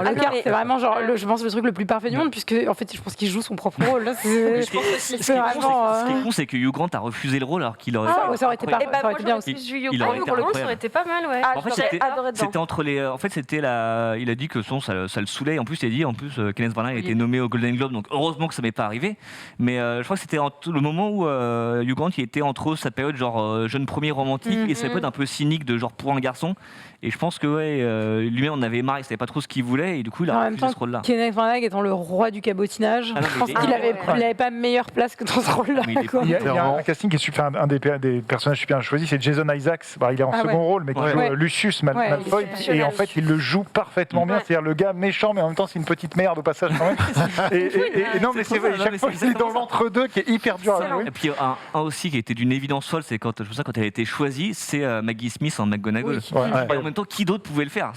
Lockhart, c'est vraiment genre, je pense, le truc le plus parfait du monde, puisque en fait, je pense qu'il joue son propre rôle. Là, Ce qui est con, c'est que Hugh Grant a refusé le rôle alors qu'il aurait. Ça aurait été pas. Ça aurait été bien aussi. Il aurait été Pour le coup, ça incroyable. aurait été pas mal, ouais. En fait, c'était entre les. En fait, c'était la. Il a dit que ça le saoulait. En plus, il a dit Kenneth Branagh a été nommé au Golden Globe, donc heureusement que ça m'est pas arrivé. Mais je crois que c'était le moment où Hugh Grant il était entre sa période genre jeune premier romantique et sa période un peu cynique de genre pour un garçon. Et je pense que lui-même en avait marre, il savait pas trop ce qu'il voulait et du coup il a refusé ce rôle-là. Kenneth Branagh étant le roi du cabotinage, je pense qu'il avait pas meilleure place que dans ce rôle-là. Il y a un casting qui est super, un des personnages super choisis, c'est Jason Isaacs. Il est en second rôle, mais qui joue Lucius Malfoy. Et en fait, il le joue parfaitement bien. C'est-à-dire le gars méchant, mais en même temps, c'est une petite merde au passage quand même. Et non, mais c'est vrai, chaque fois, il est dans l'entre-deux qui est hyper dur à jouer. Et puis un aussi qui était d'une évidence folle, c'est quand elle a été choisie, c'est Maggie Smith en McGonagall. Et en même temps, qui d'autre pouvait le faire?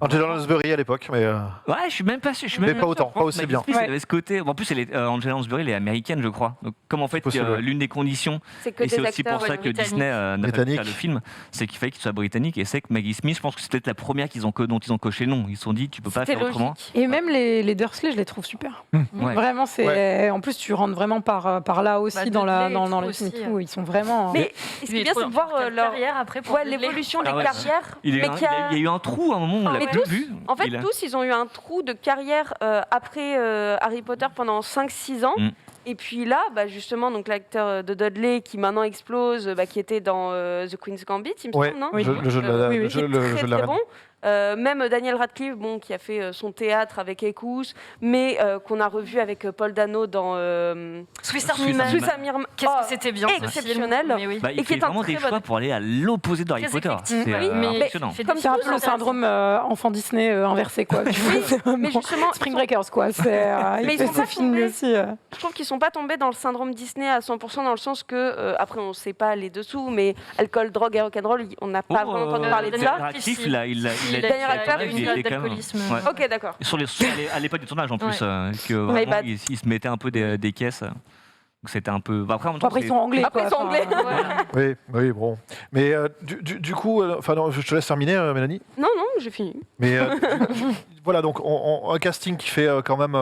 Angela Lansbury à l'époque, mais. Ouais, je suis même pas sûr. Mais pas autant, pas aussi bien. Elle avait ce côté. En plus, Angela Lansbury, elle est américaine, je crois. Donc, comme en fait, l'une des conditions, et c'est aussi pour ça que Disney n'a pas pu faire le film, c'est qu'il fallait qu'il soit britannique. Et c'est que Maggie Smith, je pense que c'est peut-être la première dont ils ont coché le nom. Ils se sont dit, tu peux pas faire autrement. Et même les Dursley, je les trouve super. Vraiment, c'est. En plus, tu rentres vraiment par là aussi dans les films et tout. Ils sont vraiment. Mais ce qui est bien, c'est de voir leur carrière après. l'évolution des carrières. Il y a eu un trou à un moment, on l'a plus vu. En fait, tous, ils ont eu un trou de carrière après Harry Potter pendant 5-6 ans. Et puis là, justement, donc l'acteur de Dudley qui maintenant explose, qui était dans The Queen's Gambit, il me semble, non? Le jeu de la reine. Bon. Même Daniel Radcliffe, qui a fait son théâtre avec Ekous, mais qu'on a revu avec Paul Dano dans Swiss Army Man. Qu'est-ce que c'était bien, exceptionnel. Il fait vraiment des choix pour aller à l'opposé de Harry Potter. C'est impressionnant. Comme c'est un peu le syndrome enfant Disney inversé, quoi. Mais justement, Spring Breakers, quoi. Mais ils sont pas tombés aussi. Je trouve qu'ils sont pas tombés dans le syndrome Disney à 100%, dans le sens que après on sait pas les dessous, mais alcool, drogue et rock'n'roll, on n'a pas vraiment entendu parler de ça. D'ailleurs, elle a une note d'alcoolisme. Ok, d'accord. À l'époque du tournage en plus, que vraiment il se mettait un peu des caisses. Donc c'était un peu. Après, ils sont anglais. Après, ils sont anglais. Oui, bon. Mais du coup, je te laisse terminer, Mélanie. Non, j'ai fini. Mais voilà, donc un casting qui fait quand même.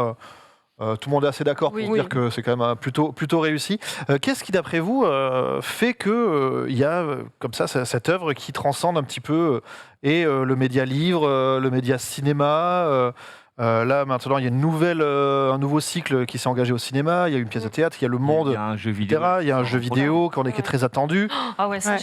Tout le monde est assez d'accord pour dire que c'est quand même plutôt réussi. Qu'est-ce qui, d'après vous, fait qu'il y a comme ça cette œuvre qui transcende un petit peu le média livre, le média cinéma là, maintenant, il y a un nouveau cycle qui s'est engagé au cinéma. Il y a une pièce de théâtre, il y a Le Monde, il y a un jeu vidéo, etc. Il y a un jeu vidéo qui est très attendu. Ah ouais, ça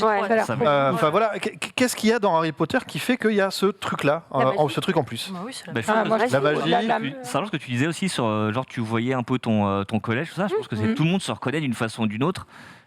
Enfin voilà, qu'est-ce qu'il y a dans Harry Potter qui fait qu'il y a ce truc-là, ce truc en plus? La magie. C'est ce que tu disais aussi sur genre tu voyais un peu ton collège, tout ça. Je pense que tout le monde se reconnaît d'une façon ou d'une autre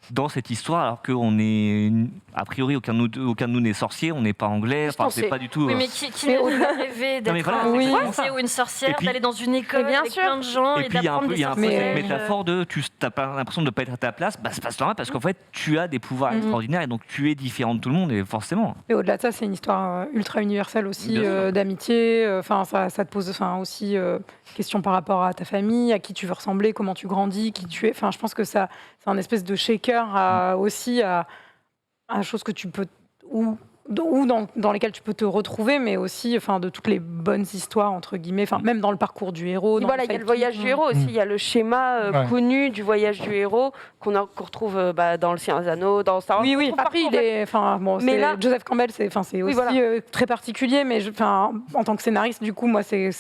dans cette histoire, alors qu'on est a priori aucun de nous n'est sorcier, on n'est pas anglais, c'est pas du tout. Oui, mais qui n'a rêvé d'être un sorcier ou une sorcière, d'aller dans une école avec plein de gens et d'apprendre des sorcières. Et puis il y a un peu cette métaphore de tu n'as pas l'impression de ne pas être à ta place, c'est pas normal parce qu'en fait tu as des pouvoirs extraordinaires et donc tu es différent de tout le monde et forcément. Et au-delà de ça, c'est une histoire ultra universelle aussi d'amitié. Enfin, ça te pose aussi question par rapport à ta famille, à qui tu veux ressembler, comment tu grandis, qui tu es. Enfin, je pense que ça, c'est un espèce de shaker aussi à choses que tu peux ou dans lesquelles tu peux te retrouver, mais aussi de toutes les bonnes histoires entre guillemets, même dans le parcours du héros. Il y a le voyage du héros aussi. Il y a le schéma connu du voyage du héros qu'on retrouve dans Le Seigneur des Anneaux, dans Star Wars. Oui. Après, mais là, Joseph Campbell, c'est aussi très particulier, mais en tant que scénariste, du coup, moi, c'est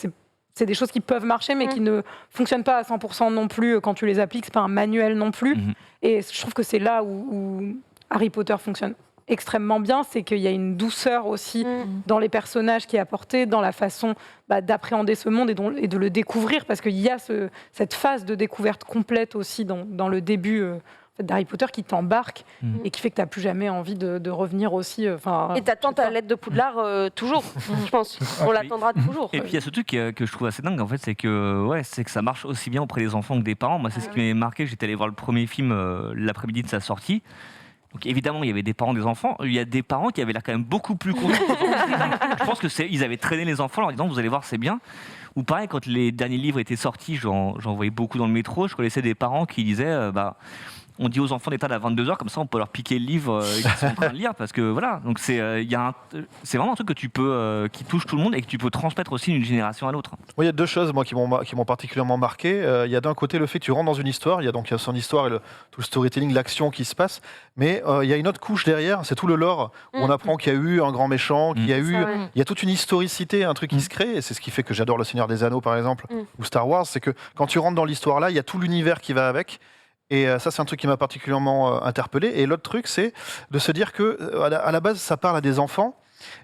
des choses qui peuvent marcher, mais qui ne fonctionnent pas à 100% non plus quand tu les appliques. C'est pas un manuel non plus. Et je trouve que c'est là où Harry Potter fonctionne extrêmement bien, c'est qu'il y a une douceur aussi dans les personnages qui est apportée, dans la façon d'appréhender ce monde et de le découvrir, parce qu'il y a cette phase de découverte complète aussi dans le début d'Harry Potter qui t'embarque et qui fait que tu n'as plus jamais envie de revenir aussi. Et t'attends ta lettre de Poudlard toujours, je pense. On l'attendra toujours. Et puis il y a ce truc que je trouve assez dingue, en fait, c'est que ça marche aussi bien auprès des enfants que des parents. Moi, c'est ce qui m'a marqué. J'étais allé voir le premier film l'après-midi de sa sortie. Donc évidemment, il y avait des parents, des enfants. Il y a des parents qui avaient l'air quand même beaucoup plus contents. Je pense qu'ils avaient traîné les enfants en leur disant vous allez voir, c'est bien. Ou pareil, quand les derniers livres étaient sortis, j'en voyais beaucoup dans le métro. Je connaissais des parents qui disaient on dit aux enfants d'éteindre à 22h, comme ça on peut leur piquer le livre qu'ils sont en train de lire, parce que voilà, donc c'est vraiment un truc qui touche tout le monde et que tu peux transmettre aussi d'une génération à l'autre. Il y a deux choses moi, qui m'ont particulièrement marqué. Il y a d'un côté le fait que tu rentres dans une histoire, il y a son histoire et tout le storytelling, l'action qui se passe, mais il y a une autre couche derrière, c'est tout le lore, où on apprend qu'il y a eu un grand méchant, il y a toute une historicité, un truc qui se crée, et c'est ce qui fait que j'adore Le Seigneur des Anneaux par exemple, ou Star Wars, c'est que quand tu rentres dans l'histoire là, il y a tout l'univers qui va avec. Et ça, c'est un truc qui m'a particulièrement interpellé. Et l'autre truc, c'est de se dire que à la base, ça parle à des enfants.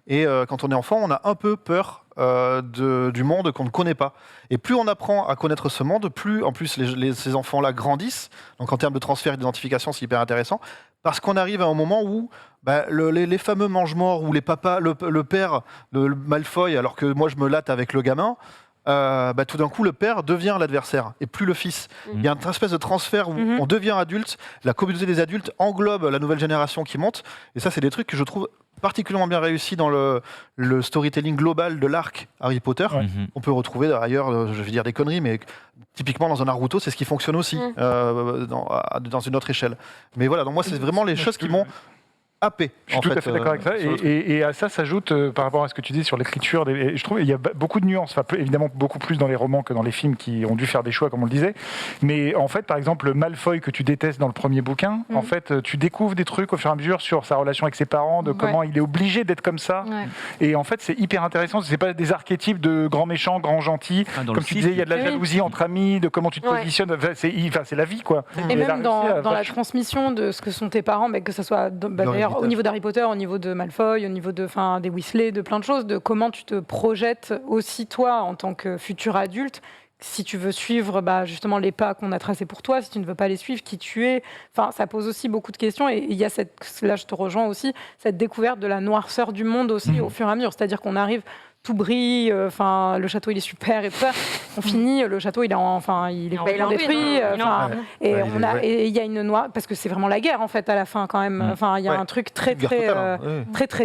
Et quand on est enfant, on a un peu peur du monde qu'on ne connaît pas. Et plus on apprend à connaître ce monde, plus en plus ces enfants-là grandissent. Donc en termes de transfert et d'identification, c'est hyper intéressant. Parce qu'on arrive à un moment où les fameux mange-morts, ou les papas, le père, le Malfoy, alors que moi je me latte avec le gamin, tout d'un coup, le père devient l'adversaire et plus le fils. Il y a une espèce de transfert où on devient adulte, la communauté des adultes englobe la nouvelle génération qui monte. Et ça, c'est des trucs que je trouve particulièrement bien réussis dans le storytelling global de l'arc Harry Potter. On peut retrouver d'ailleurs, je vais dire des conneries, mais typiquement dans un Naruto, c'est ce qui fonctionne aussi dans une autre échelle. Mais voilà, donc moi, c'est vraiment les choses qui m'ont happé. Je suis tout à fait d'accord avec ça. Et à ça s'ajoute, par rapport à ce que tu dis sur l'écriture, je trouve qu'il y a beaucoup de nuances, évidemment beaucoup plus dans les romans que dans les films qui ont dû faire des choix, comme on le disait. Mais en fait, par exemple, Malfoy que tu détestes dans le premier bouquin, en fait, tu découvres des trucs au fur et à mesure sur sa relation avec ses parents, de comment il est obligé d'être comme ça. Et en fait, c'est hyper intéressant. C'est pas des archétypes de grand méchant, grand gentil. Comme tu disais, il y a de la jalousie entre amis, de comment tu te positionnes. C'est la vie, quoi. Et même dans la transmission de ce que sont tes parents, que ce soit d'ailleurs au niveau d'Harry Potter, au niveau de Malfoy, au niveau des Weasley, de plein de choses, de comment tu te projettes aussi toi en tant que futur adulte, si tu veux suivre justement les pas qu'on a tracés pour toi, si tu ne veux pas les suivre, qui tu es. Enfin, ça pose aussi beaucoup de questions et il y a là je te rejoins aussi, cette découverte de la noirceur du monde aussi au fur et à mesure. C'est-à-dire qu'on arrive, tout brille, le château il est super et tout ça. On finit, le château il est détruit. Et il y a une noire, parce que c'est vraiment la guerre en fait à la fin quand même. Il y a un truc très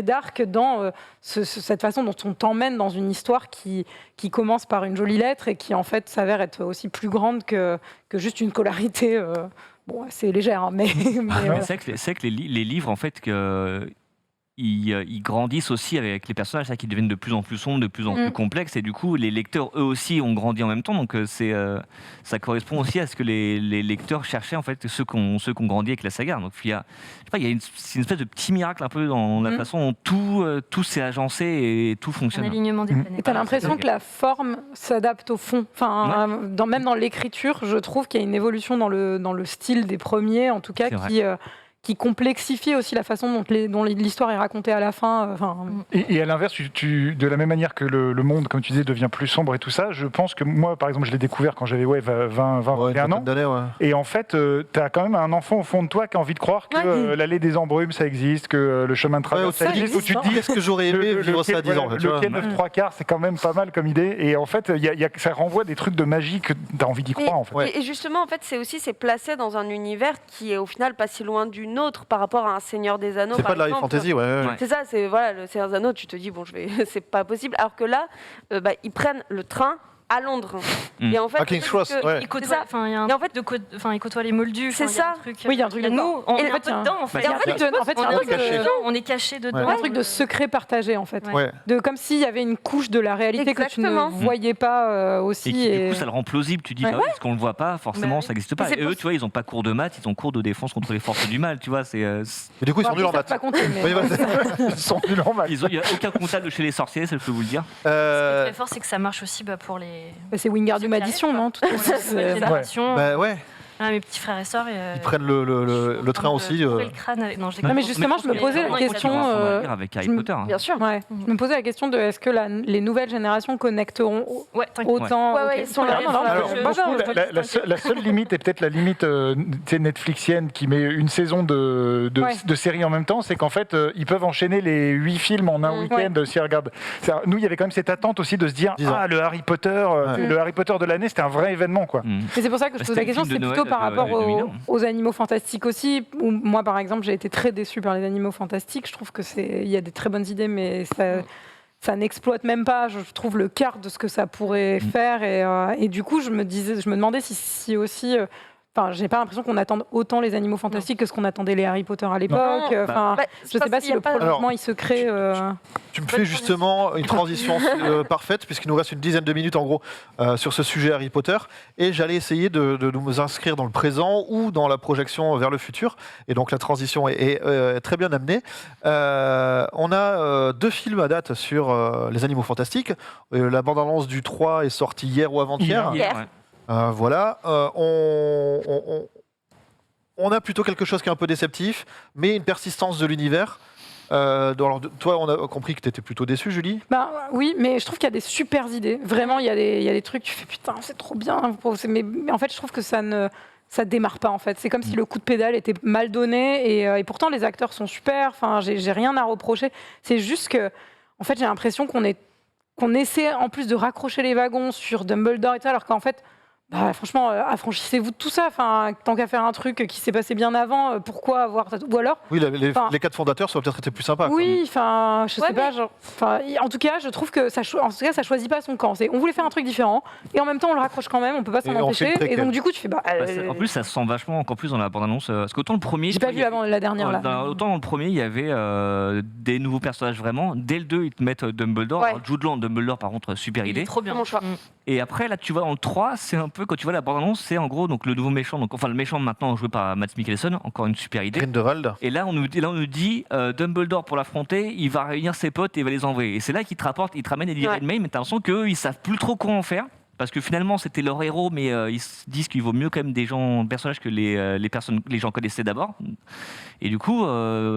dark dans cette façon dont on t'emmène dans une histoire qui commence par une jolie lettre et qui en fait s'avère être aussi plus grande que juste une scolarité assez légère. C'est vrai que les livres en fait ils grandissent aussi avec les personnages, qui deviennent de plus en plus sombres, de plus en plus complexes, et du coup les lecteurs eux aussi ont grandi en même temps, donc ça correspond aussi à ce que les lecteurs cherchaient en fait, ceux qui ont grandi avec la saga. Donc c'est une espèce de petit miracle un peu dans la façon dont tout s'est agencé et tout fonctionne. Un alignement des planètes. Et t'as l'impression que la forme s'adapte au fond. Même dans l'écriture, je trouve qu'il y a une évolution dans le style des premiers, en tout cas, qui complexifie aussi la façon dont l'histoire est racontée à la fin. Et à l'inverse, de la même manière que le monde, comme tu disais, devient plus sombre et tout ça, je pense que moi, par exemple, je l'ai découvert quand j'avais 21 ans. Et en fait, tu as quand même un enfant au fond de toi qui a envie de croire que l'allée des embrumes, ça existe, que le chemin de traverse, ça existe. Où tu te dis, est-ce que j'aurais aimé vivre ça à 10 ans le quai 9/3, c'est quand même pas mal comme idée. Et en fait, ça renvoie des trucs de magie que tu as envie d'y croire. En fait. Et justement, en fait, c'est placé dans un univers qui est au final pas si loin du nôtre par rapport à un Seigneur des Anneaux. C'est pas de la fantasy, C'est ça, le Seigneur des Anneaux, tu te dis, c'est pas possible. Alors que là, ils prennent le train à Londres. Et en fait, King's Cross, il côtoie les Moldus. C'est ça. Oui, il y a un truc nous, on est un peu dedans, en fait. On est caché dedans. Il y a un truc de secret partagé, en fait. Comme s'il y avait une couche de la réalité que tu ne voyais pas aussi. Et du coup, ça le rend plausible. Tu dis, parce qu'on le voit pas, forcément, ça n'existe pas. Et eux, tu vois, ils ont pas cours de maths, ils ont cours de défense contre les forces du mal, tu vois. Et du coup, ils sont nuls en maths. Ils sont nuls en maths. Il n'y a aucun comptable chez les sorciers, ça je peux vous le dire. Ce qui est très fort, c'est que ça marche aussi pour les... C'est Wingardium Addition, non? Mes petits frères et sœurs. Ils prennent le train aussi. Le crâne avec... Non, je Non, mais justement, je me posais la question. Avec Harry Potter. Bien sûr. Ouais. Je me posais la question de est-ce que les nouvelles générations connecteront autant. Ouais, ils sont là. Alors, pour le coup, la seule limite, et peut-être la limite netflixienne qui met une saison de série en même temps, c'est qu'en fait, ils peuvent enchaîner les 8 films en un week-end si ils regardent. Nous, il y avait quand même cette attente aussi de se dire le Harry Potter, le Harry Potter de l'année, c'était un vrai événement, quoi. Et c'est pour ça que je pose la question, c'est plutôt par rapport aux animaux fantastiques aussi. Où moi, par exemple, j'ai été très déçue par les animaux fantastiques. Je trouve que il y a des très bonnes idées, mais ça n'exploite même pas, je trouve, le quart de ce que ça pourrait faire. Et du coup, je me demandais si aussi... Enfin, j'ai pas l'impression qu'on attende autant les animaux fantastiques que ce qu'on attendait les Harry Potter à l'époque. Je sais pas si le prolongement il se crée. Tu me fais justement une transition parfaite, puisqu'il nous reste une dizaine de minutes en gros sur ce sujet Harry Potter, et j'allais essayer de nous inscrire dans le présent ou dans la projection vers le futur. Et donc la transition est très bien amenée. On a 2 films à date sur les animaux fantastiques. La bande-annonce du 3 est sortie hier ou avant-hier. Voilà, on a plutôt quelque chose qui est un peu déceptif, mais une persistance de l'univers. Alors, toi, on a compris que tu étais plutôt déçue, Julie. Oui, mais je trouve qu'il y a des super idées. Vraiment, il y a des trucs, tu fais putain, c'est trop bien. Mais en fait, je trouve que ça démarre pas, en fait. C'est comme si le coup de pédale était mal donné, et pourtant, les acteurs sont super. Enfin, j'ai rien à reprocher. C'est juste que, en fait, j'ai l'impression qu'on essaie, en plus de raccrocher les wagons sur Dumbledore et tout, alors qu'en fait... franchement, affranchissez-vous de tout ça. Enfin, tant qu'à faire un truc qui s'est passé bien avant, pourquoi avoir... Ou alors... Oui, les 4 fondateurs, ça aurait peut-être été plus sympa. Oui, enfin, je sais pas. En tout cas, je trouve que ça choisit pas son camp. On voulait faire un truc différent, et en même temps, on le raccroche quand même, on peut pas s'en empêcher. Et donc, du coup, tu fais... En plus, ça se sent vachement, encore plus dans la bande-annonce. Parce qu'autant le premier... J'ai pas vu avant la dernière, là. Autant dans le premier, il y avait des nouveaux personnages vraiment. Dès le 2, ils te mettent Dumbledore. Ouais. Alors, Jude Law en Dumbledore, par contre, super idée. Trop bien. Mon choix. Et après, là, tu vois, dans le 3, c'est un peu, quand tu vois la bande-annonce, c'est en gros donc, le nouveau méchant, le méchant maintenant joué par Mads Mikkelsen, encore une super idée. Grindelwald. Et là, on nous dit Dumbledore pour l'affronter, il va réunir ses potes et il va les envoyer. Et c'est là qu'il te rapporte, il te ramène Eddie Redmayne, mais t'as l'impression qu'eux, ils savent plus trop quoi en faire. Parce que finalement, c'était leur héros, mais ils se disent qu'il vaut mieux quand même des personnages que les gens connaissaient d'abord. Et du coup,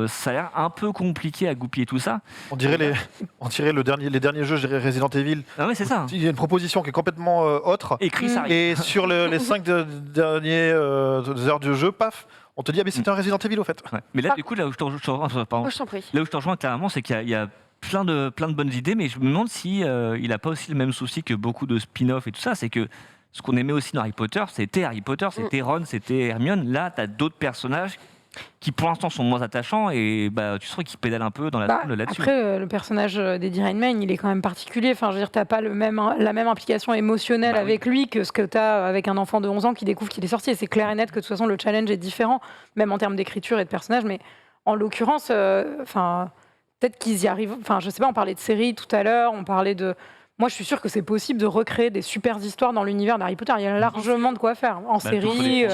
ça a l'air un peu compliqué à goupiller tout ça. On dirait les derniers jeux, je dirais Resident Evil. Ah ouais, c'est ça. Il y a une proposition qui est complètement autre. Et sur les 5 dernières heures de jeu, paf, on te dit mais c'était un Resident Evil au fait. Ouais. Mais là, du coup, là où je te rejoins clairement, c'est qu'il y a plein de bonnes idées, mais je me demande si il n'a pas aussi le même souci que beaucoup de spin-off et tout ça, c'est que ce qu'on aimait aussi dans Harry Potter, c'était Ron, c'était Hermione. Là, tu as d'autres personnages qui pour l'instant sont moins attachants et tu sens qu'ils pédalent un peu dans la table là-dessus. Après, le personnage d'Eddie Redmayne, il est quand même particulier. Enfin, je veux dire, t'as pas la même implication émotionnelle avec lui que ce que tu as avec un enfant de 11 ans qui découvre qu'il est sorcier. C'est clair et net que de toute façon, le challenge est différent, même en termes d'écriture et de personnage. Mais en l'occurrence, peut-être qu'ils y arrivent. Enfin, je sais pas, on parlait de séries tout à l'heure, on parlait de... Moi, je suis sûre que c'est possible de recréer des super histoires dans l'univers d'Harry Potter. Il y a largement de quoi faire en série.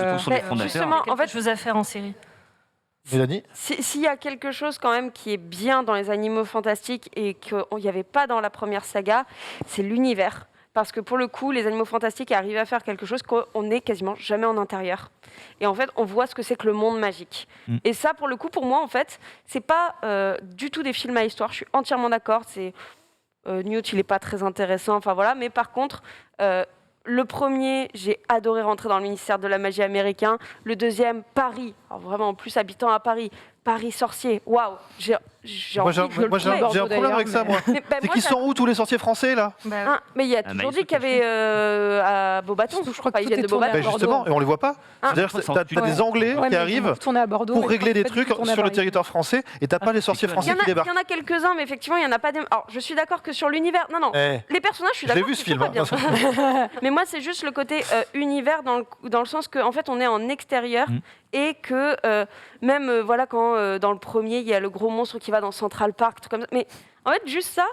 Justement, en fait, je faisais affaire en série. Mélanie ? S'il y a quelque chose quand même qui est bien dans les animaux fantastiques et qu'il n'y avait pas dans la première saga, c'est l'univers. Parce que pour le coup, les animaux fantastiques arrivent à faire quelque chose qu'on n'est quasiment jamais en intérieur. Et en fait, on voit ce que c'est que le monde magique. Et ça, pour le coup, pour moi, en fait, c'est pas du tout des films à histoire. Je suis entièrement d'accord. Newt, il n'est pas très intéressant. Enfin voilà. Mais par contre, le premier, j'ai adoré rentrer dans le ministère de la magie américain. Le deuxième, Paris. Alors vraiment, en plus, habitant à Paris. Paris sorcier, waouh, j'ai un problème avec ça, moi. C'est qu'ils sont où tous les sorciers français, là ? Mais il y a toujours dit qu'il y avait à Beaubaton, je crois qu'ils viennent de Beaubaton. Justement, et on les voit pas. C'est-à-dire, t'as des Anglais qui arrivent pour régler des trucs sur le territoire français, et t'as pas les sorciers français qui débarquent. Il y en a quelques-uns, mais effectivement, il y en a pas des... Alors, je suis d'accord que sur l'univers... Non, les personnages, je suis d'accord. J'ai vu ce film. Mais moi, c'est juste le côté univers, dans le sens qu'en fait, on est en extérieur, et que même voilà quand dans le premier il y a le gros monstre qui va dans Central Park, tout comme ça. Mais en fait juste ça,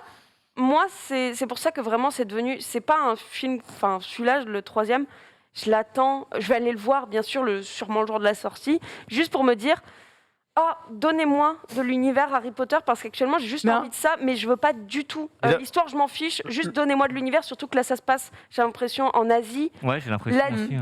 moi c'est pour ça que vraiment c'est devenu, c'est pas un film, enfin celui-là le troisième, je l'attends, je vais aller le voir bien sûr sûrement le jour de la sortie, juste pour me dire donnez-moi de l'univers Harry Potter parce qu'actuellement j'ai juste envie de ça, mais je veux pas du tout l'histoire, je m'en fiche, juste donnez-moi de l'univers, surtout que là ça se passe, j'ai l'impression en Asie. Ouais, j'ai l'impression aussi.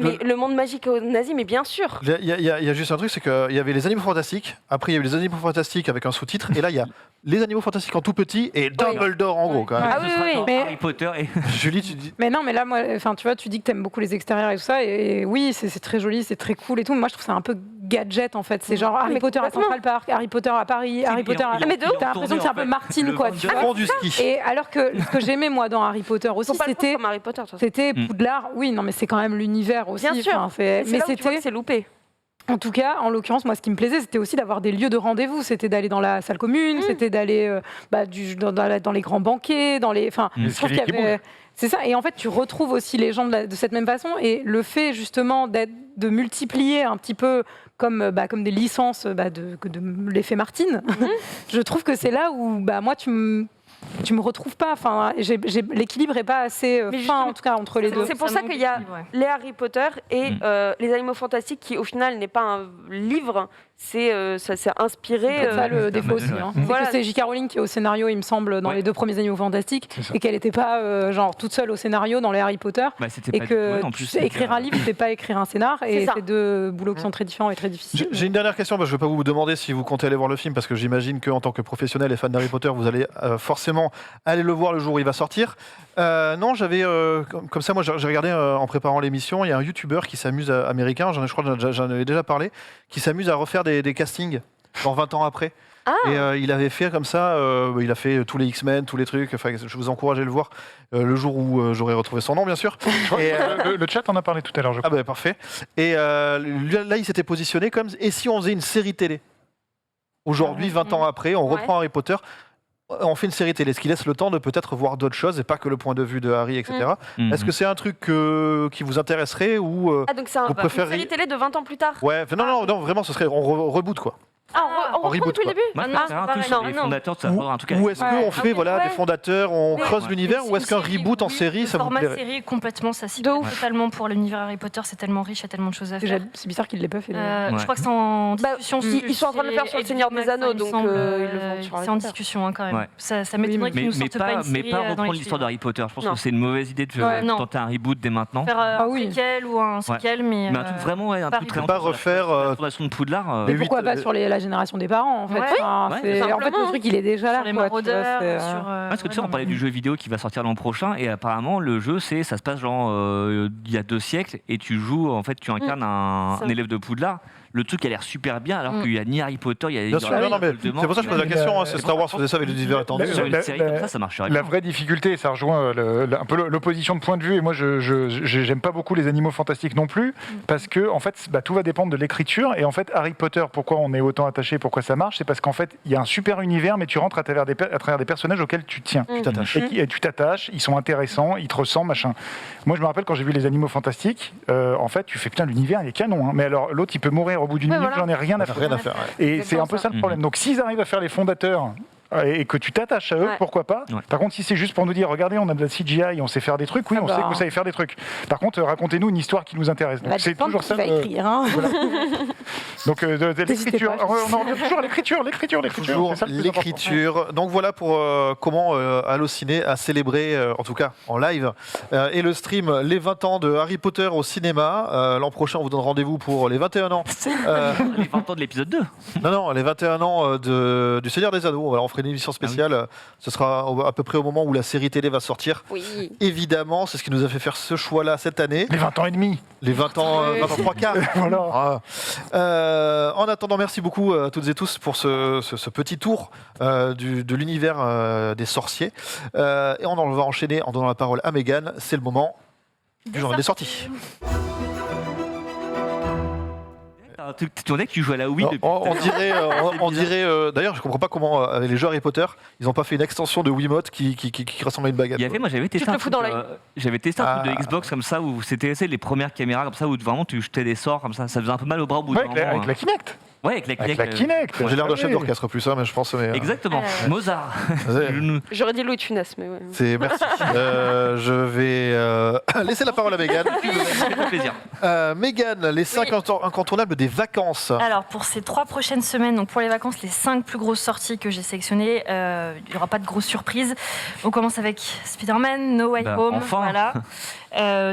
Mais le monde magique nazi, mais bien sûr. Il y a juste un truc, c'est qu'il y avait les Animaux Fantastiques, après il y a eu les Animaux Fantastiques avec un sous-titre, et là il y a les Animaux Fantastiques en tout petit et Dumbledore en gros. Quand même. Ah oui. Mais- Harry Potter et... Julie, tu dis... Mais non, mais là, moi, enfin, tu vois, tu dis que t'aimes beaucoup les extérieurs et tout ça, et oui, c'est très joli, c'est très cool et tout. Mais moi, je trouve ça un peu gadget en fait. C'est genre Harry Potter à complètement. Central Park, Harry Potter à Paris, Harry Potter à. mais de ouf. T'as l'impression que c'est un peu Martine, quoi. Tu vois. Fond du ski. Et alors que ce que j'aimais moi dans Harry Potter aussi, Faut pas le prendre c'était comme Harry Potter, de toute façon. c'était Poudlard. Oui, non, mais c'est quand même l'univers aussi. Bien sûr. Enfin, Mais mais là où tu vois que c'était. c'est loupé. En tout cas, en l'occurrence, moi, ce qui me plaisait, c'était aussi d'avoir des lieux de rendez-vous. C'était d'aller dans la salle commune, c'était d'aller dans les grands banquets, dans les. Enfin, je trouve qu'il y avait. C'est ça. Et en fait, tu retrouves aussi les gens de cette même façon. Et le fait justement de multiplier un petit peu comme des licences de l'effet Martine, je trouve que c'est là où moi tu me retrouves pas. Enfin, l'équilibre est pas assez Mais fin en tout cas entre les deux. C'est pour ça qu'il y a les Harry Potter et les Animaux Fantastiques qui au final n'est pas un livre, c'est inspiré. C'est ça le défaut aussi. Hein. Voilà. C'est J.K. Rowling qui est au scénario, il me semble, dans les 2 premiers Animaux Fantastiques, et qu'elle n'était pas genre toute seule au scénario dans les Harry Potter. Et que écrire un livre, c'est pas écrire un scénar, et c'est 2 boulots qui sont très différents et très difficiles. J'ai une dernière question, je ne vais pas vous demander si vous comptez aller voir le film, parce que j'imagine qu'en tant que professionnel et fan d'Harry Potter, vous allez forcément aller le voir le jour où il va sortir. Non, j'avais comme ça, moi j'ai regardé en préparant l'émission, il y a un YouTuber qui s'amuse, américain, je crois que j'en avais déjà parlé, qui s'amuse à refaire des castings, genre 20 ans après. Et il avait fait comme ça, il a fait tous les X-Men, tous les trucs, enfin, je vous encourage à le voir le jour où j'aurai retrouvé son nom, bien sûr. Et, le chat en a parlé tout à l'heure, je crois. Ah bah parfait. Et là, il s'était positionné comme, et si on faisait une série télé aujourd'hui, 20 ans après, on reprend Harry Potter, on fait une série télé, ce qui laisse le temps de peut-être voir d'autres choses et pas que le point de vue de Harry, etc. Est-ce que c'est un truc qui vous intéresserait ou donc c'est une série télé de 20 ans plus tard. Ouais, non, vraiment, ce serait on reboot quoi. On reprend depuis le début. Moi, je préfère un truc sur les fondateurs de ça. En tout cas, ou est-ce qu'on fait des fondateurs, on creuse l'univers, ou est-ce qu'un reboot en série, ça vous plairait? Le format série, complètement, ça s'y totalement pour l'univers Harry Potter, c'est tellement riche, il y a tellement de choses à faire. C'est bizarre qu'ils ne l'aient pas fait. Je crois que c'est en discussion. Ils sont en train de le faire sur le Seigneur des Anneaux, donc ils le font sur c'est en discussion quand même. Ça m'étonnerait qu'ils nous sortent pas une série. Mais pas reprendre l'histoire d'Harry Potter. Je pense que c'est une mauvaise idée de tenter un reboot dès maintenant. Faire un préquel ou un sequel, mais un truc vraiment, un truc très pas refaire la fondation de Poudlard. Mais pourquoi pas sur la génération des parents? En fait, en fait, le truc, il est déjà là. Sur les maraudeurs, parce que tu sais, on parlait du jeu vidéo qui va sortir l'an prochain, et apparemment, le jeu, ça se passe genre il y a 2 siècles, et tu joues, en fait, tu incarnes un élève de Poudlard. Le truc a l'air super bien, alors qu'il n'y a ni Harry Potter, il y a bien sûr, c'est pour ça que je pose la question. C'est Star Wars faisait ça avec les divers étendus. Sur une série comme ça marcherait bien. La vraie difficulté, ça rejoint un peu l'opposition de point de vue. Et moi, j'aime pas beaucoup les Animaux Fantastiques non plus, parce que en fait, tout va dépendre de l'écriture. Et en fait, Harry Potter, pourquoi on est autant attaché, pourquoi ça marche, c'est parce qu'en fait, il y a un super univers, mais tu rentres à travers des personnages auxquels tu tiens. Tu t'attaches. Et tu t'attaches. Ils sont intéressants, ils te ressemblent, machin. Moi, je me rappelle quand j'ai vu les Animaux Fantastiques. En fait, tu fais putain, l'univers, il est canon. Hein. Mais alors, l'autre, il peut mourir au bout d'une minute. J'en ai rien à faire. Et c'est un peu ça le problème. Donc s'ils arrivent à faire les fondateurs et que tu t'attaches à eux, pourquoi pas. Par contre, si c'est juste pour nous dire, regardez, on a de la CGI, on sait faire des trucs, on sait que vous savez faire des trucs. Par contre, racontez-nous une histoire qui nous intéresse. Donc c'est toujours ça. Écrire, hein. Voilà. Donc l'écriture, on en revient toujours à l'écriture. Toujours l'écriture. Donc voilà pour comment Allociné a célébré, en tout cas en live, et le stream, les 20 ans de Harry Potter au cinéma. L'an prochain, on vous donne rendez-vous pour les 21 ans. Les 20 ans de l'épisode 2. Non, les 21 ans du Seigneur des Anneaux. Voilà, on fera une émission spéciale. Ce sera à peu près au moment où la série télé va sortir. Oui. Évidemment, c'est ce qui nous a fait faire ce choix-là cette année. Les 20 ans et demi. Les 20 ans, 20 ans 3 quarts. Voilà. En attendant, merci beaucoup à toutes et tous pour ce petit tour de l'univers des sorciers. Et on va enchaîner en donnant la parole à Mégane. C'est le moment du journal des sorties. Tu dis que tu joues à la Wii depuis. On dirait d'ailleurs, je comprends pas comment avec les jeux Harry Potter, ils n'ont pas fait une extension de Wiimote qui ressemble à une baguette. Moi j'avais testé un truc de Xbox comme ça où c'était les premières caméras comme ça où vraiment tu jetais des sorts comme ça faisait un peu mal au bras au bout d'un moment. Avec la Kinect. Ouais, avec la Kinect. J'ai l'air de chef d'orchestre plus ça, mais je pense. Exactement. Mozart. J'aurais dit Louis de Funès, mais ouais. Merci. Je vais laisser la parole à Mégane. Plaisir. Mégane, les 5 incontournables des vacances. Alors pour ces 3 prochaines semaines, donc pour les vacances, les 5 plus grosses sorties que j'ai sélectionnées, il n'y aura pas de grosses surprises. On commence avec Spider-Man, No Way Home. Enfin. Voilà.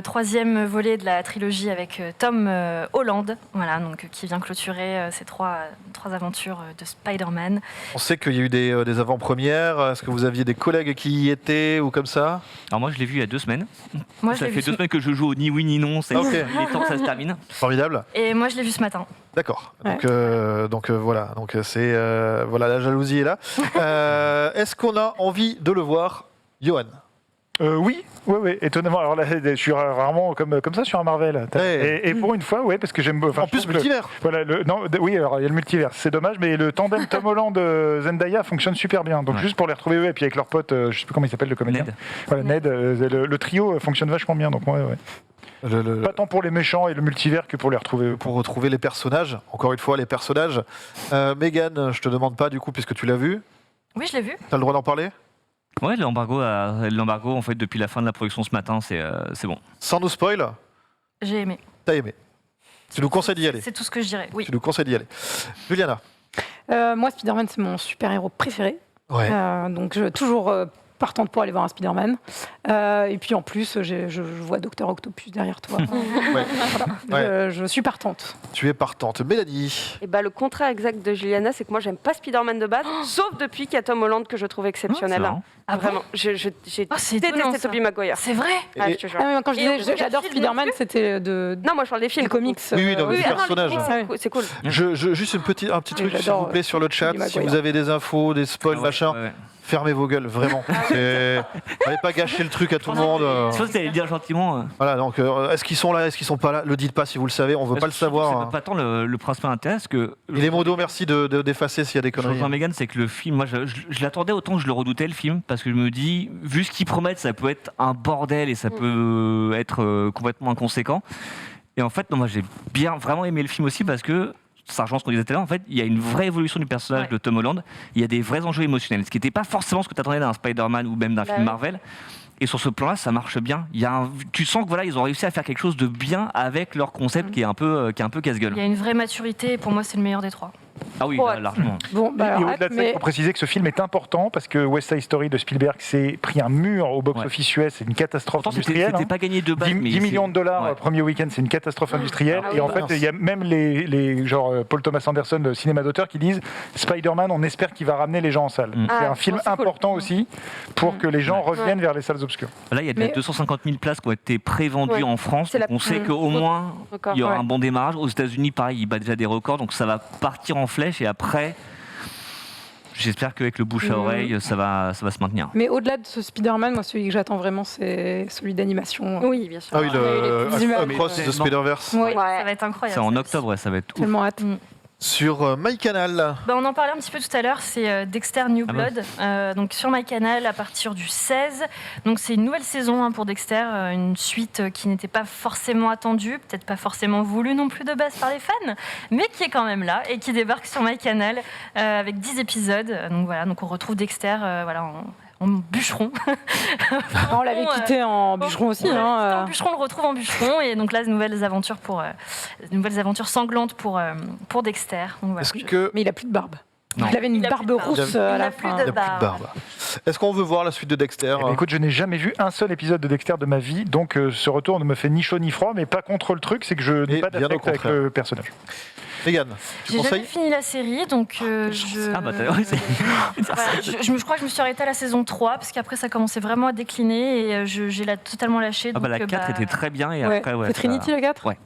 Troisième volet de la trilogie avec Tom Holland, voilà, donc, qui vient clôturer ces trois aventures de Spider-Man. On sait qu'il y a eu des avant-premières. Est-ce que vous aviez des collègues qui y étaient ou comme ça? Alors moi je l'ai vu il y a 2 semaines. Moi, Ça fait 2 semaines que je joue au ni oui ni non. Ok. Il est temps que ça se termine. Formidable. Et moi, je l'ai vu ce matin. D'accord. Ouais. Donc voilà. Donc c'est voilà, la jalousie est là. Est-ce qu'on a envie de le voir, Johan? Oui, étonnamment. Alors là, je suis rarement comme ça sur un Marvel. Ouais. Et pour une fois, ouais, parce que j'aime. Enfin, En je plus, trouve que multivers. Voilà, oui, alors il y a le multivers, c'est dommage, mais le tandem Tom Holland Zendaya fonctionne super bien. Donc Ouais. juste pour les retrouver eux et puis avec leur pote, je sais plus comment il s'appelle le comédien. Ned. Voilà, Ned, le trio fonctionne vachement bien. Donc ouais. Pas tant pour les méchants et le multivers que pour les retrouver eux. Pour retrouver les personnages, encore une fois, les personnages. Mégane, je te demande pas du coup, puisque tu l'as vu, Oui, je l'ai vu. tu as le droit d'en parler? Ouais, l'embargo en fait depuis la fin de la production ce matin, c'est bon. Sans nous spoil, J'ai aimé. t'as aimé. Tu nous conseilles d'y aller. C'est tout ce que je dirais. Oui. Tu nous conseilles d'y aller. Juliana. Moi, Spider-Man, c'est mon super-héros préféré. Ouais. Donc, toujours partante pour aller voir un Spider-Man. Et puis, en plus, je vois Docteur Octopus derrière toi. Ouais. Voilà. Je suis partante. Tu es partante. Mélanie. Et bah, le contraire exact de Juliana, c'est que moi, j'aime pas Spider-Man de base, sauf depuis qu'il y a Tom Holland que je trouve exceptionnel. C'est marrant. Ah bon Vraiment, j'ai c'est étonnant, détesté ça. Tobey Maguire. C'est vrai. Ah, Et- je te jure. Ah, mais quand je Et disais aucun j'adore film Spider-Man, non plus c'était de Non, moi, je parle des films. des comics. Oui, non, Oui, des ah non, personnages. les films, c'est cool. Juste un petit truc, s'il j'adore, vous plaît, sur le chat. Tobey Si Maguire. vous avez des infos, des spoils, Ah ouais, machin, ouais. fermez vos gueules, vraiment. Allez pas gâcher le truc à tout le monde. Je pense que t'allais le dire gentiment. Voilà, donc est-ce qu'ils sont là, est-ce qu'ils sont pas là? Le dites pas si vous le savez, on veut pas le savoir. C'est hein. pas tant le principal intérêt, parce que Et les modos, merci d'effacer s'il y a des je conneries. rejoins Mégane, c'est que le film, moi je l'attendais autant que je le redoutais le film, parce que je me dis, vu ce qu'ils promettent, ça peut être un bordel et ça peut être complètement inconséquent. Et en fait, non, moi j'ai vraiment aimé le film aussi parce que ça rejoint ce qu'on disait tout à l'heure, en fait, il y a une vraie évolution du personnage Ouais. de Tom Holland, il y a des vrais enjeux émotionnels, ce qui n'était pas forcément ce que tu attendais d'un Spider-Man ou même d'un Bah film oui. Marvel. Et sur ce plan-là, ça marche bien. Tu sens que voilà, ils ont réussi à faire quelque chose de bien avec leur concept qui est un peu casse-gueule. Il y a une vraie maturité et pour moi, c'est le meilleur des trois. Ah oui, Ouais. largement. Bon, bah, Et alors, au-delà de ça, il mais faut préciser que ce film est important parce que West Side Story de Spielberg s'est pris un mur au box-office US, c'est une catastrophe Pourtant, c'était industrielle. pas gagné de base. 10 mais 10 millions c'est- de dollars ouais. premier week-end, c'est une catastrophe industrielle. Ah et en oui, fait, mince. il y a même les genre Paul Thomas Anderson, le cinéma d'auteur, qui disent Spider-Man, on espère qu'il va ramener les gens en salle. Mm. C'est Ah, un film non, c'est cool. important aussi pour que les gens reviennent vers les salles obscures. Là, il y a déjà Mais- 250 000 places qui ont été prévendues Ouais. en France. C'est Donc la- on sait Mm. qu'au moins, Record. il y aura Ouais. un bon démarrage. Aux États-Unis, pareil, il bat déjà des records. Donc ça va partir en flèche. Et après, j'espère qu'avec le bouche à oreille, ça va se maintenir. Mais au-delà de ce Spider-Man, moi, celui que j'attends vraiment, c'est celui d'animation. Oui, bien sûr. Ah oui, le les images. Across the Spider-Verse. Ouais, Ça va être incroyable. C'est en ça. octobre, ouais, ça va être ouf. tellement hâte. Sur MyCanal. Bah, on en parlait un petit peu tout à l'heure, c'est Dexter New Ah bah. Blood, donc sur MyCanal à partir du 16. Donc c'est une nouvelle saison pour Dexter, une suite qui n'était pas forcément attendue, peut-être pas forcément voulue non plus de base par les fans, mais qui est quand même là et qui débarque sur MyCanal avec 10 épisodes. Donc voilà, donc on retrouve Dexter en bûcheron. On l'avait quitté en bûcheron aussi. On l'a hein, quitté en bûcheron, on le retrouve en bûcheron et donc là nouvelles aventures sanglantes pour Dexter. Donc, voilà. Est-ce que. Mais il a plus de barbe. Non. Il avait une Il a barbe plus de barbe. rousse Il à a la plus fin. de Il n'y a plus de barbe. Est-ce qu'on veut voir la suite de Dexter? Eh ben, écoute, je n'ai jamais vu un seul épisode de Dexter de ma vie, donc ce retour ne me fait ni chaud ni froid, mais pas contre le truc, c'est que je n'ai Et pas bien au d'affect avec contraire. le personnage. Mégane, tu J'ai jamais conseilles? fini la série, donc je... Ah bah t'as oui, c'est- Voilà, je crois que je me suis arrêtée à la saison 3, parce qu'après ça commençait vraiment à décliner, et j'ai totalement lâché. Ah bah la donc, 4 était très bien et Ouais. après ouais. C'est Trinity la 4 Ouais.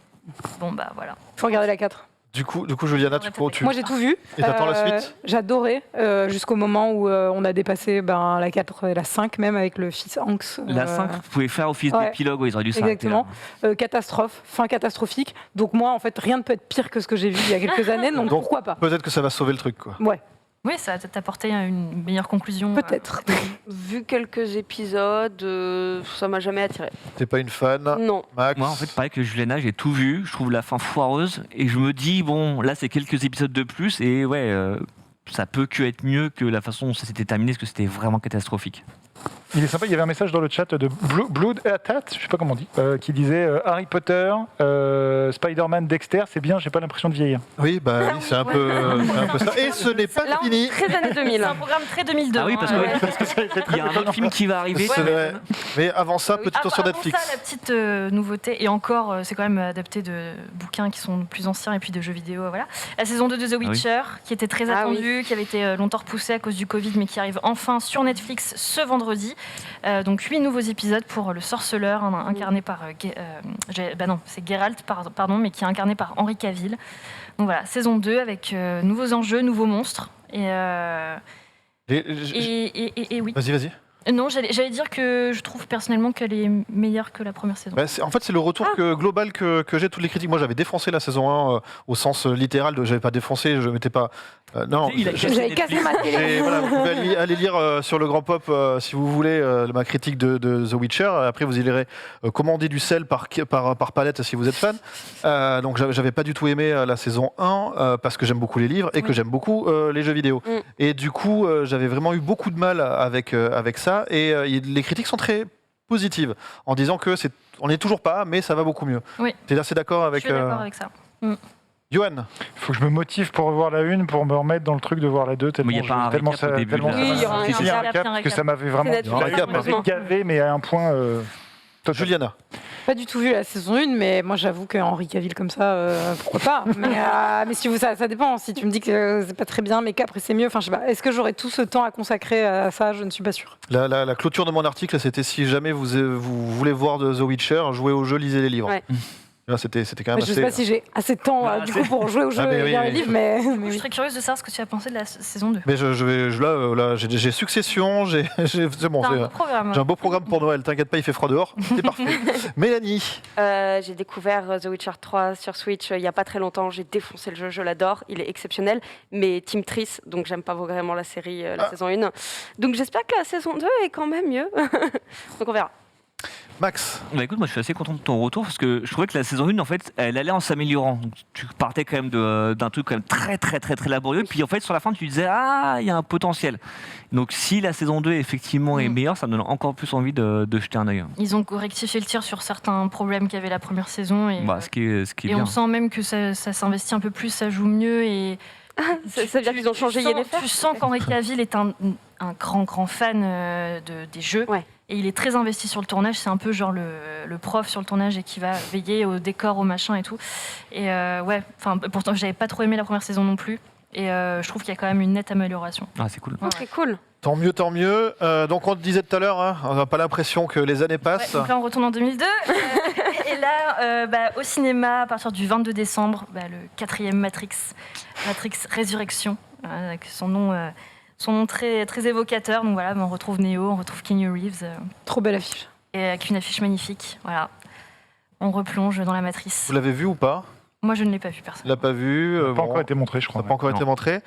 Bon bah voilà. Faut regarder la 4. Du coup, Juliana, tu. Moi j'ai tout vu. Et t'attends la suite? J'adorais jusqu'au moment où on a dépassé la 4 et la 5 même avec le fils Hanks. La 5, vous pouvez faire office ouais. d'épilogue, ils auraient dû s'arrêter là. Exactement. Catastrophe, fin catastrophique. Donc moi en fait rien ne peut être pire que ce que j'ai vu il y a quelques années, donc pourquoi pas. Peut-être que ça va sauver le truc, quoi. Ouais, Oui, ça t'a apporté une meilleure conclusion. peut-être. Vu quelques épisodes, ça m'a jamais attiré. T'es pas une fan? Non. Max? Moi, en fait, pareil que Juliana, j'ai tout vu. Je trouve la fin foireuse. Et je me dis, bon, là, c'est quelques épisodes de plus. Et ouais, ça peut que être mieux que la façon dont ça s'était terminé, parce que c'était vraiment catastrophique. Il est sympa, il y avait un message dans le chat de Blood Atat, je sais pas comment on dit, qui disait Harry Potter, Spider-Man, Dexter, c'est bien, j'ai pas l'impression de vieillir. Oui, c'est un peu ça. Et ce n'est pas fini. Très années 2000. C'est un programme très 2002. Ah oui, parce qu'il y a un autre film qui va arriver. C'est vrai. Mais avant ça, petit tour sur Avant Netflix. ça, la petite nouveauté, et encore, c'est quand même adapté de bouquins qui sont plus anciens et puis de jeux vidéo. Voilà. La saison 2 de The Witcher, qui était très attendue, qui avait été longtemps repoussée à cause du Covid, mais qui arrive enfin sur Netflix ce vendredi. Donc 8 nouveaux épisodes pour le sorceleur, incarné par... c'est Geralt, pardon, mais qui est incarné par Henry Cavill. Donc voilà, saison 2 avec nouveaux enjeux, nouveaux monstres. Et oui. Vas-y. Non, j'allais dire que je trouve personnellement qu'elle est meilleure que la première saison. En fait, c'est le retour global que j'ai toutes les critiques. Moi, j'avais défoncé la saison 1 au sens littéral. J'avais pas défoncé, je m'étais pas. Non, j'avais cassé ma télé. Voilà, vous pouvez aller lire sur le Grand Pop si vous voulez ma critique de The Witcher. Après, vous y lirez commander du sel par palette si vous êtes fan. Donc, j'avais pas du tout aimé la saison 1 parce que j'aime beaucoup les livres et que j'aime beaucoup les jeux vidéo. Et du coup, j'avais vraiment eu beaucoup de mal avec ça. Et les critiques sont très positives en disant que on n'est toujours pas, mais ça va beaucoup mieux. Oui. Tu es assez d'accord avec Je suis d'accord avec ça. Johan? Il faut que je me motive pour revoir la 1, pour me remettre dans le truc de voir la 2. Mais il n'y a pas un récap au début. Il y aura un récap, parce que ça m'avait vraiment gavé, mais à un point... Juliana? Pas du tout vu la saison 1, mais moi j'avoue qu'Henri Cavill comme ça, pourquoi pas. Mais si ça dépend. Si tu me dis que c'est pas très bien, mais qu'après c'est mieux, enfin je sais pas. Est-ce que j'aurais tout ce temps à consacrer à ça? Je ne suis pas sûre. La clôture de mon article, c'était si jamais vous voulez voir The Witcher, jouez au jeu, lisez les livres. Ouais. Là, c'était quand même je sais pas si j'ai assez de temps du coup pour jouer au jeu et lire les livres, mais Je suis très curieuse de savoir ce que tu as pensé de la saison 2. Mais là, j'ai Succession, c'est bon, j'ai un beau programme pour Noël. T'inquiète pas, il fait froid dehors, c'est parfait. Mélanie? J'ai découvert The Witcher 3 sur Switch il y a pas très longtemps. J'ai défoncé le jeu, je l'adore, il est exceptionnel. Mais Team Triss, donc j'aime pas vraiment la série, la saison 1. Donc j'espère que la saison 2 est quand même mieux. Donc on verra. Max? Écoute, moi je suis assez content de ton retour parce que je trouvais que la saison 1 en fait elle allait en s'améliorant. Donc, tu partais quand même d'un truc quand même très laborieux, puis en fait sur la fin tu disais il y a un potentiel. Donc si la saison 2 effectivement est meilleure, ça me donne encore plus envie de jeter un œil. Ils ont rectifié le tir sur certains problèmes qu'avait la première saison et, ce qui est et bien. on sent même que ça s'investit un peu plus, ça joue mieux et ça veut dire qu'ils ont changé Yennefer. Tu sens qu'Henry Cavill est un grand fan des jeux. Ouais. Et il est très investi sur le tournage. C'est un peu genre le prof sur le tournage et qui va veiller au décor, au machin et tout. Et pourtant, j'avais pas trop aimé la première saison non plus. Et je trouve qu'il y a quand même une nette amélioration. Ah, c'est cool. Ok, cool. Tant mieux. Donc on te disait tout à l'heure, on n'a pas l'impression que les années passent. Donc là, on retourne en 2002. Et là, au cinéma, à partir du 22 décembre, le 4e Matrix Résurrection, avec son nom très, très évocateur. Donc voilà, on retrouve Neo, on retrouve Keanu Reeves. Trop belle affiche. Et avec une affiche magnifique. Voilà. On replonge dans la matrice. Vous l'avez vu ou pas? Moi, je ne l'ai pas vu, personne. Tu l'as pas vu? Ça n'a pas encore été montré, je crois. Ça n'a pas encore été montré.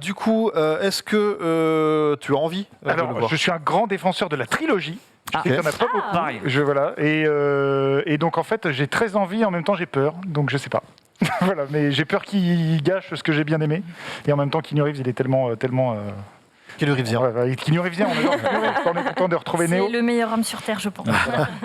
Du coup, est-ce que tu as envie de le voir? Je suis un grand défenseur de la trilogie. Okay. Il y en a pas beaucoup. Pareil. Voilà. Et donc, en fait, j'ai très envie, en même temps, j'ai peur. Donc, je sais pas. Voilà, mais j'ai peur qu'il gâche ce que j'ai bien aimé. Et en même temps, Keanu Reeves, il est tellement... Keanu Reeves. Keanu Reeves, on est content de retrouver Neo. C'est le meilleur homme sur Terre, je pense.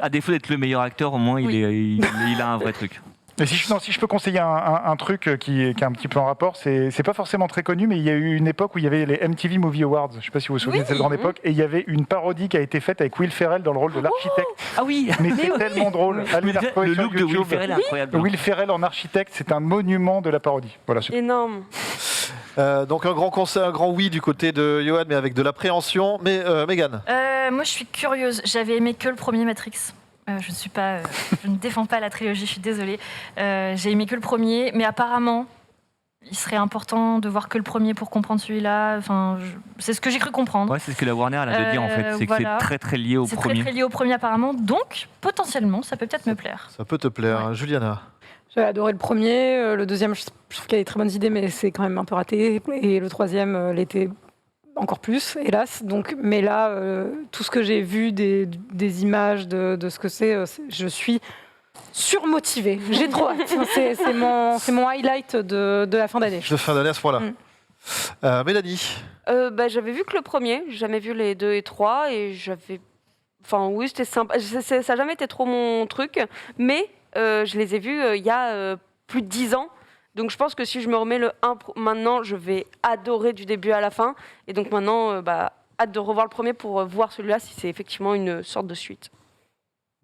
À défaut d'être le meilleur acteur, au moins il a un vrai truc. Et si je peux conseiller un truc qui est un petit peu en rapport, c'est pas forcément très connu, mais il y a eu une époque où il y avait les MTV Movie Awards. Je ne sais pas si vous vous souvenez de cette grande époque. Et il y avait une parodie qui a été faite avec Will Ferrell dans le rôle de l'architecte. Ah oui. Mais c'est tellement drôle. Allez la retrouver Le sur look de YouTube. Will Ferrell est incroyable. Will Ferrell en architecte, c'est un monument de la parodie. Voilà. Énorme. Donc un grand oui du côté de Johan, mais avec de l'appréhension. Mais Mégane? Moi, je suis curieuse. J'avais aimé que le premier Matrix. Je ne défends pas la trilogie, je suis désolée. J'ai aimé que le premier, mais apparemment, il serait important de voir que le premier pour comprendre celui-là. Enfin, c'est ce que j'ai cru comprendre. Ouais, c'est ce que la Warner elle a de dire en fait, c'est que c'est très très lié au premier. C'est très lié au premier apparemment, donc potentiellement, ça peut peut-être me plaire. Ça peut te plaire, Juliana? J'ai adoré le premier, le deuxième, je trouve qu'il y a des très bonnes idées, mais c'est quand même un peu raté. Et le troisième l'était encore plus, hélas. Donc, mais là, tout ce que j'ai vu des images de ce que c'est, je suis surmotivée. J'ai trop hâte. C'est mon highlight de la fin d'année. De fin d'année à ce point-là. Mélanie. J'avais vu que le premier, j'ai jamais vu les 2 et 3 et j'avais... Enfin oui, c'était sympa. Ça n'a jamais été trop mon truc, mais je les ai vus il y a plus de 10 ans. Donc je pense que si je me remets le 1 maintenant, je vais adorer du début à la fin. Et donc maintenant, hâte de revoir le premier pour voir celui-là si c'est effectivement une sorte de suite.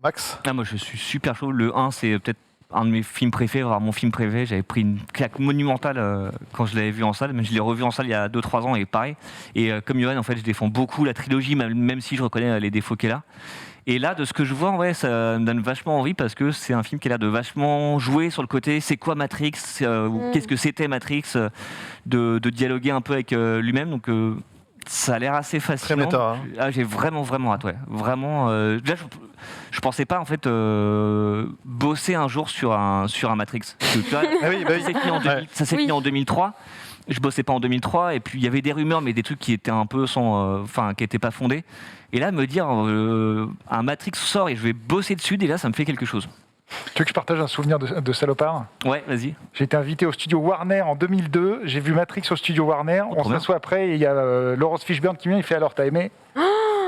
Max. Moi je suis super chaud. Le 1 c'est peut-être un de mes films préférés, voire mon film préféré. J'avais pris une claque monumentale quand je l'avais vu en salle, mais je l'ai revu en salle il y a 2-3 ans et pareil. Et comme Johan, en fait, je défends beaucoup la trilogie, même si je reconnais les défauts qu'elle a. Et là, de ce que je vois, ça me donne vachement envie parce que c'est un film qui a l'air de vachement jouer sur le côté c'est quoi Matrix, qu'est-ce que c'était Matrix, de dialoguer un peu avec lui-même. Donc ça a l'air assez fascinant. Très méta, hein. J'ai vraiment hâte, ouais. Vraiment. Déjà, je pensais pas en fait bosser un jour sur un Matrix. Tu vois, ça s'est fini en 2003. Je bossais pas en 2003 et puis il y avait des rumeurs mais des trucs qui étaient un peu qui étaient pas fondés. Et là me dire un Matrix sort et je vais bosser dessus, déjà ça me fait quelque chose. Tu veux que je partage un souvenir de salopard ? Ouais, vas-y. J'ai été invité au studio Warner en 2002. J'ai vu Matrix au studio Warner. On s'assoit après et il y a Laurence Fishburne qui vient. Il fait alors, t'as aimé ?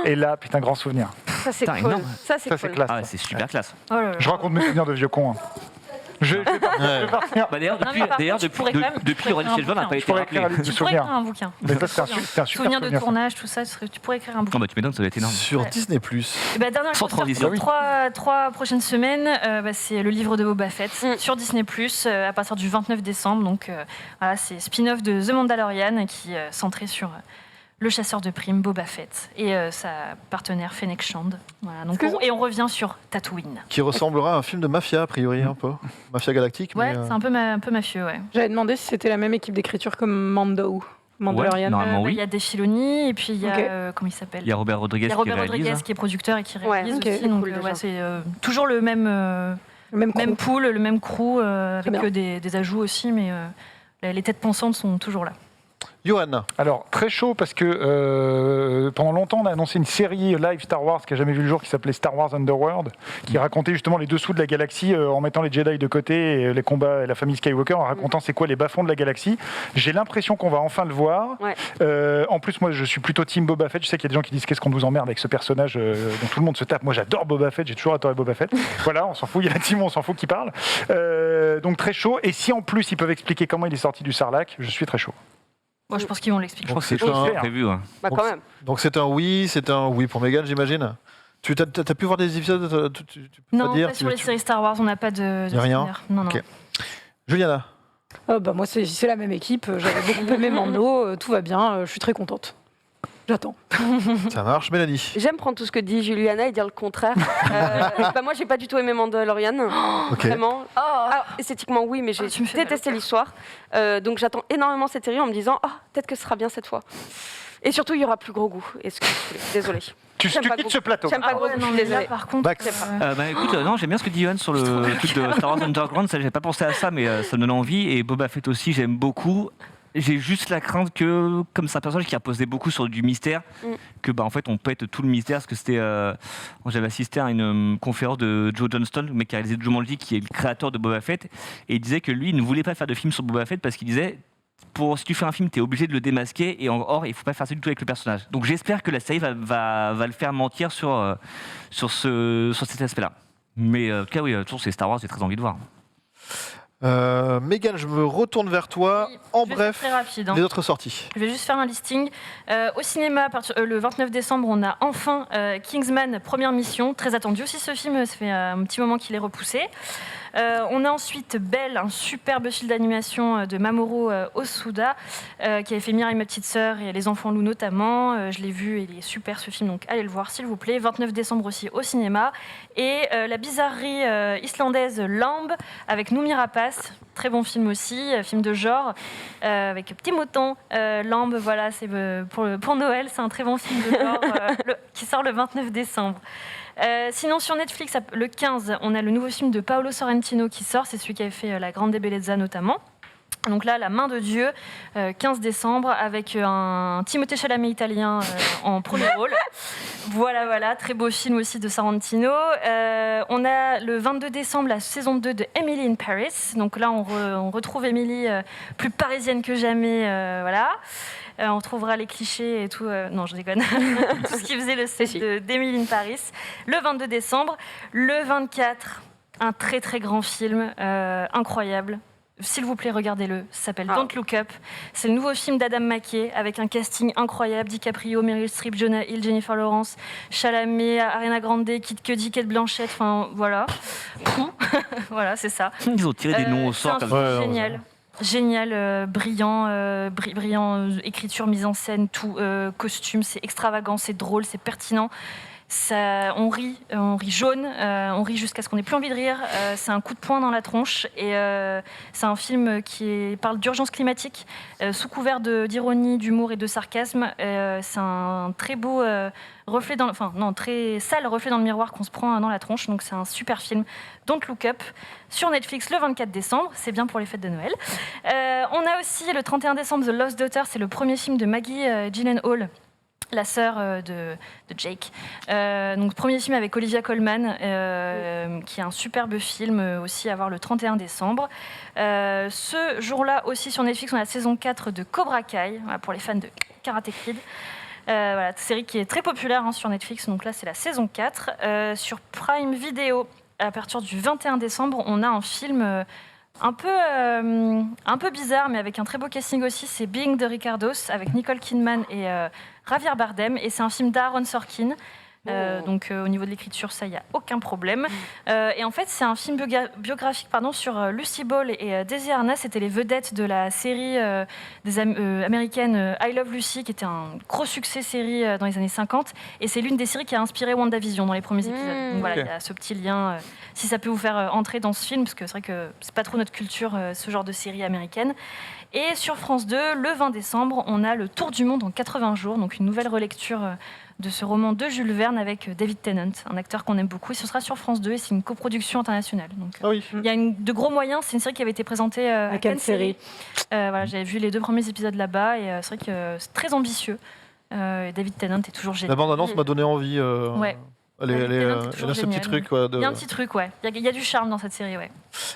Et là, putain, grand souvenir. Ça c'est cool. Ça c'est cool. Classe. Ah, c'est super classe. Oh là là. Je raconte mes souvenirs de vieux con. Je vais partir. D'ailleurs, depuis Laurence Fishburne n'a pas été rappelé. Tu pourrais écrire un bouquin. Mais ça, c'est un super souvenir de tournage, tout ça, tu pourrais écrire un bouquin. Tu m'étonnes, ça va être énorme. Sur Disney+. Dernière Sans chose, transition. sur trois prochaines semaines, c'est le livre de Boba Fett sur Disney+, à partir du 29 décembre. Donc voilà, c'est spin-off de The Mandalorian qui est centré sur le chasseur de primes Boba Fett et sa partenaire Fennec Shand. Voilà, donc on revient sur Tatooine. Qui ressemblera à un film de mafia, a priori, un peu. Mafia galactique. Ouais, c'est un peu mafieux, ouais. J'avais demandé si c'était la même équipe d'écriture comme Mandalorian. Ouais, normalement, oui. Il y a Dave Filoni et puis il y a comment il s'appelle ? Il y a Robert Rodriguez qui est producteur et qui réalise okay. aussi. Donc Cool, c'est toujours le même pool, le même crew avec des ajouts aussi, mais les têtes pensantes sont toujours là. Johan. Alors, très chaud parce que pendant longtemps, on a annoncé une série live Star Wars qui n'a jamais vu le jour, qui s'appelait Star Wars Underworld, qui racontait justement les dessous de la galaxie en mettant les Jedi de côté et les combats et la famille Skywalker, en racontant c'est quoi les bas-fonds de la galaxie. J'ai l'impression qu'on va enfin le voir. Ouais. En plus, moi, je suis plutôt team Boba Fett. Je sais qu'il y a des gens qui disent qu'est-ce qu'on nous emmerde avec ce personnage dont tout le monde se tape. Moi, j'adore Boba Fett. J'ai toujours adoré Boba Fett. Voilà, on s'en fout. Il y a la team, on s'en fout qui parle. Donc, très chaud. Et si en plus, ils peuvent expliquer comment il est sorti du Sarlacc, je suis très chaud. Moi, je pense qu'ils vont l'expliquer. Je crois que c'est prévu. Ouais. Quand même. Donc c'est un oui pour Megan, j'imagine. Tu as pu voir des épisodes tu peux Non, pas dire, pas sur les séries Star Wars, on n'a pas de rien. Non. Okay. Juliana. Moi, c'est la même équipe. J'avais beaucoup aimé Mando. Tout va bien. Je suis très contente. J'attends. Ça marche, Mélanie. J'aime prendre tout ce que dit Juliana et dire le contraire. Moi, j'ai pas du tout aimé Mandalorian. Okay. Vraiment. Esthétiquement, oui, mais j'ai détesté l'histoire. Donc, j'attends énormément cette série en me disant peut-être que ce sera bien cette fois. Et surtout, il y aura plus gros goût. Désolée. Tu quittes ce plateau. J'aime pas gros goût, désolée. Par contre, écoute, j'aime bien ce que dit Johan sur le truc de Star Wars Underground. J'avais pas pensé à ça, mais ça me donne envie. Et Boba Fett aussi, j'aime beaucoup. J'ai juste la crainte que, comme c'est un personnage qui a posé beaucoup sur du mystère, que en fait on pète tout le mystère. Parce que c'était, j'avais assisté à une conférence de Joe Johnston, le mec qui a réalisé Jumanji, qui est le créateur de Boba Fett, et il disait que lui, il ne voulait pas faire de film sur Boba Fett parce qu'il disait, si tu fais un film, t'es obligé de le démasquer, et or il faut pas faire ça du tout avec le personnage. Donc j'espère que la série va le faire mentir sur cet aspect-là. Mais en tout cas, oui, toujours c'est Star Wars, j'ai très envie de voir. Mégane, je me retourne vers toi. Oui, en bref, très rapide, les autres sorties. Je vais juste faire un listing. Au cinéma, le 29 décembre, on a enfin Kingsman, première mission. Très attendu aussi ce film, ça fait un petit moment qu'il est repoussé. On a ensuite Belle, un superbe film d'animation de Mamoru Hosoda, qui avait fait Mirai, ma petite sœur, et Les Enfants Loups notamment. Je l'ai vu et il est super ce film, donc allez le voir s'il vous plaît. 29 décembre aussi au cinéma. Et la bizarrerie islandaise Lamb avec Noomi Rapace. Très bon film aussi, film de genre, avec Petit Mouton. Lamb, voilà, c'est pour Noël, c'est un très bon film de genre qui sort le 29 décembre. Sinon, sur Netflix, le 15, on a le nouveau film de Paolo Sorrentino qui sort. C'est celui qui avait fait La Grande Bellezza notamment. Donc là, La main de Dieu, 15 décembre, avec un Timothée Chalamet italien en premier rôle. Voilà, très beau film aussi de Sorrentino. On a le 22 décembre la saison 2 de Emily in Paris. Donc là, on retrouve Emily plus parisienne que jamais. Voilà. On retrouvera les clichés et tout. Non, je déconne. Tout ce qui faisait le set d'Emily in Paris. Le 22 décembre. Le 24, un très très grand film, incroyable. S'il vous plaît, regardez-le. Ça s'appelle Don't Look Up. C'est le nouveau film d'Adam McKay avec un casting incroyable. DiCaprio, Meryl Streep, Jonah Hill, Jennifer Lawrence, Chalamet, Ariana Grande, Kid Cudi, Kate Blanchett. Enfin, voilà. Voilà, c'est ça. Ils ont tiré des noms au sort. C'est un film génial. Génial, brillant, brillant, écriture, mise en scène, tout, costume. C'est extravagant, c'est drôle, c'est pertinent. On rit jaune, on rit jusqu'à ce qu'on n'ait plus envie de rire. C'est un coup de poing dans la tronche et c'est un film qui parle d'urgence climatique sous couvert d'ironie, d'humour et de sarcasme. C'est un très beau reflet très sale reflet dans le miroir qu'on se prend dans la tronche. Donc c'est un super film. Don't Look Up sur Netflix le 24 décembre. C'est bien pour les fêtes de Noël. On a aussi le 31 décembre The Lost Daughter. C'est le premier film de Maggie Gyllenhaal, la sœur de Jake. Donc premier film avec Olivia Colman, qui est un superbe film aussi à voir le 31 décembre. Ce jour-là aussi sur Netflix, on a la saison 4 de Cobra Kai, voilà, pour les fans de Karate Kid. Voilà, série qui est très populaire sur Netflix, donc là c'est la saison 4. Sur Prime Video, à partir du 21 décembre, on a un film un peu bizarre, mais avec un très beau casting aussi. C'est Being the Ricardos avec Nicole Kidman et Javier Bardem, et c'est un film d'Aaron Sorkin. Donc au niveau de l'écriture, ça, il n'y a aucun problème. Et en fait, c'est un film biographique sur Lucy Ball et Daisy Arnaz. C'était les vedettes de la série américaine I Love Lucy, qui était un gros succès série dans les années 50. Et c'est l'une des séries qui a inspiré WandaVision dans les premiers épisodes. Donc voilà, il y a ce petit lien, si ça peut vous faire entrer dans ce film, parce que c'est vrai que c'est pas trop notre culture, ce genre de série américaine. Et sur France 2, le 20 décembre, on a Le Tour du monde en 80 jours, donc une nouvelle relecture de ce roman de Jules Verne avec David Tennant, un acteur qu'on aime beaucoup. Et ce sera sur France 2 et c'est une coproduction internationale. Donc, il y a de gros moyens. C'est une série qui avait été présentée à Cannes Série. Voilà, j'avais vu les 2 premiers épisodes là-bas et c'est vrai que c'est très ambitieux. David Tennant est toujours génial. La bande-annonce m'a donné envie. Ouais. Il y a ce petit truc. Il y a un petit truc, ouais. Il y a du charme dans cette série, ouais.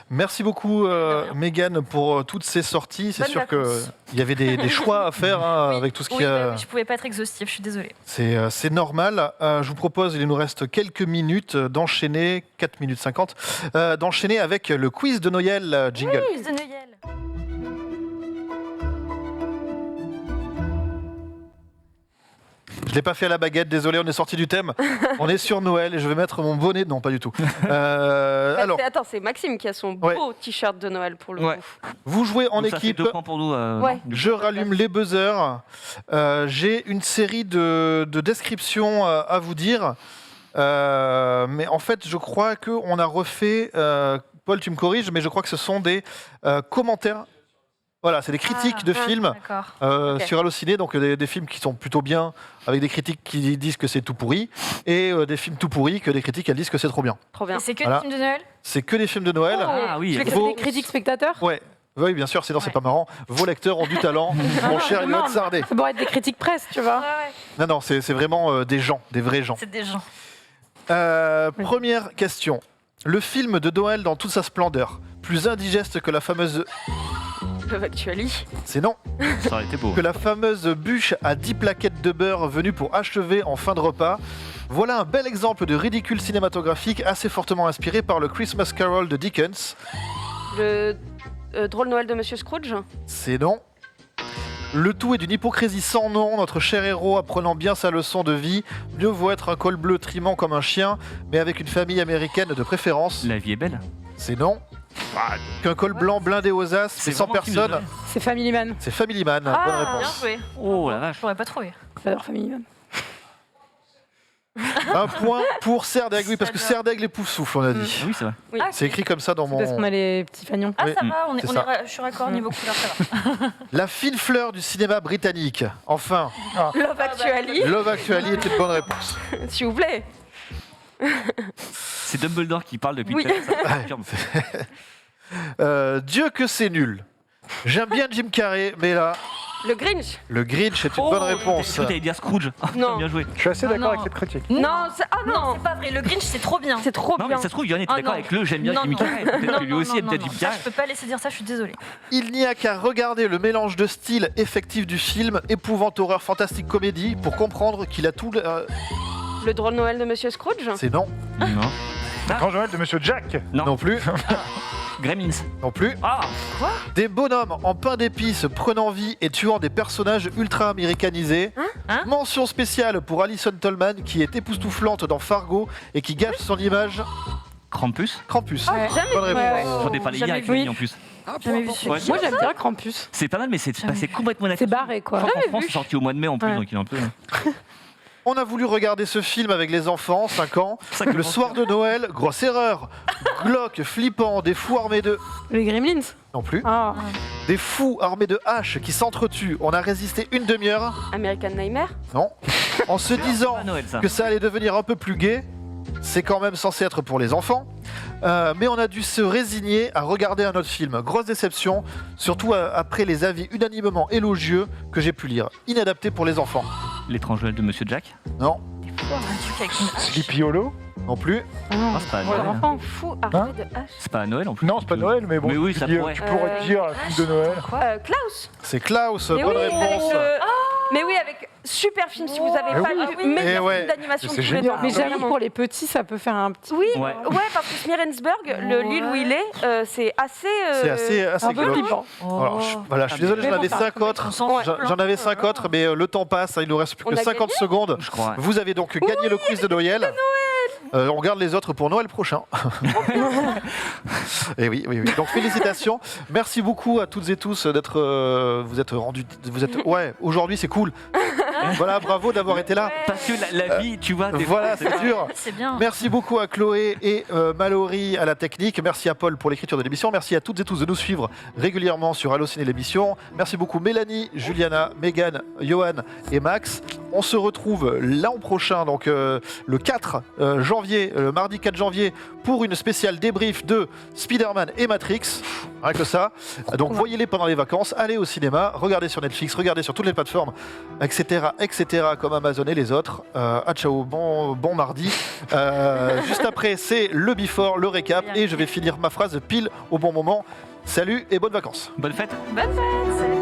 Merci beaucoup, Mégane, pour toutes ces sorties. C'est sûr qu'il y avait des choix à faire avec tout ce qu'il y a. Je ne pouvais pas être exhaustive, je suis désolée. C'est normal. Je vous propose, il nous reste quelques minutes, d'enchaîner, 4 minutes 50, d'enchaîner avec le quiz de Noël, jingle. Quiz de Noël. Je ne l'ai pas fait à la baguette, désolé, on est sorti du thème. On est sur Noël et je vais mettre mon bonnet. Non, pas du tout. Alors, c'est Maxime qui a son beau t-shirt de Noël pour le coup. Vous jouez en équipe. Ça fait 2 points pour nous. Je rallume les buzzers. J'ai une série de descriptions à vous dire. Mais en fait, je crois qu'on a refait. Paul, tu me corriges, mais je crois que ce sont des commentaires. Voilà, c'est des critiques de films sur Allociné, donc des films qui sont plutôt bien, avec des critiques qui disent que c'est tout pourri, et des films tout pourris que des critiques elles disent que c'est trop bien. Trop bien. Et c'est que des films de Noël ? C'est que des films de Noël. Ah oui. Tu veux que c'est des critiques spectateurs ? Ouais. Oui, bien sûr, sinon c'est pas marrant. Vos lecteurs ont du talent, mon cher Elliot Sardé. Ça pourrait être des critiques presse, tu vois. Non, c'est vraiment des gens, des vrais gens. C'est des gens. Première question. Le film de Noël dans toute sa splendeur, plus indigeste que la fameuse... Love Actually. C'est non. Ça aurait été beau. Que la fameuse bûche à 10 plaquettes de beurre venue pour achever en fin de repas. Voilà un bel exemple de ridicule cinématographique assez fortement inspiré par le Christmas Carol de Dickens. Le drôle Noël de Monsieur Scrooge. C'est non. Le tout est d'une hypocrisie sans nom, notre cher héros apprenant bien sa leçon de vie. Mieux vaut être un col bleu trimant comme un chien, mais avec une famille américaine de préférence. La vie est belle. C'est non. Qu'un col blanc blindé aux as, c'est 100 personnes. C'est Family Man. C'est Family Man, bonne réponse. Bien joué. Oh la vache. Je pourrais pas trouver. J'adore Family Man. Un point pour Serre d'Aigle, oui, parce que Serre d'Aigle et Poufsouffle, on a dit. Oui, c'est vrai. Oui. C'est écrit comme ça dans mon... Parce qu'on a les petits fagnons. Ah, Oui. ça va, C'est je suis raccord niveau couleur, ça va. La fine fleur du cinéma britannique. Enfin, Love Actually. Love Actually était une bonne réponse. S'il vous plaît. C'est Dumbledore qui parle depuis Oui. tout à l'heure, ça me confirme. Dieu que c'est nul. J'aime bien Jim Carrey, mais là, Le Grinch. le Grinch est une bonne réponse. Tu allais dire Scrooge. Non. Bien joué. Je suis assez Ah, d'accord non. avec cette critique. Non, c'est... Ah Non, non, c'est pas vrai. Le Grinch, c'est trop bien. c'est trop Non, bien. mais ça se trouve, Yoann était Ah, d'accord non. avec le j'aime bien Non, Jim non. Carrey. Peut-être que lui aussi aime bien Jim Ça, Carrey. je peux pas laisser dire ça, je suis désolée. Il n'y a qu'à regarder le mélange de style effectif du film, épouvante, horreur, fantastique, comédie, pour comprendre qu'il a tout... Le drôle Noël de Monsieur Scrooge. C'est non, Non. Grand Joël de Monsieur Jack. Non. non plus, Gremlins. non plus. Ah Des bonhommes en pain d'épices prenant vie et tuant des personnages ultra-américanisés. Hein Mention spéciale pour Alison Tolman qui est époustouflante dans Fargo et qui gâche son image. Krampus. Krampus. Ouais. Jamais Bonne vu. réponse. J'en ai parlé hier Jamais avec vu. Fanny en plus. Jamais vu. Ouais, Moi, j'aime bien Krampus. c'est pas mal, mais c'est passé complètement C'est inaperçu. barré, quoi. En France, c'est sorti au mois de mai en plus, Ouais. donc il est un peu. On a voulu regarder ce film avec les enfants, 5 ans. Le soir de Noël, grosse erreur. Glauque, flippant, des fous armés de... Les Gremlins. Non plus. Ah. Des fous armés de haches qui s'entretuent. On a résisté une demi-heure. American Nightmare. Non. En se disant Pas Noël, ça. que ça allait devenir un peu plus gai. C'est quand même censé être pour les enfants. Mais on a dû se résigner à regarder un autre film. Grosse déception, surtout après les avis unanimement élogieux que j'ai pu lire. Inadapté pour les enfants. L'étrange Noël de Monsieur Jack. Non, Un truc avec une hache. Sleepy Hollow. non plus. Ah, c'est pas à Pour les Noël. enfants. Fou armé de hache. C'est pas à Noël en plus. Non, c'est pas Noël, mais bon. Mais oui, tu ça dis- pourrait. Tu pourrais dire un film de Noël. Klaus. C'est Klaus, Mais bonne oui, réponse. avec Mais oui, avec super film. Si vous avez Ah pas oui. vu, méga Eh film ouais. d'animation. C'est que vous pouvez génial. voir. Mais Ah, j'avoue, Vraiment. pour les petits, ça peut faire un petit. Oui, Ouais. parce que Smearensburg, l'île où il est, c'est assez. C'est assez Un peu glauque. flippant. Alors, voilà, je suis désolé, Mais j'en bon, avais ça 5 peut autres. On s'en fout. J'en avais 5 autres, mais le temps passe, hein, il nous reste plus On que a 50 secondes. Je crois. Vous avez donc gagné le quiz de Noël. On garde les autres pour Noël prochain. Et oui, oui, oui. Donc félicitations. Merci beaucoup à toutes et tous d'être. Vous êtes rendus. Vous êtes. Ouais, aujourd'hui c'est cool. Voilà, bravo d'avoir été là. Parce que la vie, tu vois. des Voilà, fois, c'est dur. C'est bien. Merci beaucoup à Chloé et Mallory à la technique. Merci à Paul pour l'écriture de l'émission. Merci à toutes et tous de nous suivre régulièrement sur Allociné l'émission. Merci beaucoup Mélanie, Juliana, Megan, Johan et Max. On se retrouve l'an prochain, donc le 4 janvier, le mardi 4 janvier, pour une spéciale débrief de Spider-Man et Matrix. Rien que ça. Donc voyez-les pendant les vacances, allez au cinéma, regardez sur Netflix, regardez sur toutes les plateformes, etc. comme Amazon et les autres. À ciao, bon mardi. Juste après, c'est le before, le récap, et je vais finir ma phrase pile au bon moment. Salut et bonnes vacances. Bonne fête. Bonne fête.